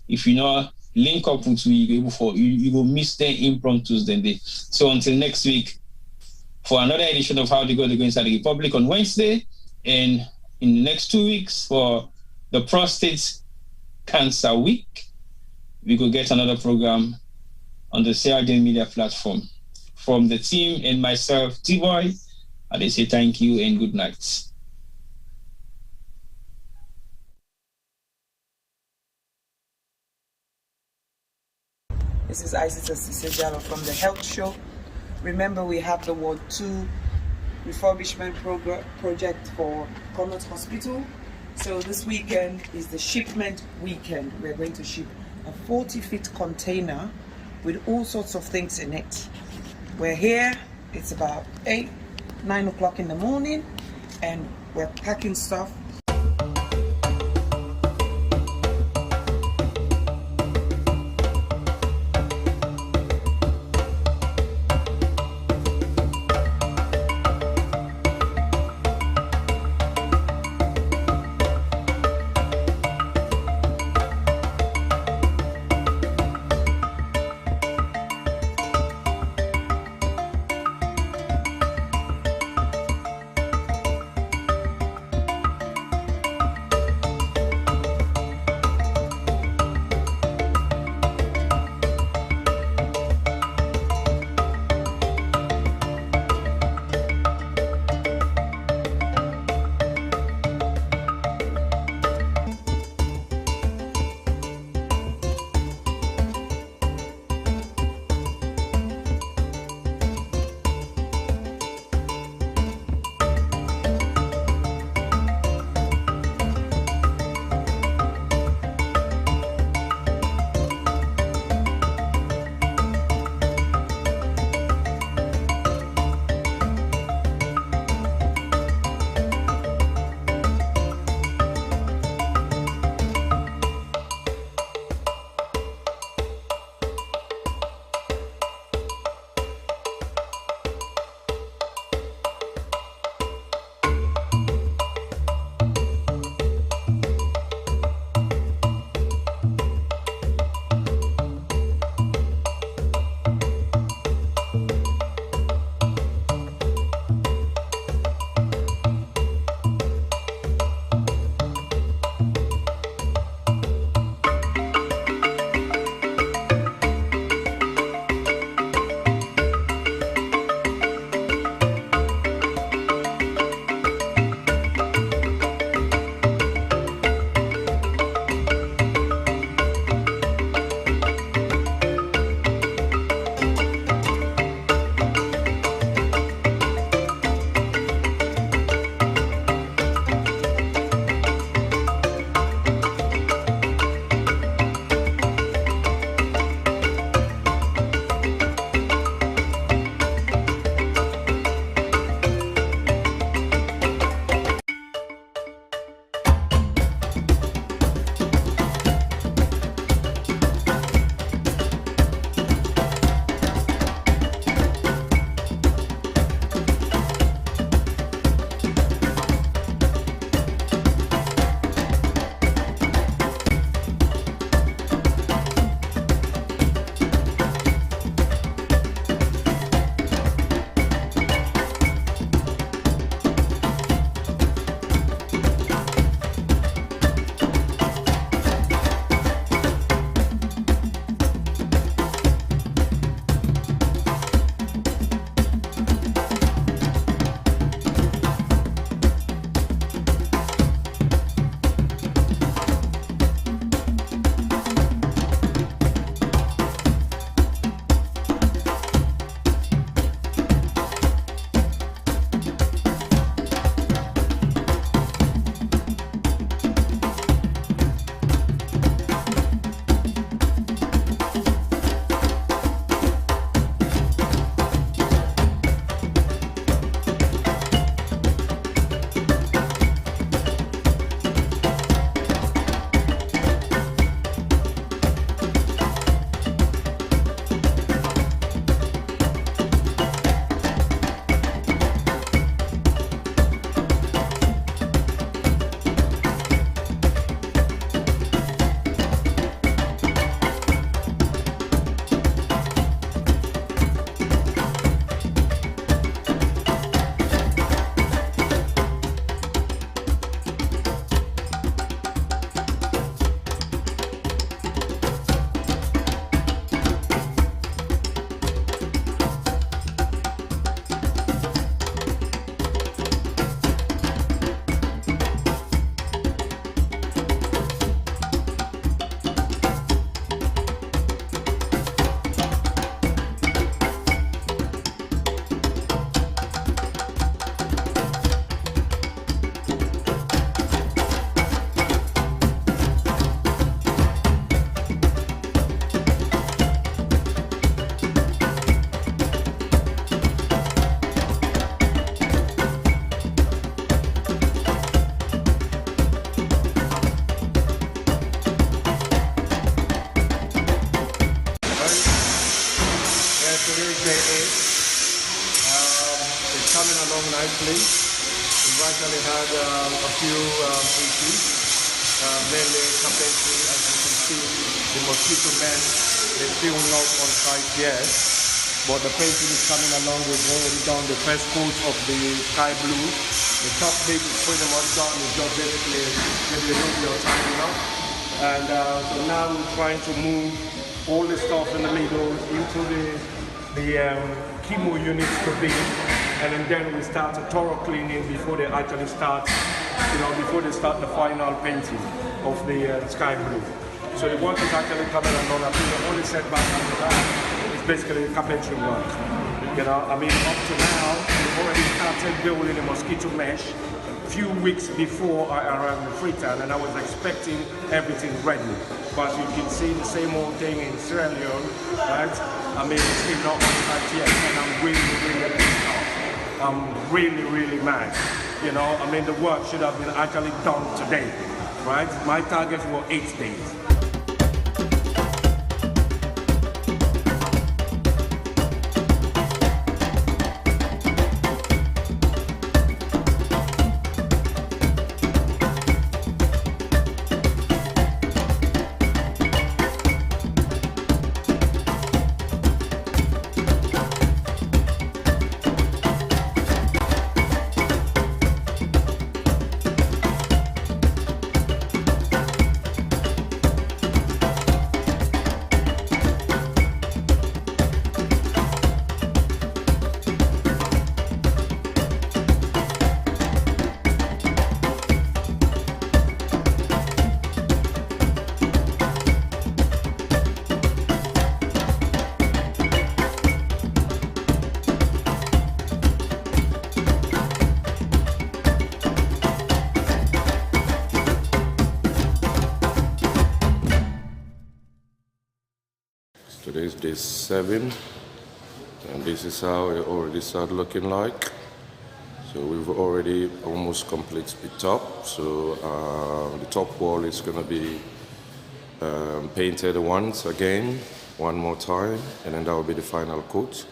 if you not link up with me, you will miss the impromptus then. So until next week, for another edition of How to Go Inside the Republic on Wednesday, and in the next 2 weeks for the Prostate Cancer Week, we could get another program on the CRD Media platform. From the team and myself, T-Boy, I say thank you and good night. This is Isis Sejalo from the Healthshow. Remember, we have the Ward 2 refurbishment project for Connaught Hospital. So this weekend is the shipment weekend. We're going to ship a 40-foot container with all sorts of things in it. We're here, it's about 9 o'clock in the morning, and we're packing stuff. today is day 8. It's coming along nicely. We've actually had a few issues, mainly carpentry. As you can see, the mosquito nets, they're still not on site yet, but the painting is coming along. We've already done the first coat of the sky blue. The top bit is pretty much done. It's just basically maybe a little bit of tidying up. And so now we're trying to move all the stuff in the middle into the CHEMO units to be, and then we start a thorough cleaning before they actually start, before they start the final painting of the sky blue. So the work is actually coming along. I think the only setback after that is basically the carpentry work. I mean, up to now, we've already started building a mosquito mesh a few weeks before I arrived in Freetown, and I was expecting everything ready. But you can see the same old thing in Sierra Leone, right? I mean, it's still not on site yet, and I'm really, really pissed off. I'm really, really mad. I mean, the work should have been actually done today, right? My targets were 8 days. Today's day 7, and this is how it already started looking like. So we've already almost completed the top. So the top wall is going to be painted once again, one more time, and then that will be the final coat.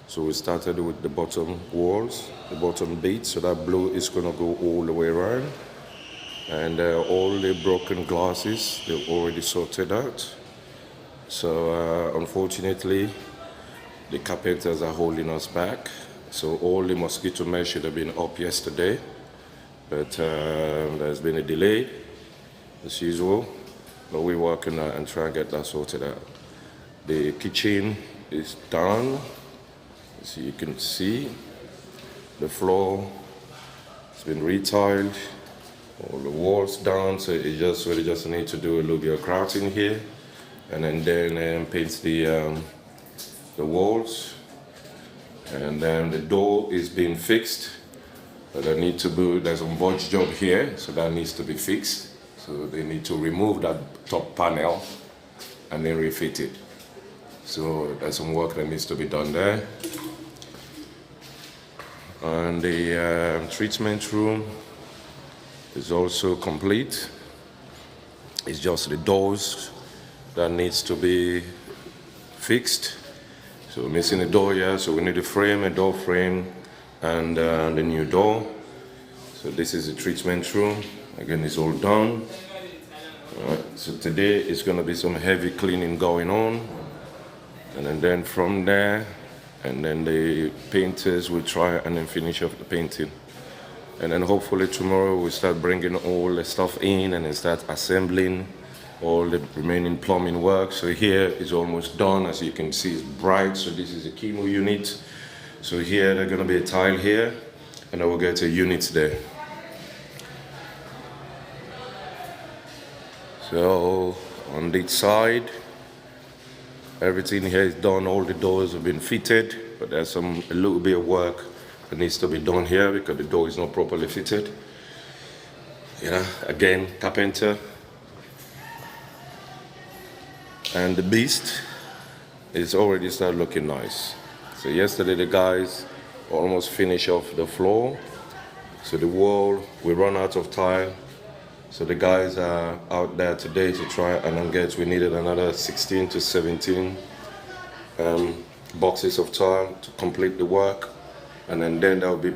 So we started with the bottom walls, the bottom bead, so that blue is going to go all the way around. And all the broken glasses, they've already sorted out. So unfortunately, the carpenters are holding us back. So all the mosquito mesh should have been up yesterday, but there's been a delay, as usual. But we're working on and trying to get that sorted out. The kitchen is done, as you can see. The floor has been retiled, all the walls down. So we just need to do a little bit of grouting here. And then paint the walls, and then the door is being fixed. But I need to do, there's a bodge job here, so that needs to be fixed. So they need to remove that top panel and then refit it. So there's some work that needs to be done there. And the treatment room is also complete. It's just the doors that needs to be fixed. So we're missing a door here, so we need a door frame, and the new door. So this is the treatment room. Again, it's all done. All right. So today is going to be some heavy cleaning going on, and then from there, and then the painters will try and then finish off the painting. And then hopefully tomorrow we'll start bringing all the stuff in and then start assembling all the remaining plumbing work. So here is almost done. As you can see, it's bright. So this is a CHEMO unit. So here there's going to be a tile here, and I will get a unit there. So on this side, everything here is done. All the doors have been fitted, but there's a little bit of work that needs to be done here because the door is not properly fitted. Again, carpenter. And the beast is already started looking nice. So yesterday the guys almost finished off the floor. So the wall, we run out of tile. So the guys are out there today to try and get, we needed another 16 to 17 boxes of tile to complete the work, and then there will be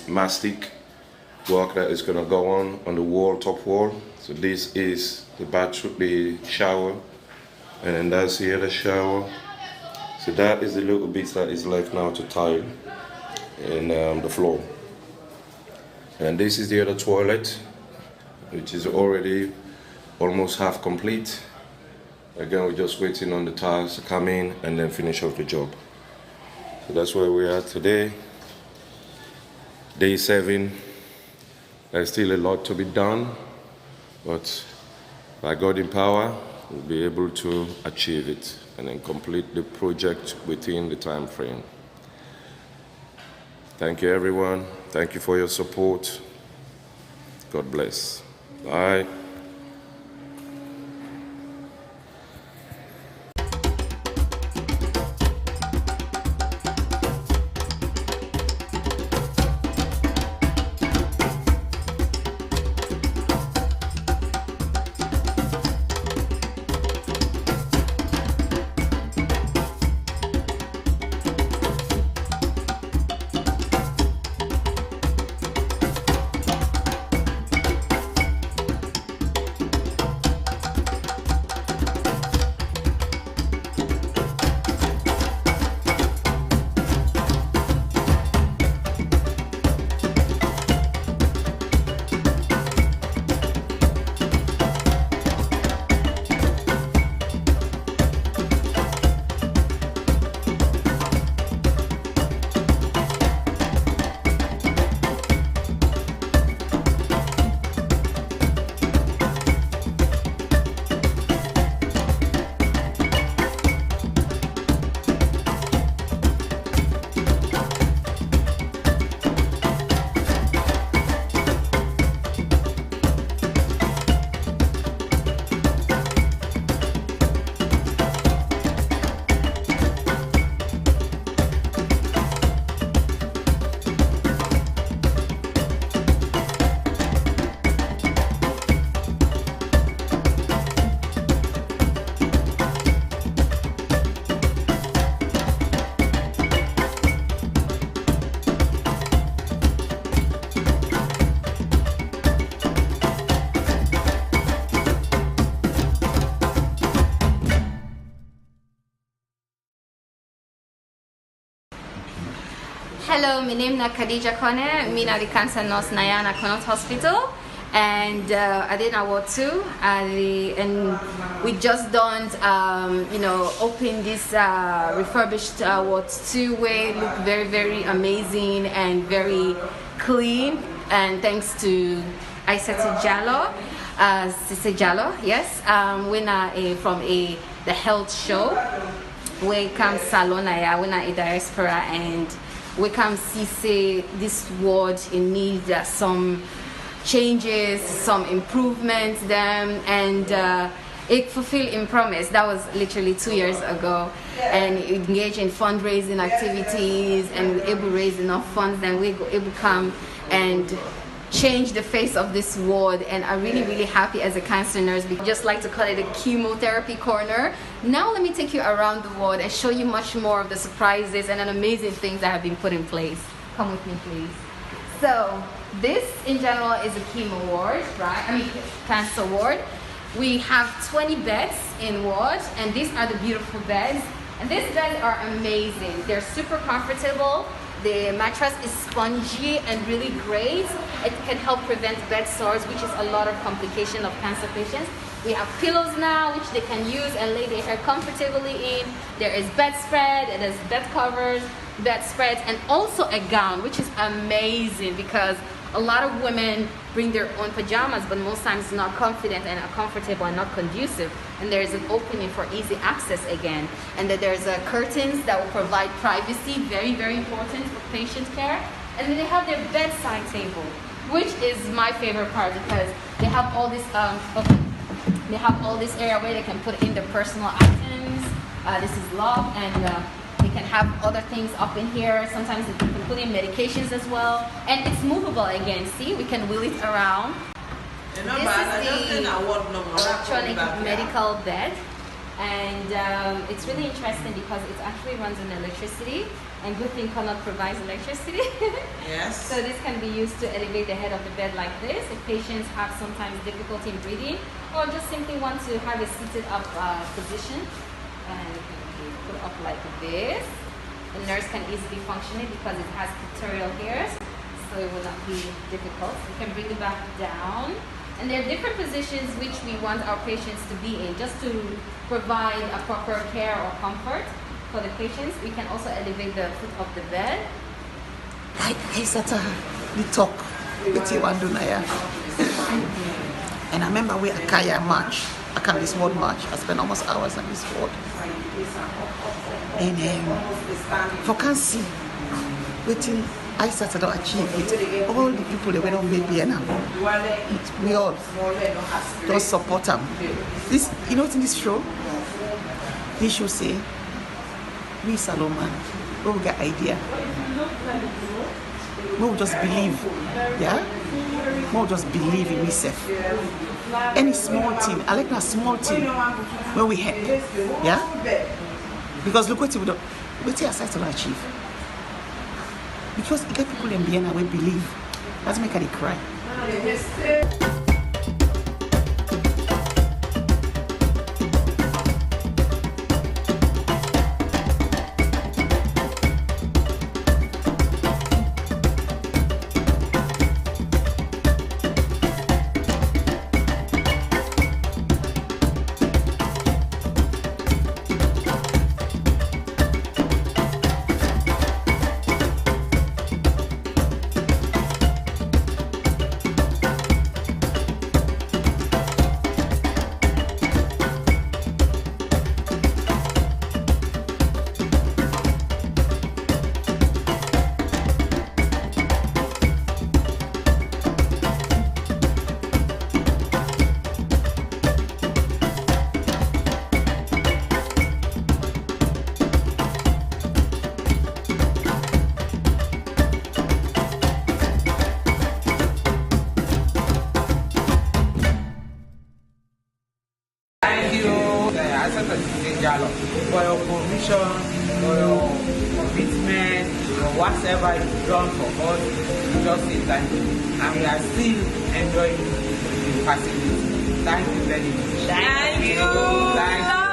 mastic work that is going to go on the wall, top wall. So this is the bathroom, the shower, and then that's here the shower. So that is the little bits that is left now to tile in the floor. And this is the other toilet, which is already almost half complete. Again, we're just waiting on the tiles to come in and then finish off the job. So that's where we are today. Day 7. There's still a lot to be done, but by God in power, we'll be able to achieve it and then complete the project within the time frame. Thank you, everyone. Thank you for your support. God bless. Bye. Hello, my name is Khadija Connaught. I'm the cancer nurse at Connaught Hospital, and I did award 2. And we just done, open this refurbished award 2 where it look very, very amazing and very clean. And thanks to Aisata Jallo, Sister Jallo, yes, winner from the health show. We come Salona, winner a diaspora, and we can see this ward in need some changes, some improvements them, and it fulfilled in promise. That was literally 2 years ago, and engage in fundraising activities, and we able to raise enough funds, then we able to come and change the face of this ward. And I'm really, really happy as a cancer nurse. We just like to call it a chemotherapy corner. Now let me take you around the ward and show you much more of the surprises and amazing things that have been put in place. Come with me, please. So this in general is a chemo ward, right? Cancer ward. We have 20 beds in ward, and these are the beautiful beds. And these beds are amazing. They're super comfortable. The mattress is spongy and really great. It can help prevent bed sores, which is a lot of complication of cancer patients. We have pillows now, which they can use and lay their hair comfortably in. There is bedspread, there's bed covers, bedspreads, and also a gown, which is amazing because a lot of women bring their own pajamas, but most times not confident and not comfortable and not conducive. And there's an opening for easy access again. And that there's curtains that will provide privacy, very, very important for patient care. And then they have their bedside table, which is my favorite part because they have all this they have all this area where they can put in their personal items. This is locked, and they can have other things up in here. Sometimes they can put in medications as well. And it's movable again. See, we can wheel it around. This is the electronic medical bed. And it's really interesting because it actually runs on electricity, and good thing Connaught provides electricity. Yes. So this can be used to elevate the head of the bed like this if patients have sometimes difficulty in breathing, or just simply want to have a seated up position. And it can be put up like this. The nurse can easily function it because it has pectoral hairs, so it will not be difficult. We can bring it back down. And there are different positions which we want our patients to be in just to provide a proper care or comfort for the patients. We can also elevate the foot of the bed. Hey, Sata, the talk. And I remember we at Kaya March. I can this ward march. I spent almost hours on this ward. And for cancer, waiting. I started to achieve it. All the people that went on baby and we all just support them. This, you know, in this show, they should say, we Salomon, we will get idea. We will just believe, yeah? We will just believe in ourselves. Any small thing, I like that small thing when we help, yeah? Because look what we do, what you start to achieve. Because the people in Vienna will believe. That's make it cry. For your provision, for your commitment, for whatever you've done for us, we just say thank you. And we are still enjoying the facility. Thank you very much. Thank you. Thank you.